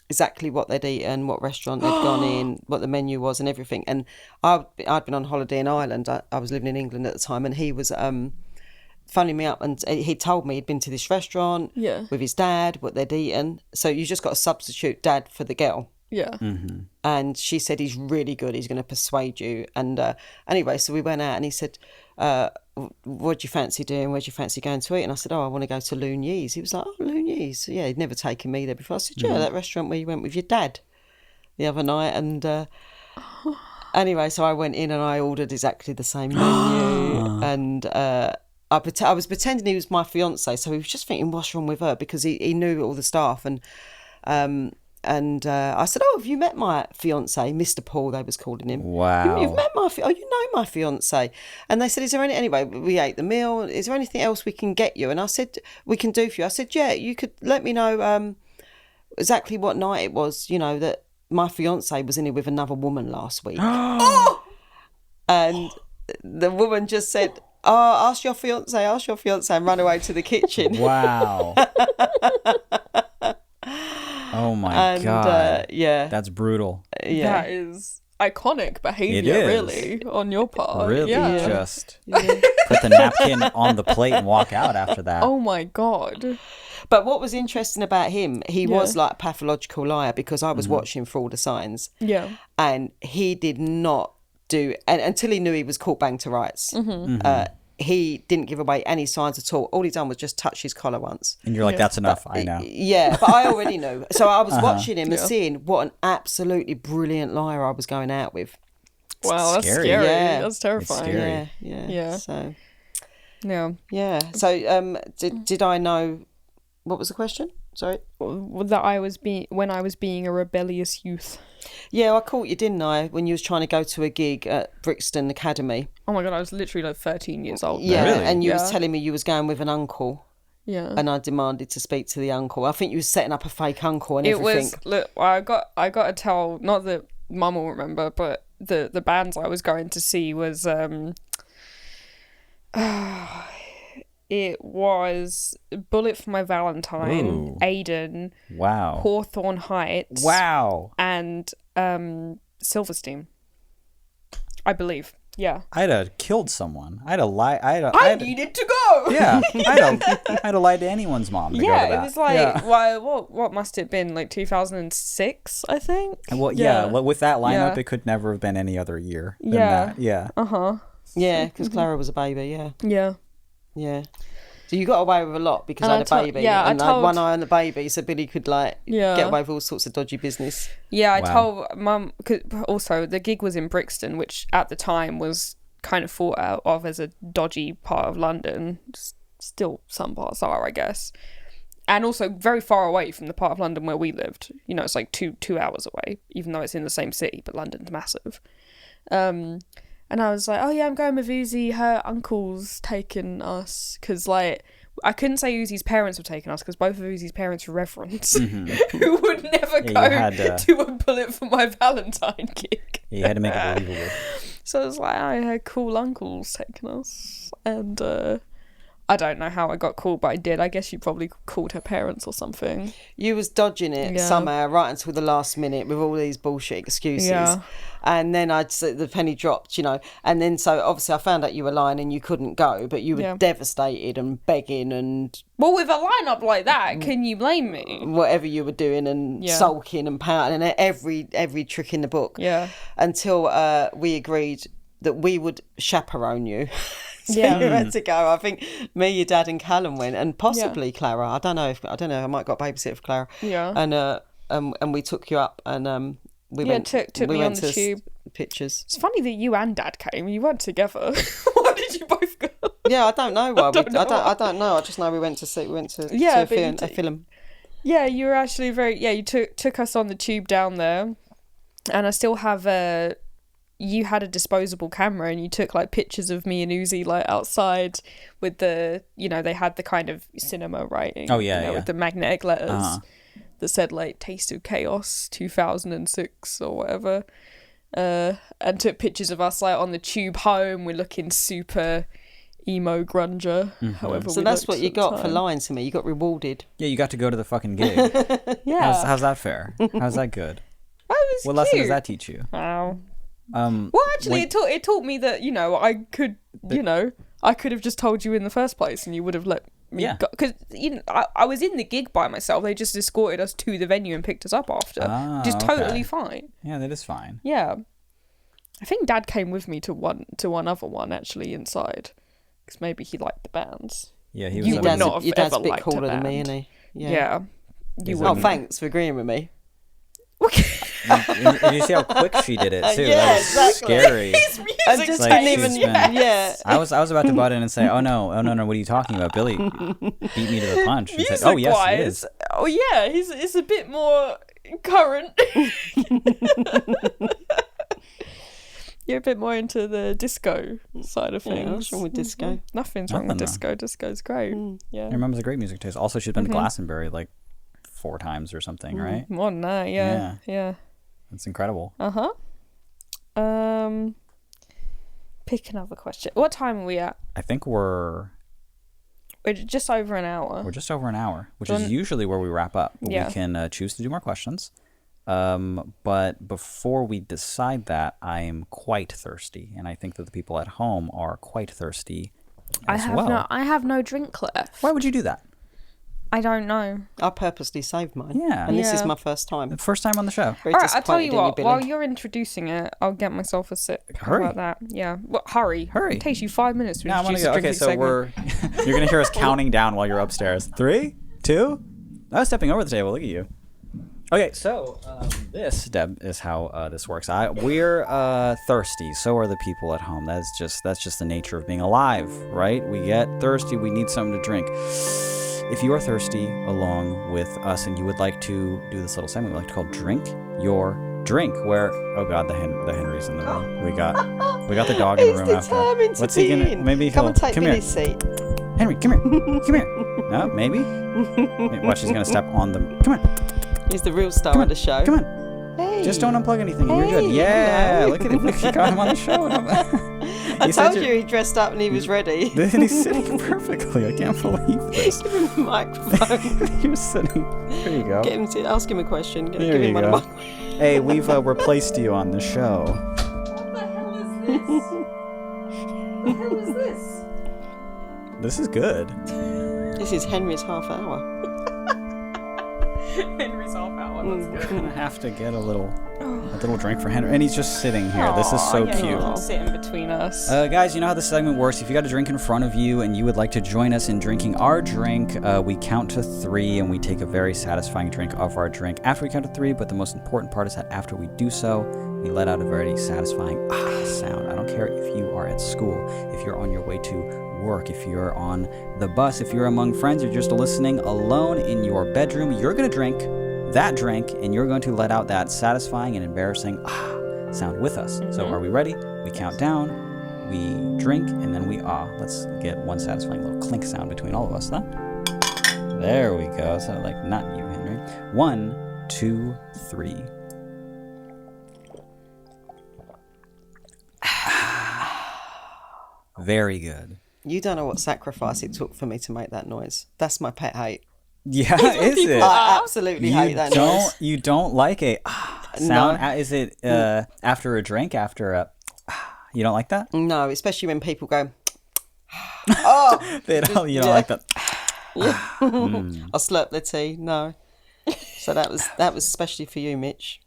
[SPEAKER 3] exactly what they'd eaten, what restaurant they'd gone in, what the menu was, and everything. And I'd been on holiday in Ireland. I was living in England at the time, and he was phoning me up, and he told me he'd been to this restaurant with his dad, what they'd eaten. So you just got to substitute dad for the girl.
[SPEAKER 2] yeah.
[SPEAKER 3] And she said, he's really good, he's going to persuade you. And anyway, so we went out, and he said, what do you fancy doing, where do you fancy going to eat? And I said, I want to go to Looney's. He was like, oh, Looney's. Yeah, he'd never taken me there before. I said, yeah, that restaurant where you went with your dad the other night. And anyway, so I went in and I ordered exactly the same menu. And I was pretending he was my fiance, so he was just thinking, what's wrong with her? Because he knew all the staff. And I said, oh, have you met my fiance, Mr. Paul, they was calling him.
[SPEAKER 1] Wow.
[SPEAKER 3] You've met you know my fiance. And they said, is there anyway, we ate the meal, is there anything else we can get you? And I said, we can do for you. I said, yeah, you could let me know exactly what night it was, that my fiance was in here with another woman last week. And the woman just said, ask your fiance, and ran away to the kitchen.
[SPEAKER 1] Wow. Oh my God.
[SPEAKER 3] Yeah.
[SPEAKER 1] That's brutal.
[SPEAKER 3] Yeah.
[SPEAKER 2] That is iconic behavior,
[SPEAKER 1] It is.
[SPEAKER 2] really, on your part.
[SPEAKER 1] Really,
[SPEAKER 2] Yeah.
[SPEAKER 1] just put the napkin on the plate and walk out after that.
[SPEAKER 2] Oh my God.
[SPEAKER 3] But what was interesting about him, he was like a pathological liar, because I was watching for all the signs.
[SPEAKER 2] Yeah.
[SPEAKER 3] And he did not do, and until he knew he was caught bang to rights, he didn't give away any signs at all. All he done was just touch his collar once.
[SPEAKER 1] And you're like, that's enough. I know.
[SPEAKER 3] Yeah, but I already knew. So I was watching him and seeing what an absolutely brilliant liar I was going out with.
[SPEAKER 2] Wow, that's
[SPEAKER 1] scary.
[SPEAKER 2] scary.
[SPEAKER 3] Yeah.
[SPEAKER 2] That's terrifying.
[SPEAKER 1] scary.
[SPEAKER 3] Yeah. So,
[SPEAKER 2] Yeah.
[SPEAKER 3] yeah. So did I know, what was the question? Sorry.
[SPEAKER 2] That when I was being a rebellious youth.
[SPEAKER 3] Yeah, I caught you, didn't I, when you was trying to go to a gig at Brixton Academy?
[SPEAKER 2] Oh my god, I was literally like 13 years old.
[SPEAKER 3] Yeah,
[SPEAKER 1] Really?
[SPEAKER 3] and you was telling me you was going with an uncle.
[SPEAKER 2] Yeah.
[SPEAKER 3] And I demanded to speak to the uncle. I think you was setting up a fake uncle and
[SPEAKER 2] It
[SPEAKER 3] everything.
[SPEAKER 2] was, look, I got to tell, not that Mum will remember, but the bands I was going to see was it was Bullet for My Valentine,
[SPEAKER 1] Ooh.
[SPEAKER 2] Aiden,
[SPEAKER 1] Wow.
[SPEAKER 2] Hawthorne Heights,
[SPEAKER 1] Wow.
[SPEAKER 2] and Silverstein, I believe. Yeah.
[SPEAKER 1] I'd have killed someone. I'd have lied.
[SPEAKER 2] I needed to go.
[SPEAKER 1] Yeah. I'd have lied to anyone's mom to go to
[SPEAKER 2] Yeah,
[SPEAKER 1] that.
[SPEAKER 2] it was like,
[SPEAKER 1] Yeah.
[SPEAKER 2] well, what must it have been, like 2006, I think?
[SPEAKER 1] Well, yeah. Well, with that lineup,
[SPEAKER 2] Yeah.
[SPEAKER 1] it could never have been any other year than
[SPEAKER 2] Yeah.
[SPEAKER 1] that. Yeah.
[SPEAKER 2] Uh-huh.
[SPEAKER 3] Yeah, because Clara was a baby, yeah.
[SPEAKER 2] Yeah.
[SPEAKER 3] Yeah. So you got away with a lot because
[SPEAKER 2] And
[SPEAKER 3] I
[SPEAKER 2] I
[SPEAKER 3] had a
[SPEAKER 2] told-
[SPEAKER 3] baby.
[SPEAKER 2] yeah, I
[SPEAKER 3] and I had
[SPEAKER 2] told-
[SPEAKER 3] one eye on the baby, so Billy could, like,
[SPEAKER 2] Yeah.
[SPEAKER 3] get away with all sorts of dodgy business.
[SPEAKER 2] Yeah, I
[SPEAKER 1] Wow.
[SPEAKER 2] told Mum, cause also the gig was in Brixton, which at the time was kind of thought out of as a dodgy part of London. Still some parts are, I guess. And also very far away from the part of London where we lived. You know, it's like two hours away, even though it's in the same city, but London's massive. And I was like, oh yeah, I'm going with Uzi. Her uncle's taking us. Because, like, I couldn't say Uzi's parents were taking us because both of Uzi's parents were reverends who would never
[SPEAKER 1] you
[SPEAKER 2] go
[SPEAKER 1] had,
[SPEAKER 2] to a Bullet for My Valentine gig.
[SPEAKER 1] You had to make it believable.
[SPEAKER 2] So I was like, I had cool uncles taking us. And I don't know how I got called, but I did. I guess you probably called her parents or something.
[SPEAKER 3] You was dodging it
[SPEAKER 2] Yeah.
[SPEAKER 3] somehow right until the last minute with all these bullshit excuses.
[SPEAKER 2] Yeah.
[SPEAKER 3] And then the penny dropped, you know. And then so obviously I found out you were lying and you couldn't go, but you were
[SPEAKER 2] Yeah.
[SPEAKER 3] devastated and begging and
[SPEAKER 2] Well, with a lineup like that, can you blame me?
[SPEAKER 3] whatever you were doing and
[SPEAKER 2] Yeah.
[SPEAKER 3] sulking and pouting and every trick in the book.
[SPEAKER 2] Yeah.
[SPEAKER 3] Until we agreed that we would chaperone you. So
[SPEAKER 2] Yeah.
[SPEAKER 3] you had to go. I think me, your dad, and Callum went, and possibly Clara. I don't know. I might got a babysitter for Clara.
[SPEAKER 2] Yeah.
[SPEAKER 3] And we took you up, and we
[SPEAKER 2] Yeah,
[SPEAKER 3] went.
[SPEAKER 2] took
[SPEAKER 3] we
[SPEAKER 2] me
[SPEAKER 3] went
[SPEAKER 2] on the
[SPEAKER 3] to
[SPEAKER 2] tube.
[SPEAKER 3] Pictures.
[SPEAKER 2] It's funny that you and Dad came. You weren't together. Why did you both go?
[SPEAKER 3] Yeah, I don't know why. I
[SPEAKER 2] don't know.
[SPEAKER 3] don't know. I just know we went to see
[SPEAKER 2] Yeah,
[SPEAKER 3] a
[SPEAKER 2] but you
[SPEAKER 3] film.
[SPEAKER 2] Yeah, you were actually you took us on the tube down there, and I still have you had a disposable camera and you took like pictures of me and Uzi like outside with the, you know, they had the kind of cinema writing.
[SPEAKER 1] Oh, yeah,
[SPEAKER 2] you know,
[SPEAKER 1] yeah.
[SPEAKER 2] with the magnetic letters
[SPEAKER 1] Uh-huh.
[SPEAKER 2] that said like Taste of Chaos 2006 or whatever. And took pictures of us like on the tube home. We're looking super emo grunger. However,
[SPEAKER 3] So
[SPEAKER 2] we
[SPEAKER 3] that's
[SPEAKER 2] looked
[SPEAKER 3] what you
[SPEAKER 2] at the
[SPEAKER 3] got for
[SPEAKER 2] time.
[SPEAKER 3] lying to me. You got rewarded.
[SPEAKER 1] Yeah, you got to go to the fucking gig.
[SPEAKER 2] Yeah,
[SPEAKER 1] How's that fair? How's that good?
[SPEAKER 2] that was
[SPEAKER 1] What lesson
[SPEAKER 2] cute.
[SPEAKER 1] does that teach you?
[SPEAKER 2] Wow.
[SPEAKER 1] Well,
[SPEAKER 2] Well, actually, it taught me that, you know, I could have just told you in the first place, and you would have let me
[SPEAKER 1] Yeah.
[SPEAKER 2] go. Because, you know, I was in the gig by myself. They just escorted us to the venue and picked us up after. Just totally
[SPEAKER 1] okay.
[SPEAKER 2] fine.
[SPEAKER 1] Yeah, that is fine.
[SPEAKER 2] Yeah, I think Dad came with me to one other one actually inside, because maybe he liked the bands.
[SPEAKER 1] Yeah, he was.
[SPEAKER 2] You
[SPEAKER 3] Your
[SPEAKER 2] would
[SPEAKER 3] dad's,
[SPEAKER 2] not have
[SPEAKER 3] your dad's a
[SPEAKER 2] ever
[SPEAKER 3] bit
[SPEAKER 2] liked a
[SPEAKER 3] cooler than me,
[SPEAKER 2] band.
[SPEAKER 3] isn't he?
[SPEAKER 2] Yeah, you
[SPEAKER 1] Is
[SPEAKER 3] Oh,
[SPEAKER 2] would.
[SPEAKER 3] thanks for agreeing with me.
[SPEAKER 1] And you see how quick she did it too.
[SPEAKER 3] Yeah,
[SPEAKER 1] That was
[SPEAKER 3] exactly.
[SPEAKER 1] scary.
[SPEAKER 2] His music
[SPEAKER 3] I just
[SPEAKER 1] Like,
[SPEAKER 3] didn't
[SPEAKER 1] she's
[SPEAKER 3] even.
[SPEAKER 1] been-
[SPEAKER 3] Yeah.
[SPEAKER 1] I was about to butt in and say, "Oh no, what are you talking about? Billy beat me to the punch." He said, "Oh yes, he is."
[SPEAKER 2] Oh yeah, he's a bit more current. You're a bit more into the disco side of
[SPEAKER 3] Yeah,
[SPEAKER 2] things.
[SPEAKER 3] what's wrong with disco?
[SPEAKER 2] Nothing's wrong with
[SPEAKER 1] Nothing,
[SPEAKER 2] disco. Disco's great. Yeah.
[SPEAKER 1] Your mum's a great music taste. Also, she's been to Glastonbury like 4 times or something, right?
[SPEAKER 2] More than that, yeah.
[SPEAKER 1] That's incredible.
[SPEAKER 2] Pick another question. What time are we at?
[SPEAKER 1] I think we're
[SPEAKER 2] Just over an hour.
[SPEAKER 1] just over an hour, which
[SPEAKER 2] Do you
[SPEAKER 1] is
[SPEAKER 2] want-
[SPEAKER 1] usually where we wrap up. But
[SPEAKER 2] Yeah.
[SPEAKER 1] we can choose to do more questions. But before we decide that, I am quite thirsty, and I think that the people at home are quite thirsty as well.
[SPEAKER 2] I have no drink left.
[SPEAKER 1] Why would you do that?
[SPEAKER 2] I don't know.
[SPEAKER 3] I purposely saved mine.
[SPEAKER 1] Yeah.
[SPEAKER 3] And this is
[SPEAKER 2] Yeah.
[SPEAKER 3] my first time.
[SPEAKER 1] First time on the show.
[SPEAKER 3] Very
[SPEAKER 2] All right, I'll tell
[SPEAKER 3] disappointed
[SPEAKER 2] you
[SPEAKER 3] in
[SPEAKER 2] what.
[SPEAKER 3] Billy.
[SPEAKER 2] While you're introducing it, I'll get myself a sip. How
[SPEAKER 1] Hurry.
[SPEAKER 2] about that? Yeah. Well, hurry.
[SPEAKER 1] Hurry.
[SPEAKER 2] It takes you 5 minutes to
[SPEAKER 1] Now I want
[SPEAKER 2] introduce
[SPEAKER 1] to go.
[SPEAKER 2] a
[SPEAKER 1] Okay,
[SPEAKER 2] drinking
[SPEAKER 1] so
[SPEAKER 2] segment.
[SPEAKER 1] you're gonna hear us counting down while you're upstairs. 3, 2. I was stepping over the table. Look at you. Okay, so this, Deb, is how this works. We're thirsty. So are the people at home. That's just the nature of being alive, right? We get thirsty. We need something to drink. if you are thirsty along with us and you would like to do this little segment we like to call Drink Your Drink, where oh god, the Henry's in the room. We got the dog in the room after.
[SPEAKER 3] Determined to
[SPEAKER 1] What's he
[SPEAKER 3] be
[SPEAKER 1] gonna?
[SPEAKER 3] in.
[SPEAKER 1] Maybe
[SPEAKER 3] Come
[SPEAKER 1] he'll
[SPEAKER 3] and take
[SPEAKER 1] come here.
[SPEAKER 3] Billy's seat.
[SPEAKER 1] Henry, come here, come here. No, maybe. Watch, she's gonna step on the. Come on,
[SPEAKER 3] He's the real star
[SPEAKER 1] come
[SPEAKER 3] of the show.
[SPEAKER 1] Come on.
[SPEAKER 3] Hey.
[SPEAKER 1] Just don't unplug anything. You're good.
[SPEAKER 3] Hey,
[SPEAKER 1] Yeah,
[SPEAKER 3] hello.
[SPEAKER 1] look at him. Look, you got him on the show.
[SPEAKER 3] I told you he dressed up and he was ready.
[SPEAKER 1] And he's sitting perfectly. I can't believe this.
[SPEAKER 3] Give him the microphone.
[SPEAKER 1] You're sitting. There you go.
[SPEAKER 3] Get him to ask him a question.
[SPEAKER 1] There
[SPEAKER 3] Give
[SPEAKER 1] you
[SPEAKER 3] him one
[SPEAKER 1] go.
[SPEAKER 3] of my...
[SPEAKER 1] Hey, we've replaced you on the show.
[SPEAKER 2] What the hell is this? What the hell is this?
[SPEAKER 1] This is good.
[SPEAKER 3] This is Henry's half hour.
[SPEAKER 2] Henry's half hour. That's good.
[SPEAKER 1] I'm gonna have to get a little drink for Henry, and he's just sitting here. This is so
[SPEAKER 2] yeah,
[SPEAKER 1] cute.
[SPEAKER 2] You can sit in between us.
[SPEAKER 1] Guys, you know how this segment works. If you got a drink in front of you and you would like to join us in drinking our drink, we count to 3 and we take a very satisfying drink of our drink after we count to 3. But the most important part is that after we do so, we let out a very satisfying sound. I don't care if you are at school, if you're on your way to work, if you're on the bus, if you're among friends, you're just listening alone in your bedroom, you're going to drink that drink and you're going to let out that satisfying and embarrassing sound with us. So are we ready? We count down, we drink, and then we Let's get one satisfying little clink sound between all of us. Huh? There we go. So like not you, Henry. 1, 2, 3. Very good.
[SPEAKER 3] You don't know what sacrifice it took for me to make that noise. That's my pet hate.
[SPEAKER 1] Yeah, is it?
[SPEAKER 3] I absolutely hate that noise.
[SPEAKER 1] You don't like a sound?
[SPEAKER 3] No.
[SPEAKER 1] Is it after a drink? After a you don't like that?
[SPEAKER 3] No, especially when people go, oh,
[SPEAKER 1] You don't like that?
[SPEAKER 3] I slurp the tea. No. So that was especially for you, Mitch.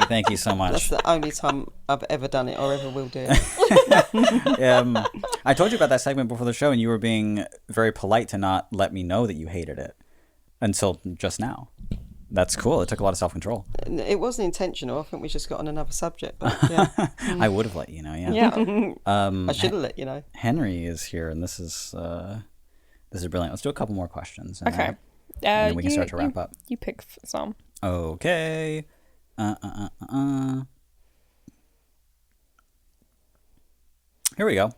[SPEAKER 1] Thank you so much.
[SPEAKER 3] That's the only time I've ever done it or ever will do it.
[SPEAKER 1] I told you about that segment before the show, and you were being very polite to not let me know that you hated it until just now. That's cool. It took a lot of self-control.
[SPEAKER 3] It wasn't intentional. I think we just got on another subject. But yeah,
[SPEAKER 1] I would have let you know. Yeah.
[SPEAKER 2] Yeah.
[SPEAKER 3] I should have let you know.
[SPEAKER 1] Henry is here, and this is brilliant. Let's do a couple more questions. And
[SPEAKER 2] Okay.
[SPEAKER 1] then we can start to wrap up.
[SPEAKER 2] You pick some.
[SPEAKER 1] Okay. Here we go.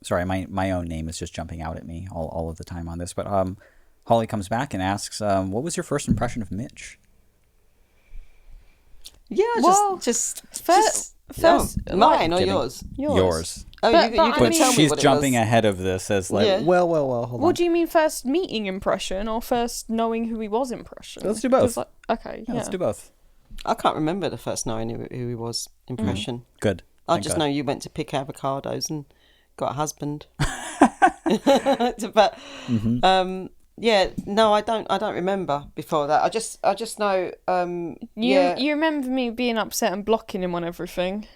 [SPEAKER 1] Sorry, my own name is just jumping out at me all of the time on this. But Holly comes back and asks, what was your first impression of Mitch?
[SPEAKER 3] Yeah,
[SPEAKER 2] First,
[SPEAKER 3] mine or
[SPEAKER 1] Kidding.
[SPEAKER 3] yours?
[SPEAKER 1] Yours.
[SPEAKER 3] Oh,
[SPEAKER 2] But-
[SPEAKER 3] you
[SPEAKER 2] but
[SPEAKER 3] can
[SPEAKER 2] I mean-
[SPEAKER 3] tell me
[SPEAKER 1] She's
[SPEAKER 3] what it
[SPEAKER 1] jumping
[SPEAKER 3] was.
[SPEAKER 1] ahead of this as like,
[SPEAKER 3] Yeah.
[SPEAKER 1] well, hold
[SPEAKER 2] What
[SPEAKER 1] on.
[SPEAKER 2] do you mean first meeting impression or first knowing who he was impression?
[SPEAKER 1] Let's do both.
[SPEAKER 2] 'Cause, okay,
[SPEAKER 1] Yeah, let's do both.
[SPEAKER 3] I can't remember the first knowing who he was impression.
[SPEAKER 1] Good.
[SPEAKER 3] I
[SPEAKER 1] Thank
[SPEAKER 3] just
[SPEAKER 1] God.
[SPEAKER 3] know you went to pick avocados and got a husband. But yeah, no, I don't remember before that. I just know.
[SPEAKER 2] You remember me being upset and blocking him on everything?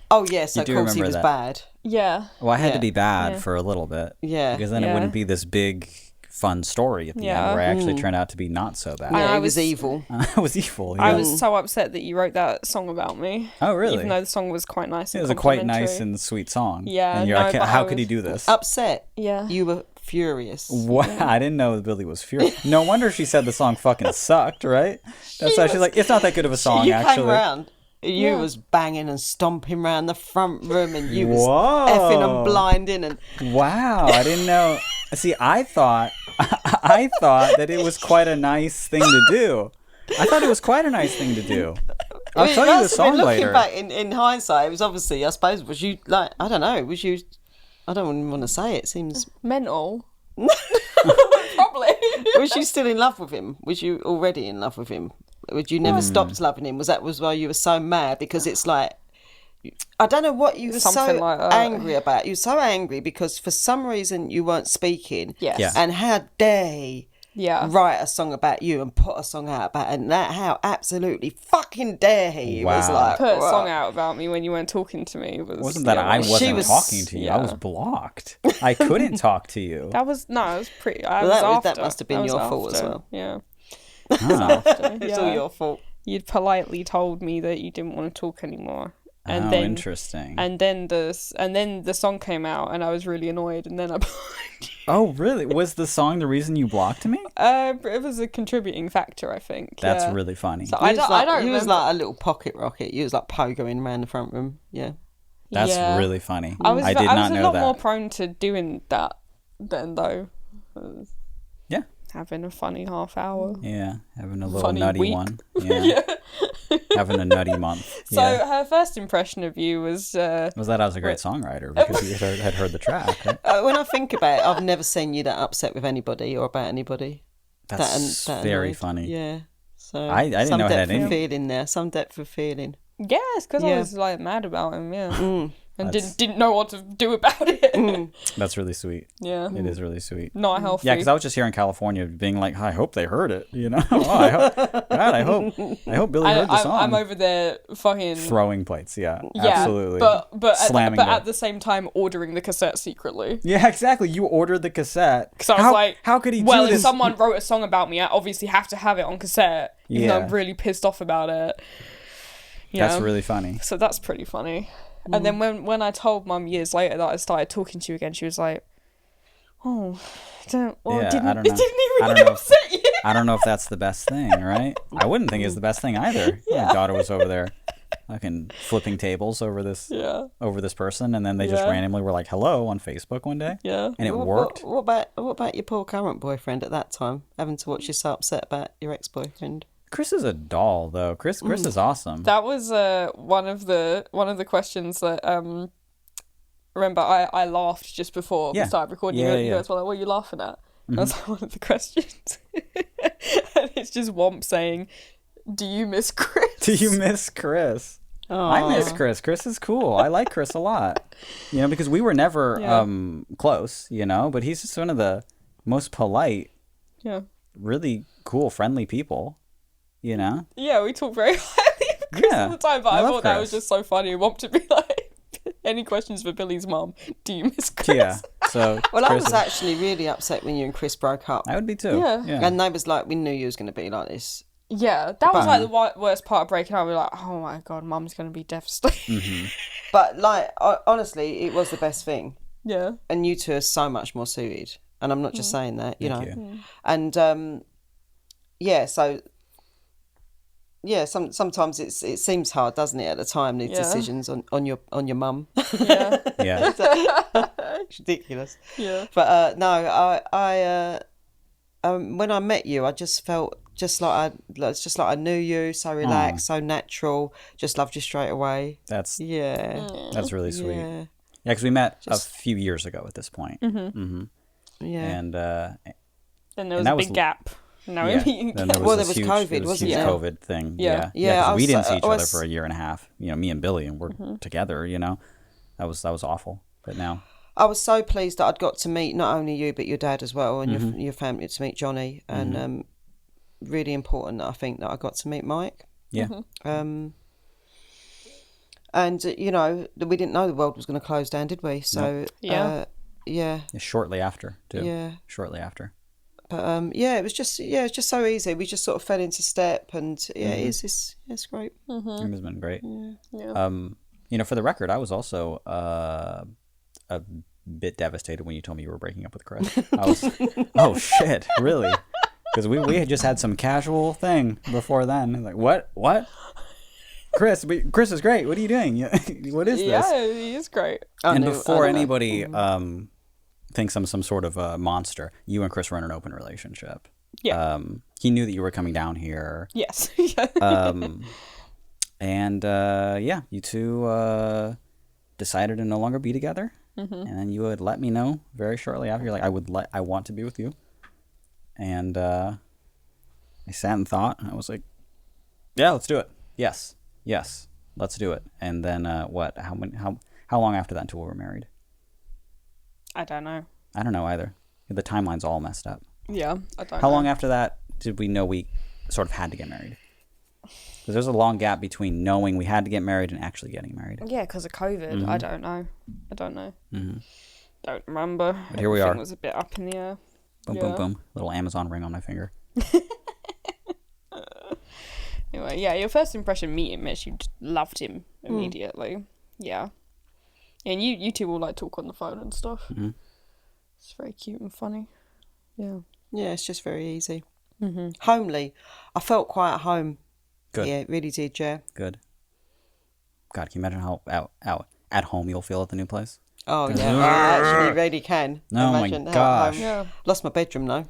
[SPEAKER 3] Oh yeah, so
[SPEAKER 1] You do
[SPEAKER 3] of course he
[SPEAKER 1] remember
[SPEAKER 3] was
[SPEAKER 1] that.
[SPEAKER 3] bad.
[SPEAKER 2] Yeah.
[SPEAKER 1] Well, I had to
[SPEAKER 3] Yeah.
[SPEAKER 1] be bad
[SPEAKER 2] Yeah.
[SPEAKER 1] for a little bit.
[SPEAKER 3] Yeah.
[SPEAKER 1] Because then it
[SPEAKER 2] Yeah.
[SPEAKER 1] wouldn't be this big, fun story at the
[SPEAKER 2] Yeah.
[SPEAKER 1] end where I actually turned out to be not so bad.
[SPEAKER 2] I
[SPEAKER 3] Yeah,
[SPEAKER 2] I
[SPEAKER 3] he was
[SPEAKER 2] was-
[SPEAKER 3] evil.
[SPEAKER 1] I was evil.
[SPEAKER 2] I
[SPEAKER 1] yeah.
[SPEAKER 2] was so upset that you wrote that song about me.
[SPEAKER 1] Oh, really?
[SPEAKER 2] Even though the song was quite nice.
[SPEAKER 1] It
[SPEAKER 2] And
[SPEAKER 1] was a quite nice
[SPEAKER 2] complimentary.
[SPEAKER 1] and sweet song.
[SPEAKER 2] Yeah,
[SPEAKER 1] And you're
[SPEAKER 2] no,
[SPEAKER 1] like,
[SPEAKER 2] but
[SPEAKER 1] how
[SPEAKER 2] I
[SPEAKER 1] could he
[SPEAKER 2] was-
[SPEAKER 1] do this?
[SPEAKER 3] Upset.
[SPEAKER 2] Yeah.
[SPEAKER 3] You were furious.
[SPEAKER 1] Wow, I didn't know Billie was furious. No wonder she said the song fucking sucked, right? That's why she's like, it's not that good of a song,
[SPEAKER 3] You
[SPEAKER 1] actually.
[SPEAKER 3] came round. You
[SPEAKER 2] Yeah.
[SPEAKER 3] was banging and stomping around the front room, and you was
[SPEAKER 1] Whoa.
[SPEAKER 3] effing and blinding, and
[SPEAKER 1] Wow, I didn't know. See, I thought that it was quite a nice thing to do. I thought it was quite a nice thing to do. I'll
[SPEAKER 3] It
[SPEAKER 1] tell you the
[SPEAKER 3] must have been
[SPEAKER 1] song
[SPEAKER 3] looking
[SPEAKER 1] later.
[SPEAKER 3] back in hindsight, it was obviously, I suppose, was you like, I don't know, was you? I don't even want to say it. Seems
[SPEAKER 2] Mental. Probably.
[SPEAKER 3] was you still in love with him? Was you already in love with him? Would you never stopped loving him? Was that why you were so mad? Because it's like, I don't know what you were
[SPEAKER 2] Something
[SPEAKER 3] so
[SPEAKER 2] like that.
[SPEAKER 3] angry about. You were so angry because for some reason you weren't speaking.
[SPEAKER 2] Yes.
[SPEAKER 1] Yeah.
[SPEAKER 3] And how dare he
[SPEAKER 2] Yeah.
[SPEAKER 3] write a song about you and put a song out about, and that how absolutely fucking dare he. It was
[SPEAKER 1] Wow.
[SPEAKER 3] like,
[SPEAKER 2] Put a
[SPEAKER 3] wow.
[SPEAKER 2] song out about me when you weren't talking to me.
[SPEAKER 1] It wasn't that I
[SPEAKER 3] She
[SPEAKER 1] wasn't
[SPEAKER 3] was-
[SPEAKER 1] talking to you. I was
[SPEAKER 2] yeah.
[SPEAKER 1] blocked. I couldn't talk to you.
[SPEAKER 2] That was it was pretty.
[SPEAKER 3] Well, that must have been your fault as well.
[SPEAKER 2] Yeah.
[SPEAKER 1] Huh.
[SPEAKER 3] It's all your fault.
[SPEAKER 2] You'd politely told me that you didn't want to talk anymore, And
[SPEAKER 1] Oh,
[SPEAKER 2] then
[SPEAKER 1] interesting.
[SPEAKER 2] and then the song came out, and I was really annoyed, and then I blocked you.
[SPEAKER 1] Oh, really? Was the song the reason you blocked me?
[SPEAKER 2] It was a contributing factor, I think.
[SPEAKER 1] That's
[SPEAKER 2] yeah.
[SPEAKER 1] really funny.
[SPEAKER 2] So I don't
[SPEAKER 3] You was
[SPEAKER 2] remember.
[SPEAKER 3] like a little pocket rocket. You was like pogoing around the front room. Yeah.
[SPEAKER 1] That's
[SPEAKER 2] Yeah.
[SPEAKER 1] really funny.
[SPEAKER 2] I was
[SPEAKER 1] did
[SPEAKER 2] I
[SPEAKER 1] not
[SPEAKER 2] was a
[SPEAKER 1] know
[SPEAKER 2] lot
[SPEAKER 1] that.
[SPEAKER 2] more prone to doing that then, though.
[SPEAKER 1] Yeah.
[SPEAKER 2] Having a funny half hour.
[SPEAKER 1] Yeah, having a little
[SPEAKER 2] Funny
[SPEAKER 1] nutty
[SPEAKER 2] week.
[SPEAKER 1] one. Yeah. Having a nutty month.
[SPEAKER 2] So
[SPEAKER 1] Yeah.
[SPEAKER 2] her first impression of you was
[SPEAKER 1] Was that I was a great songwriter because you had heard the track. Right?
[SPEAKER 3] When I think about it, I've never seen you that upset with anybody or about anybody.
[SPEAKER 1] That's
[SPEAKER 3] That
[SPEAKER 1] very
[SPEAKER 3] annoyed.
[SPEAKER 1] funny.
[SPEAKER 3] Yeah. So
[SPEAKER 1] I didn't
[SPEAKER 3] some
[SPEAKER 1] know it had
[SPEAKER 3] depth of
[SPEAKER 1] any-
[SPEAKER 3] feeling there. Some depth of feeling.
[SPEAKER 2] yes, because I
[SPEAKER 3] Yeah.
[SPEAKER 2] was like mad about him, yeah, and
[SPEAKER 1] That's-
[SPEAKER 2] didn't know what to do about it.
[SPEAKER 1] That's really sweet.
[SPEAKER 2] Yeah,
[SPEAKER 1] It is really sweet.
[SPEAKER 2] not healthy.
[SPEAKER 1] Yeah, because I was just here in California being like, I hope they heard it. You know? Oh, I hope Billie heard the song.
[SPEAKER 2] I'm over there fucking
[SPEAKER 1] Throwing plates. Yeah,
[SPEAKER 2] yeah,
[SPEAKER 1] absolutely.
[SPEAKER 2] but
[SPEAKER 1] Slamming
[SPEAKER 2] at the same time ordering the cassette secretly.
[SPEAKER 1] Yeah, exactly. You ordered the cassette.
[SPEAKER 2] So I was like,
[SPEAKER 1] how could he
[SPEAKER 2] well,
[SPEAKER 1] do
[SPEAKER 2] if
[SPEAKER 1] this?
[SPEAKER 2] someone wrote a song about me, I obviously have to have it on cassette, even though
[SPEAKER 1] Yeah.
[SPEAKER 2] I'm really pissed off about it. You
[SPEAKER 1] That's
[SPEAKER 2] know?
[SPEAKER 1] really funny.
[SPEAKER 2] So that's pretty funny. And then when I told Mum years later that I started talking to you again, she was like, "Oh,
[SPEAKER 1] Yeah, I
[SPEAKER 2] didn't
[SPEAKER 1] don't know.
[SPEAKER 2] it
[SPEAKER 1] I
[SPEAKER 2] really
[SPEAKER 1] don't know.
[SPEAKER 2] upset you?"
[SPEAKER 1] I don't know if that's the best thing, right? I wouldn't think it's the best thing either.
[SPEAKER 2] Yeah.
[SPEAKER 1] My daughter was over there fucking flipping tables over this
[SPEAKER 2] Yeah,
[SPEAKER 1] person, and then they just
[SPEAKER 2] Yeah.
[SPEAKER 1] randomly were like, hello on Facebook one day.
[SPEAKER 2] yeah.
[SPEAKER 1] And it worked.
[SPEAKER 3] What about your poor current boyfriend at that time, having to watch you so upset about your ex-boyfriend?
[SPEAKER 1] Chris is a doll, though. Chris is awesome.
[SPEAKER 2] That was one of the questions that remember I laughed just before
[SPEAKER 1] Yeah.
[SPEAKER 2] we started recording.
[SPEAKER 1] Yeah,
[SPEAKER 2] You
[SPEAKER 1] yeah.
[SPEAKER 2] guys were like, "What are you laughing at?" And I was like, one of the questions, and it's just Womp saying, "Do you miss Chris?"
[SPEAKER 1] Do you miss Chris? I miss Chris. Chris is cool. I like Chris a lot. You know, because we were never
[SPEAKER 2] Yeah.
[SPEAKER 1] close, you know, but he's just one of the most polite,
[SPEAKER 2] Yeah,
[SPEAKER 1] really cool, friendly people, you know?
[SPEAKER 2] yeah. We talk very highly of Chris
[SPEAKER 1] Yeah.
[SPEAKER 2] all the time, but
[SPEAKER 1] I
[SPEAKER 2] I
[SPEAKER 1] love
[SPEAKER 2] thought that was
[SPEAKER 1] Chris.
[SPEAKER 2] just so funny. Womp to be like, "Any questions for Billie's mom? Do you miss Chris?"
[SPEAKER 1] Yeah. So
[SPEAKER 3] Well, I
[SPEAKER 1] Chris
[SPEAKER 3] was
[SPEAKER 1] is-
[SPEAKER 3] actually really upset when you and Chris broke up.
[SPEAKER 1] I would be too.
[SPEAKER 2] Yeah.
[SPEAKER 1] Yeah.
[SPEAKER 3] And they was like, we knew you was going to be like this.
[SPEAKER 2] Yeah, that was like the worst part of breaking up. We were like, "Oh my god, Mum's gonna be devastated."
[SPEAKER 3] But like, honestly, it was the best thing.
[SPEAKER 2] Yeah.
[SPEAKER 3] And you two are so much more suited. And I'm not just saying that, you
[SPEAKER 1] Thank
[SPEAKER 3] know.
[SPEAKER 1] you.
[SPEAKER 3] And yeah, so yeah, sometimes it seems hard, doesn't it, at the time, these
[SPEAKER 2] Yeah.
[SPEAKER 3] decisions on your mum.
[SPEAKER 2] Yeah.
[SPEAKER 1] Yeah.
[SPEAKER 3] It's ridiculous.
[SPEAKER 2] Yeah.
[SPEAKER 3] But no, I when I met you, I just felt just like I knew you, so relaxed, so natural. Just loved you straight away.
[SPEAKER 1] That's
[SPEAKER 3] Yeah,
[SPEAKER 1] really sweet.
[SPEAKER 3] yeah,
[SPEAKER 1] Yeah, because we met a few years ago at this point.
[SPEAKER 3] yeah.
[SPEAKER 1] And
[SPEAKER 2] Then there was
[SPEAKER 1] And that
[SPEAKER 2] a
[SPEAKER 1] was
[SPEAKER 2] big gap. No,
[SPEAKER 1] yeah, then there was
[SPEAKER 3] Well,
[SPEAKER 1] this
[SPEAKER 3] there was
[SPEAKER 1] huge,
[SPEAKER 3] COVID,
[SPEAKER 1] there was
[SPEAKER 3] wasn't
[SPEAKER 1] huge
[SPEAKER 3] there?
[SPEAKER 1] COVID thing.
[SPEAKER 2] Yeah.
[SPEAKER 1] Yeah,
[SPEAKER 3] Yeah,
[SPEAKER 1] 'cause
[SPEAKER 3] I
[SPEAKER 1] we
[SPEAKER 3] was-
[SPEAKER 1] didn't see
[SPEAKER 3] I
[SPEAKER 1] each other
[SPEAKER 3] was-
[SPEAKER 1] for a year and a half. You know, me and Billie, and we're together. You know, that was awful. But now,
[SPEAKER 3] I was so pleased that I'd got to meet not only you but your dad as well, and your family, to meet Johnny, and really important that I think that I got to meet Mike.
[SPEAKER 1] yeah,
[SPEAKER 3] And you know, we didn't know the world was going to close down, did we? So
[SPEAKER 2] Yeah.
[SPEAKER 3] yeah.
[SPEAKER 1] shortly after too.
[SPEAKER 3] Yeah.
[SPEAKER 1] Shortly after.
[SPEAKER 3] But yeah, it was just so easy. We just sort of fell into step, and it's great.
[SPEAKER 1] It has been great.
[SPEAKER 2] Yeah.
[SPEAKER 1] You know, for the record, I was also a bit devastated when you told me you were breaking up with Chris. I was, oh shit, really? Because we had just had some casual thing before then. I'm like, what? Chris is great. What are you doing? What is this?
[SPEAKER 2] Yeah, he is great.
[SPEAKER 1] And before anybody thinks I'm some sort of a monster, you and Chris were in an open relationship.
[SPEAKER 2] Yeah.
[SPEAKER 1] He knew that you were coming down here.
[SPEAKER 2] Yes. Yeah.
[SPEAKER 1] And yeah, you two decided to no longer be together. And then you would let me know very shortly after. You're like, I want to be with you. And I sat and thought. And I was like, yeah, let's do it. Yes, let's do it. And then what? How long after that until we were married?
[SPEAKER 2] I don't know.
[SPEAKER 1] I don't know either. The timeline's all messed up.
[SPEAKER 2] Yeah, I don't know.
[SPEAKER 1] How long after that did we know we sort of had to get married? Because there's a long gap between knowing we had to get married and actually getting married.
[SPEAKER 2] Yeah, because of COVID. I don't know. Don't remember.
[SPEAKER 1] But here we
[SPEAKER 2] Everything
[SPEAKER 1] are.
[SPEAKER 2] was a bit up in the air.
[SPEAKER 1] Boom,
[SPEAKER 2] Yeah.
[SPEAKER 1] boom, boom. Little Amazon ring on my finger.
[SPEAKER 2] Anyway, yeah, your first impression meeting Mitch, you just loved him immediately. Yeah. And you two will like talk on the phone and stuff.
[SPEAKER 1] Mm-hmm.
[SPEAKER 2] It's very cute and funny. Yeah.
[SPEAKER 3] Yeah, it's just very easy. Homely. I felt quite at home.
[SPEAKER 1] Good.
[SPEAKER 3] Yeah, it really did, yeah.
[SPEAKER 1] Good. God, can you imagine how at home you'll feel at the new place?
[SPEAKER 3] Oh, yeah. I actually really can.
[SPEAKER 1] Oh, my
[SPEAKER 3] imagine how at
[SPEAKER 1] gosh.
[SPEAKER 3] home-
[SPEAKER 2] Yeah.
[SPEAKER 3] Lost my bedroom, though.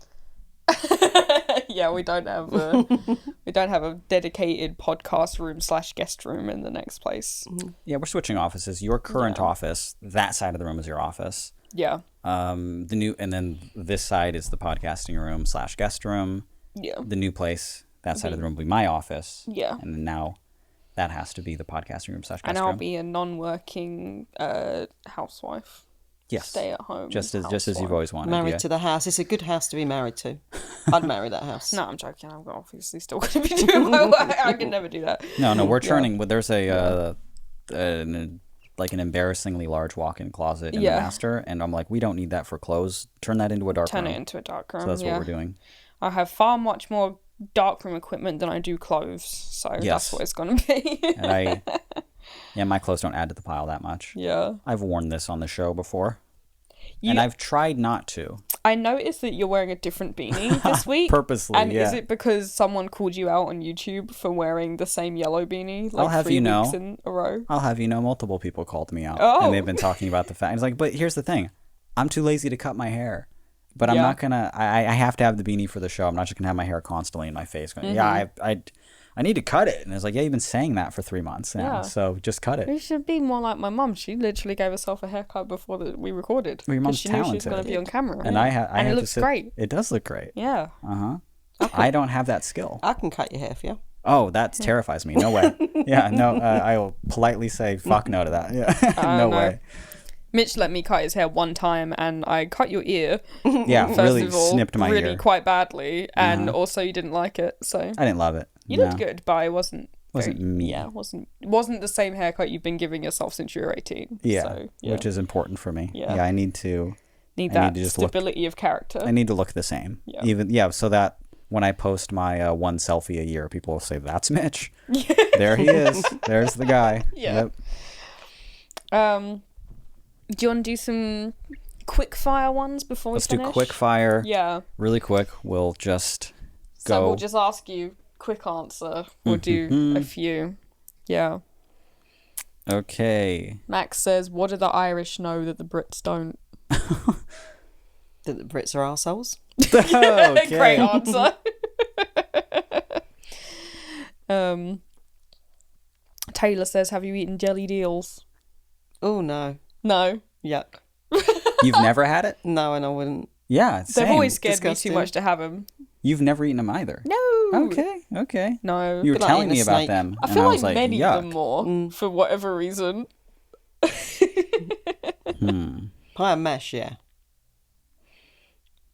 [SPEAKER 2] Yeah, we don't have a dedicated podcast room / guest room in the next place.
[SPEAKER 1] Yeah, we're switching offices. Your current office, that side of the room is your office.
[SPEAKER 2] Yeah.
[SPEAKER 1] And then this side is the podcasting room / guest room.
[SPEAKER 2] Yeah.
[SPEAKER 1] The new place, that side of the room will be my office.
[SPEAKER 2] Yeah.
[SPEAKER 1] And then now that has to be the podcasting room / guest
[SPEAKER 2] And
[SPEAKER 1] room.
[SPEAKER 2] I'll be a non-working housewife.
[SPEAKER 1] Yes.
[SPEAKER 2] Stay at home.
[SPEAKER 1] Just as
[SPEAKER 2] housewife.
[SPEAKER 1] you've always wanted.
[SPEAKER 3] Married
[SPEAKER 1] yeah.
[SPEAKER 3] to the house. It's a good house to be married to. I'd marry that house.
[SPEAKER 2] No, I'm joking. I'm obviously still going to be doing my work. I can never do that.
[SPEAKER 1] No, we're turning. There's an embarrassingly large walk-in closet in the master, and I'm like, we don't need that for clothes. Turn that into a dark room.
[SPEAKER 2] Turn it into a dark room.
[SPEAKER 1] So that's what we're doing.
[SPEAKER 2] I have far much more darkroom equipment than I do clothes, so that's what it's going to be.
[SPEAKER 1] And my clothes don't add to the pile that much.
[SPEAKER 2] Yeah.
[SPEAKER 1] I've worn this on the show before, and I've tried not to.
[SPEAKER 2] I noticed that you're wearing a different beanie this week.
[SPEAKER 1] Purposely,
[SPEAKER 2] and
[SPEAKER 1] yeah.
[SPEAKER 2] is it because someone called you out on YouTube for wearing the same yellow beanie
[SPEAKER 1] I'll have
[SPEAKER 2] 3
[SPEAKER 1] you know.
[SPEAKER 2] weeks in a row?
[SPEAKER 1] I'll have you know, multiple people called me out,
[SPEAKER 2] Oh.
[SPEAKER 1] and they've been talking about the fact. It's like, but here's the thing, I'm too lazy to cut my hair. But I'm not gonna. I have to have the beanie for the show. I'm not just gonna have my hair constantly in my face. Going, yeah, I need to cut it. And it's like, yeah, you've been saying that for 3 months now, so just cut it.
[SPEAKER 2] You should be more like my mum. She literally gave herself a haircut before we recorded.
[SPEAKER 1] Well, your mom's
[SPEAKER 2] she knew she was
[SPEAKER 1] talented.
[SPEAKER 2] going to be on camera.
[SPEAKER 1] And
[SPEAKER 2] and it looks great.
[SPEAKER 1] It does look great.
[SPEAKER 2] Yeah.
[SPEAKER 1] I don't have that skill.
[SPEAKER 3] I can cut your hair for you.
[SPEAKER 1] Oh, that terrifies me. No way. Yeah, no. I will politely say fuck no to that. Yeah, no way.
[SPEAKER 2] Mitch let me cut his hair one time, and I cut your ear.
[SPEAKER 1] Yeah,
[SPEAKER 2] First
[SPEAKER 1] really
[SPEAKER 2] of all,
[SPEAKER 1] snipped my
[SPEAKER 2] really
[SPEAKER 1] ear.
[SPEAKER 2] quite badly, and also you didn't like it. So
[SPEAKER 1] I didn't love it.
[SPEAKER 2] you looked good, but it wasn't
[SPEAKER 1] me.
[SPEAKER 2] Yeah, wasn't the same haircut you've been giving yourself since you were 18.
[SPEAKER 1] Yeah,
[SPEAKER 2] so,
[SPEAKER 1] which is important for me.
[SPEAKER 2] Yeah.
[SPEAKER 1] I need to.
[SPEAKER 2] That stability of character.
[SPEAKER 1] I need to look the same. Yeah. So that when I post my one selfie a year, people will say, "That's Mitch." There he is. There's the guy.
[SPEAKER 2] Yeah. Yep. Do you want to do some quick-fire ones before
[SPEAKER 1] Let's
[SPEAKER 2] we finish?
[SPEAKER 1] do quick fire.
[SPEAKER 2] Yeah.
[SPEAKER 1] Really quick. We'll just go.
[SPEAKER 2] So we'll just ask you quick answer. We'll do a few. Yeah.
[SPEAKER 1] Okay.
[SPEAKER 2] Max says, what do the Irish know that the Brits don't?
[SPEAKER 3] That the Brits are arseholes.
[SPEAKER 1] Okay.
[SPEAKER 2] Great answer. Taylor says, have you eaten jellied eels?
[SPEAKER 3] Oh, no.
[SPEAKER 2] No.
[SPEAKER 3] Yuck.
[SPEAKER 1] You've never had it?
[SPEAKER 3] No, and I wouldn't.
[SPEAKER 1] Yeah, same.
[SPEAKER 2] They've always scared
[SPEAKER 3] Disgusting.
[SPEAKER 2] me too much to have them.
[SPEAKER 1] You've never eaten them either?
[SPEAKER 2] No.
[SPEAKER 1] Okay.
[SPEAKER 2] No.
[SPEAKER 1] You were
[SPEAKER 3] Feel like
[SPEAKER 1] telling
[SPEAKER 3] eating
[SPEAKER 1] me
[SPEAKER 3] a
[SPEAKER 1] about
[SPEAKER 3] snake.
[SPEAKER 1] them.
[SPEAKER 2] I
[SPEAKER 1] and
[SPEAKER 2] feel
[SPEAKER 1] was
[SPEAKER 2] like men eat them
[SPEAKER 1] yuck.
[SPEAKER 2] more for whatever reason.
[SPEAKER 3] Pie and mash, yeah.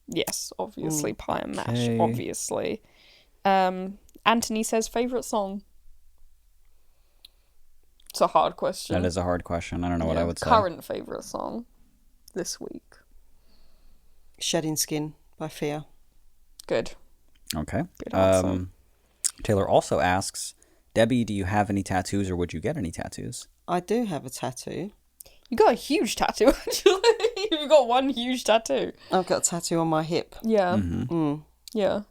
[SPEAKER 2] Yes, obviously pie and mash.
[SPEAKER 1] Okay.
[SPEAKER 2] Obviously. Anthony says favourite song. It's a hard question.
[SPEAKER 1] That is a hard question. I don't know what I would say.
[SPEAKER 2] Current favourite song this week.
[SPEAKER 3] Shedding Skin by Fia.
[SPEAKER 2] Good.
[SPEAKER 1] Okay.
[SPEAKER 2] Good answer.
[SPEAKER 1] Taylor also asks, Debbie, do you have any tattoos or would you get any tattoos?
[SPEAKER 3] I do have a tattoo.
[SPEAKER 2] You got a huge tattoo, actually. You've got one huge tattoo.
[SPEAKER 3] I've got a tattoo on my hip
[SPEAKER 2] Yeah. Yeah.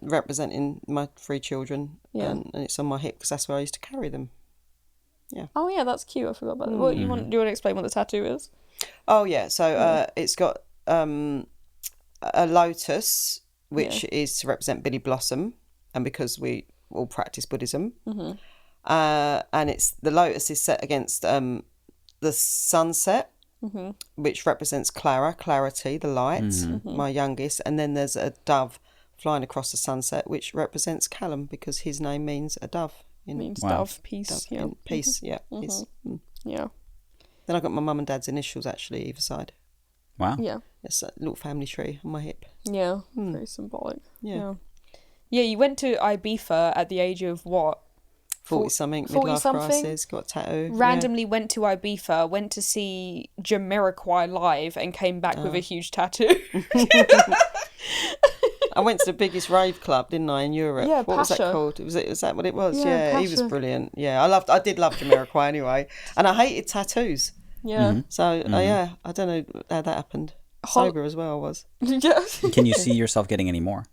[SPEAKER 3] representing my 3 children.
[SPEAKER 2] Yeah.
[SPEAKER 3] And it's on my hip because that's where I used to carry them.
[SPEAKER 2] Oh, yeah, that's cute. I forgot about that. What, do you want to explain what the tattoo is?
[SPEAKER 3] Oh, yeah. So it's got a lotus, which is to represent Billy Blossom. And because we all practice Buddhism. And it's the lotus is set against the sunset, which represents clarity, the light, my youngest. And then there's a dove flying across the sunset, which represents Callum because his name means a dove.
[SPEAKER 2] Means
[SPEAKER 1] Wow.
[SPEAKER 2] dove, peace.
[SPEAKER 3] Dove
[SPEAKER 2] Yeah.
[SPEAKER 3] in peace, yeah.
[SPEAKER 2] Yeah.
[SPEAKER 3] Then I got my mum and dad's initials actually either side.
[SPEAKER 1] Wow.
[SPEAKER 2] Yeah.
[SPEAKER 3] It's a little family tree on my hip.
[SPEAKER 2] Yeah. Very symbolic.
[SPEAKER 3] Yeah.
[SPEAKER 2] Yeah, you went to Ibiza at the age of what?
[SPEAKER 3] 40 something,
[SPEAKER 2] 40
[SPEAKER 3] midlife
[SPEAKER 2] something?
[SPEAKER 3] crisis, got a tattoo.
[SPEAKER 2] Randomly went to Ibiza, went to see Jamiroquai live and came back with a huge tattoo.
[SPEAKER 3] I went to the biggest rave club, didn't I, in Europe?
[SPEAKER 2] Yeah,
[SPEAKER 3] what was that
[SPEAKER 2] Pasha.
[SPEAKER 3] called? Was that what it was?
[SPEAKER 2] Yeah,
[SPEAKER 3] Yeah, he was
[SPEAKER 2] Pasha.
[SPEAKER 3] brilliant. Yeah, I did love Jamiroquai anyway, and I hated tattoos.
[SPEAKER 2] Yeah.
[SPEAKER 3] So yeah, I don't know how that happened. Sober as well I was.
[SPEAKER 2] Yeah.
[SPEAKER 1] Can you see yourself getting any more?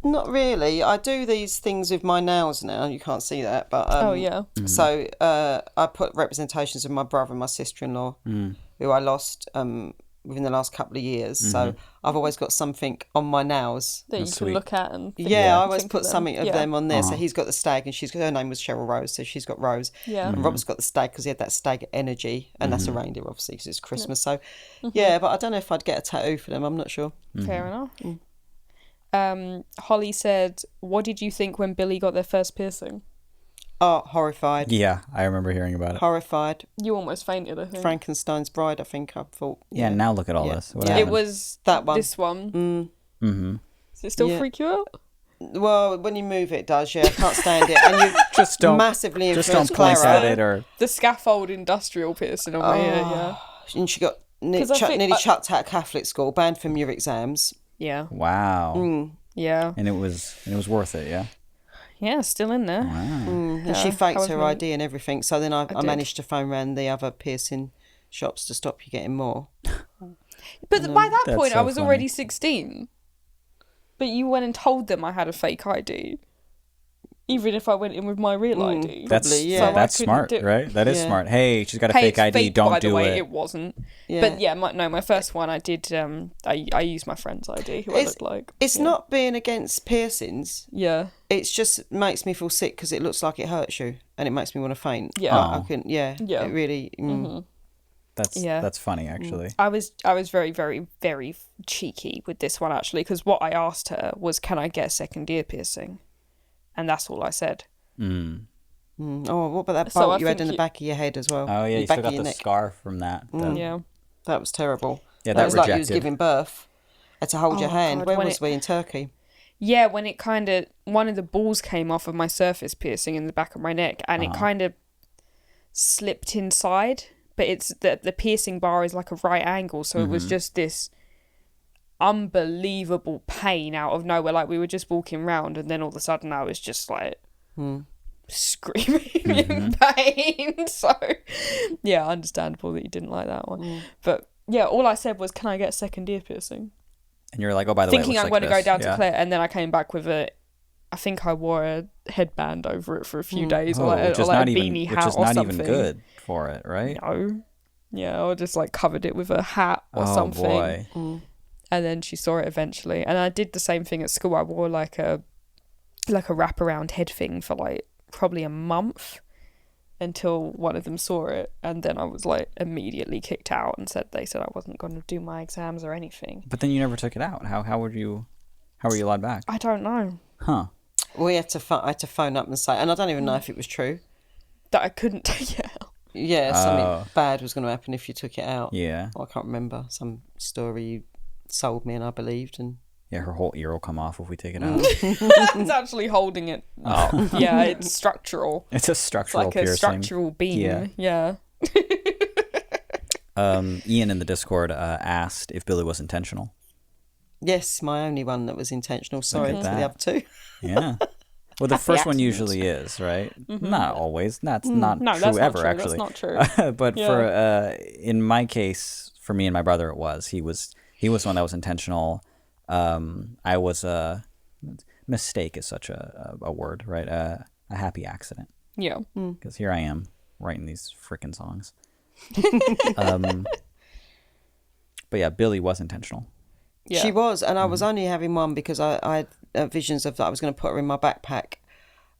[SPEAKER 3] Not really. I do these things with my nails now. You can't see that, but
[SPEAKER 2] Oh, yeah.
[SPEAKER 3] So I put representations of my brother and my sister-in-law, who I lost within the last couple of years. So I've always got something on my nails.
[SPEAKER 2] That you
[SPEAKER 1] That's
[SPEAKER 2] can
[SPEAKER 1] sweet.
[SPEAKER 2] look at and think,
[SPEAKER 3] Yeah, I always
[SPEAKER 2] think
[SPEAKER 3] put
[SPEAKER 2] them.
[SPEAKER 3] something of
[SPEAKER 2] Yeah.
[SPEAKER 3] them on there. So he's got the stag, and her name was Cheryl Rose, so she's got Rose.
[SPEAKER 2] Yeah.
[SPEAKER 3] And Robert's got the stag because he had that stag energy, and that's a reindeer, obviously, because it's Christmas. So yeah, but I don't know if I'd get a tattoo for them. I'm not sure.
[SPEAKER 2] Fair enough. Holly said, what did you think when Billie got their first piercing?
[SPEAKER 3] Oh, horrified.
[SPEAKER 1] Yeah, I remember hearing about it.
[SPEAKER 3] Horrified.
[SPEAKER 2] You almost fainted, I think.
[SPEAKER 3] Frankenstein's Bride, I think I thought.
[SPEAKER 1] Yeah, now look at all
[SPEAKER 3] Yeah.
[SPEAKER 1] this. What
[SPEAKER 3] Yeah.
[SPEAKER 2] It
[SPEAKER 1] happened?
[SPEAKER 2] was
[SPEAKER 3] That one.
[SPEAKER 2] this one.
[SPEAKER 1] Mm-hmm.
[SPEAKER 2] Does it still
[SPEAKER 3] Yeah.
[SPEAKER 2] freak you out?
[SPEAKER 3] Well, when you move it does, yeah. I can't stand it. And you
[SPEAKER 1] Just don't
[SPEAKER 3] massively
[SPEAKER 1] just don't
[SPEAKER 3] influence
[SPEAKER 1] point
[SPEAKER 3] Clara.
[SPEAKER 1] at it or
[SPEAKER 2] The scaffold industrial piercing on my ear, yeah.
[SPEAKER 3] And she got
[SPEAKER 2] 'Cause I think
[SPEAKER 3] nearly chucked out of Catholic school, banned from your exams.
[SPEAKER 2] Yeah.
[SPEAKER 1] wow.
[SPEAKER 2] Yeah.
[SPEAKER 1] And it was worth it, yeah.
[SPEAKER 2] Yeah, still in there.
[SPEAKER 3] And she
[SPEAKER 2] Yeah,
[SPEAKER 3] faked
[SPEAKER 2] however
[SPEAKER 3] her
[SPEAKER 2] many-
[SPEAKER 3] ID and everything. So then I
[SPEAKER 2] did.
[SPEAKER 3] managed to phone round the other piercing shops to stop you getting more.
[SPEAKER 2] But by that
[SPEAKER 1] That's
[SPEAKER 2] point, I
[SPEAKER 1] so
[SPEAKER 2] was
[SPEAKER 1] funny.
[SPEAKER 2] already 16. But you went and told them I had a fake ID. Even if I went in with my real ID.
[SPEAKER 1] That's
[SPEAKER 3] Probably, yeah.
[SPEAKER 2] So I
[SPEAKER 1] that's
[SPEAKER 2] couldn't
[SPEAKER 1] smart,
[SPEAKER 2] do-
[SPEAKER 1] right? That is
[SPEAKER 3] Yeah.
[SPEAKER 1] smart. Hey, she's got a
[SPEAKER 2] Hey,
[SPEAKER 1] fake
[SPEAKER 2] it's
[SPEAKER 1] ID.
[SPEAKER 2] fake,
[SPEAKER 1] Don't
[SPEAKER 2] by
[SPEAKER 1] do
[SPEAKER 2] the way,
[SPEAKER 1] it.
[SPEAKER 2] it wasn't.
[SPEAKER 3] Yeah.
[SPEAKER 2] But yeah, my first one I did, I used my friend's ID, who I looked like.
[SPEAKER 3] It's not being against piercings.
[SPEAKER 2] Yeah.
[SPEAKER 3] It just makes me feel sick because it looks like it hurts you and it makes me want to faint.
[SPEAKER 2] Yeah.
[SPEAKER 3] I can, yeah.
[SPEAKER 2] Yeah.
[SPEAKER 3] It really.
[SPEAKER 2] Yeah.
[SPEAKER 1] That's funny actually.
[SPEAKER 2] I was very, very, very cheeky with this one, actually, because what I asked her was, can I get a second ear piercing? And that's all I said.
[SPEAKER 3] Oh, what about that
[SPEAKER 2] So
[SPEAKER 3] bolt
[SPEAKER 2] I
[SPEAKER 3] you had
[SPEAKER 2] think
[SPEAKER 3] in the
[SPEAKER 2] you-
[SPEAKER 3] back of your head as well?
[SPEAKER 1] Oh yeah,
[SPEAKER 3] The
[SPEAKER 1] you
[SPEAKER 3] back
[SPEAKER 1] still
[SPEAKER 3] of
[SPEAKER 1] got
[SPEAKER 3] your
[SPEAKER 1] the
[SPEAKER 3] neck.
[SPEAKER 1] scar from that.
[SPEAKER 2] Yeah.
[SPEAKER 3] That was terrible.
[SPEAKER 1] Yeah,
[SPEAKER 3] That
[SPEAKER 1] that
[SPEAKER 3] was like you was
[SPEAKER 1] rejected.
[SPEAKER 3] giving birth. Had to hold your hand.
[SPEAKER 2] God,
[SPEAKER 3] Where
[SPEAKER 2] when
[SPEAKER 3] was we in Turkey?
[SPEAKER 2] Yeah, when it kind of, one of the balls came off of my surface piercing in the back of my neck, and it kind of slipped inside, but it's the piercing bar is like a right angle, so it was just this unbelievable pain out of nowhere. Like, we were just walking round, and then all of a sudden I was just like screaming in pain. So yeah, understandable that you didn't like that one. But yeah, all I said was, can I get a second ear piercing?
[SPEAKER 1] And you're like, oh, by the way,
[SPEAKER 2] Thinking
[SPEAKER 1] it
[SPEAKER 2] I'm
[SPEAKER 1] looks
[SPEAKER 2] going to
[SPEAKER 1] like
[SPEAKER 2] go down
[SPEAKER 1] this.
[SPEAKER 2] to
[SPEAKER 1] Yeah.
[SPEAKER 2] Claire, and then I came back with I think I wore a headband over it for a few days, or
[SPEAKER 1] Oh,
[SPEAKER 2] like,
[SPEAKER 1] which
[SPEAKER 2] or
[SPEAKER 1] is
[SPEAKER 2] like
[SPEAKER 1] not
[SPEAKER 2] a
[SPEAKER 1] even
[SPEAKER 2] beanie
[SPEAKER 1] which
[SPEAKER 2] hat
[SPEAKER 1] is
[SPEAKER 2] or
[SPEAKER 1] not
[SPEAKER 2] something.
[SPEAKER 1] even good for it, right?
[SPEAKER 2] No. Yeah, or just like covered it with a hat or
[SPEAKER 1] Oh
[SPEAKER 2] something.
[SPEAKER 1] boy.
[SPEAKER 2] And then she saw it eventually. And I did the same thing at school. I wore like a wraparound head thing for like probably a month until one of them saw it, and then I was like immediately kicked out and they said I wasn't going to do my exams or anything.
[SPEAKER 1] But then you never took it out. How were you allowed back?
[SPEAKER 2] I don't know.
[SPEAKER 1] Huh.
[SPEAKER 3] We had to. I had to phone up and say, and I don't even know if it was true.
[SPEAKER 2] That I couldn't take it out.
[SPEAKER 3] Yeah,
[SPEAKER 1] Oh.
[SPEAKER 3] something bad was going to happen if you took it out.
[SPEAKER 1] Yeah.
[SPEAKER 3] I can't remember some story you sold me and I believed, and
[SPEAKER 1] Yeah, her whole ear will come off if we take it out.
[SPEAKER 2] It's actually holding it up. Yeah, it's structural.
[SPEAKER 1] It's a
[SPEAKER 2] It's
[SPEAKER 1] structural
[SPEAKER 2] like a
[SPEAKER 1] piercing.
[SPEAKER 2] structural beam. Yeah.
[SPEAKER 1] Ian in the Discord asked if Billie was intentional.
[SPEAKER 3] yes, my only one that was intentional. Sorry
[SPEAKER 1] at
[SPEAKER 3] for
[SPEAKER 1] that.
[SPEAKER 3] the other two.
[SPEAKER 1] Yeah. Well, the
[SPEAKER 2] Happy
[SPEAKER 1] first one
[SPEAKER 2] accident.
[SPEAKER 1] usually is, right? Not always. That's not
[SPEAKER 2] No,
[SPEAKER 1] true
[SPEAKER 2] that's not
[SPEAKER 1] ever,
[SPEAKER 2] true.
[SPEAKER 1] actually.
[SPEAKER 2] That's not true.
[SPEAKER 1] But
[SPEAKER 2] Yeah.
[SPEAKER 1] for in my case, for me and my brother, it was he was the one that was intentional. I was mistake is such a word, right? A happy accident,
[SPEAKER 2] Yeah.
[SPEAKER 1] because here I am writing these freaking songs. But yeah, Billie was intentional.
[SPEAKER 2] Yeah.
[SPEAKER 3] She was, and I was only having one because I had visions of that I was going to put her in my backpack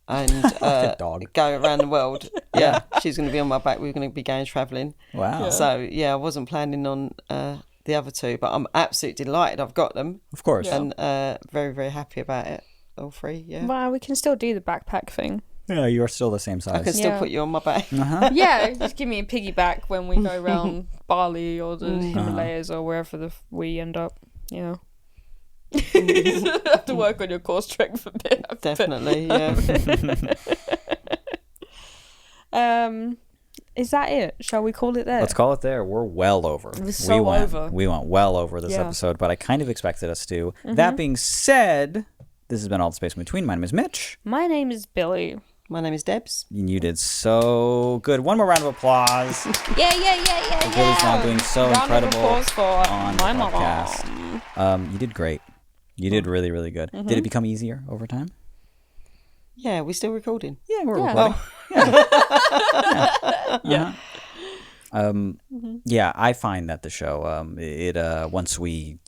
[SPEAKER 3] and
[SPEAKER 1] a dog.
[SPEAKER 3] go around the world. Yeah, she's going to be on my back. We were going to be going travelling.
[SPEAKER 1] Wow.
[SPEAKER 3] So yeah, I wasn't planning on the other two, but I'm absolutely delighted I've got them
[SPEAKER 1] Of course.
[SPEAKER 2] Yeah.
[SPEAKER 3] and very, very happy about it. All three, yeah.
[SPEAKER 2] Well, we can still do the backpack thing.
[SPEAKER 1] Yeah, you are still the same
[SPEAKER 3] I
[SPEAKER 1] size.
[SPEAKER 3] can still
[SPEAKER 2] Yeah.
[SPEAKER 3] put you on my back.
[SPEAKER 2] Yeah, just give me a piggyback when we go around Bali or the Himalayas or wherever we end up. Yeah. Have to work on your core strength a bit.
[SPEAKER 3] Definitely, yeah.
[SPEAKER 2] Is that it? Shall we call it there?
[SPEAKER 1] Let's call it there. We're well over.
[SPEAKER 2] Over.
[SPEAKER 1] We went well over this episode, but I kind of expected us to. That being said, this has been All the Space in Between. My name is Mitch.
[SPEAKER 2] My name is Billy.
[SPEAKER 3] My name is Debs.
[SPEAKER 1] And you did so good. One more round of applause.
[SPEAKER 2] Yeah.
[SPEAKER 1] Billy's mom doing so
[SPEAKER 2] Round
[SPEAKER 1] incredible
[SPEAKER 2] of applause for
[SPEAKER 1] on
[SPEAKER 2] my
[SPEAKER 1] the
[SPEAKER 2] mom.
[SPEAKER 1] podcast. You did great. You did really, really good. Did it become easier over time?
[SPEAKER 3] Yeah, we're still recording.
[SPEAKER 1] Yeah, we're
[SPEAKER 2] Yeah.
[SPEAKER 1] recording. Yeah, I find that the show, once we,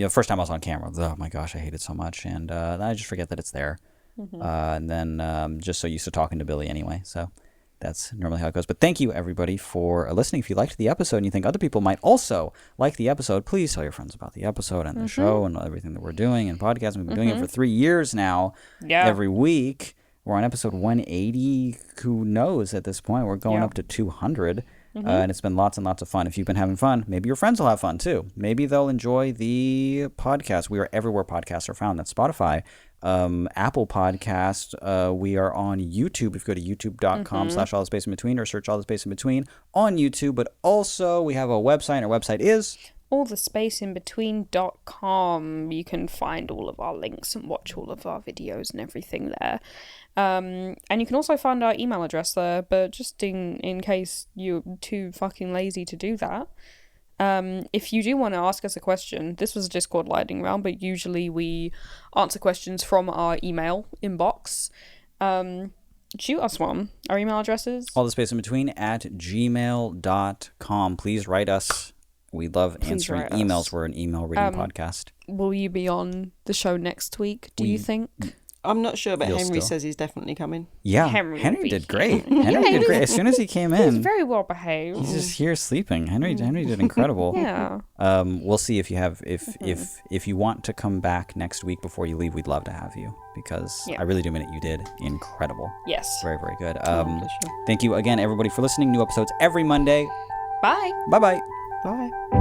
[SPEAKER 1] first time I was on camera, oh my gosh, I hate it so much, and I just forget that it's there, and then just so used to talking to Billy anyway, so that's normally how it goes. But thank you everybody for listening. If you liked the episode and you think other people might also like the episode, please tell your friends about the episode and the show and everything that we're doing and podcasting. We've been doing it for 3 years now, every week. We're on episode 180. Who knows at this point? We're going up to 200. And it's been lots and lots of fun. If you've been having fun, maybe your friends will have fun too. Maybe they'll enjoy the podcast. We are everywhere podcasts are found. That's Spotify, Apple Podcast. We are on YouTube. If you go to youtube.com/allthespacein-between or search All the Space in Between on YouTube. But also we have a website. Our website is
[SPEAKER 2] allthespaceinbetween.com. You can find all of our links and watch all of our videos and everything there. And you can also find our email address there, but just in case you're too fucking lazy to do that, if you do want to ask us a question, this was a Discord lightning round, but usually we answer questions from our email inbox. Shoot us one. Our email address is
[SPEAKER 1] allthespaceinbetween@gmail.com. Please write us. We love answering emails. We're an email reading podcast.
[SPEAKER 2] Will you be on the show next week, do you think?
[SPEAKER 3] I'm not sure, but
[SPEAKER 1] You'll
[SPEAKER 3] Henry
[SPEAKER 1] still.
[SPEAKER 3] says he's definitely coming.
[SPEAKER 1] Yeah,
[SPEAKER 2] Henry
[SPEAKER 1] did great. Henry did great. As soon as he came in,
[SPEAKER 2] He's very well behaved.
[SPEAKER 1] he's just here sleeping. Henry did incredible.
[SPEAKER 2] Yeah.
[SPEAKER 1] We'll see if you have if you want to come back next week before you leave. We'd love to have you because I really do mean it. You did incredible.
[SPEAKER 2] Yes.
[SPEAKER 1] Very, very good.
[SPEAKER 3] Pleasure.
[SPEAKER 1] Thank you again, everybody, for listening. New episodes every Monday.
[SPEAKER 2] Bye.
[SPEAKER 1] Bye bye.
[SPEAKER 3] Bye.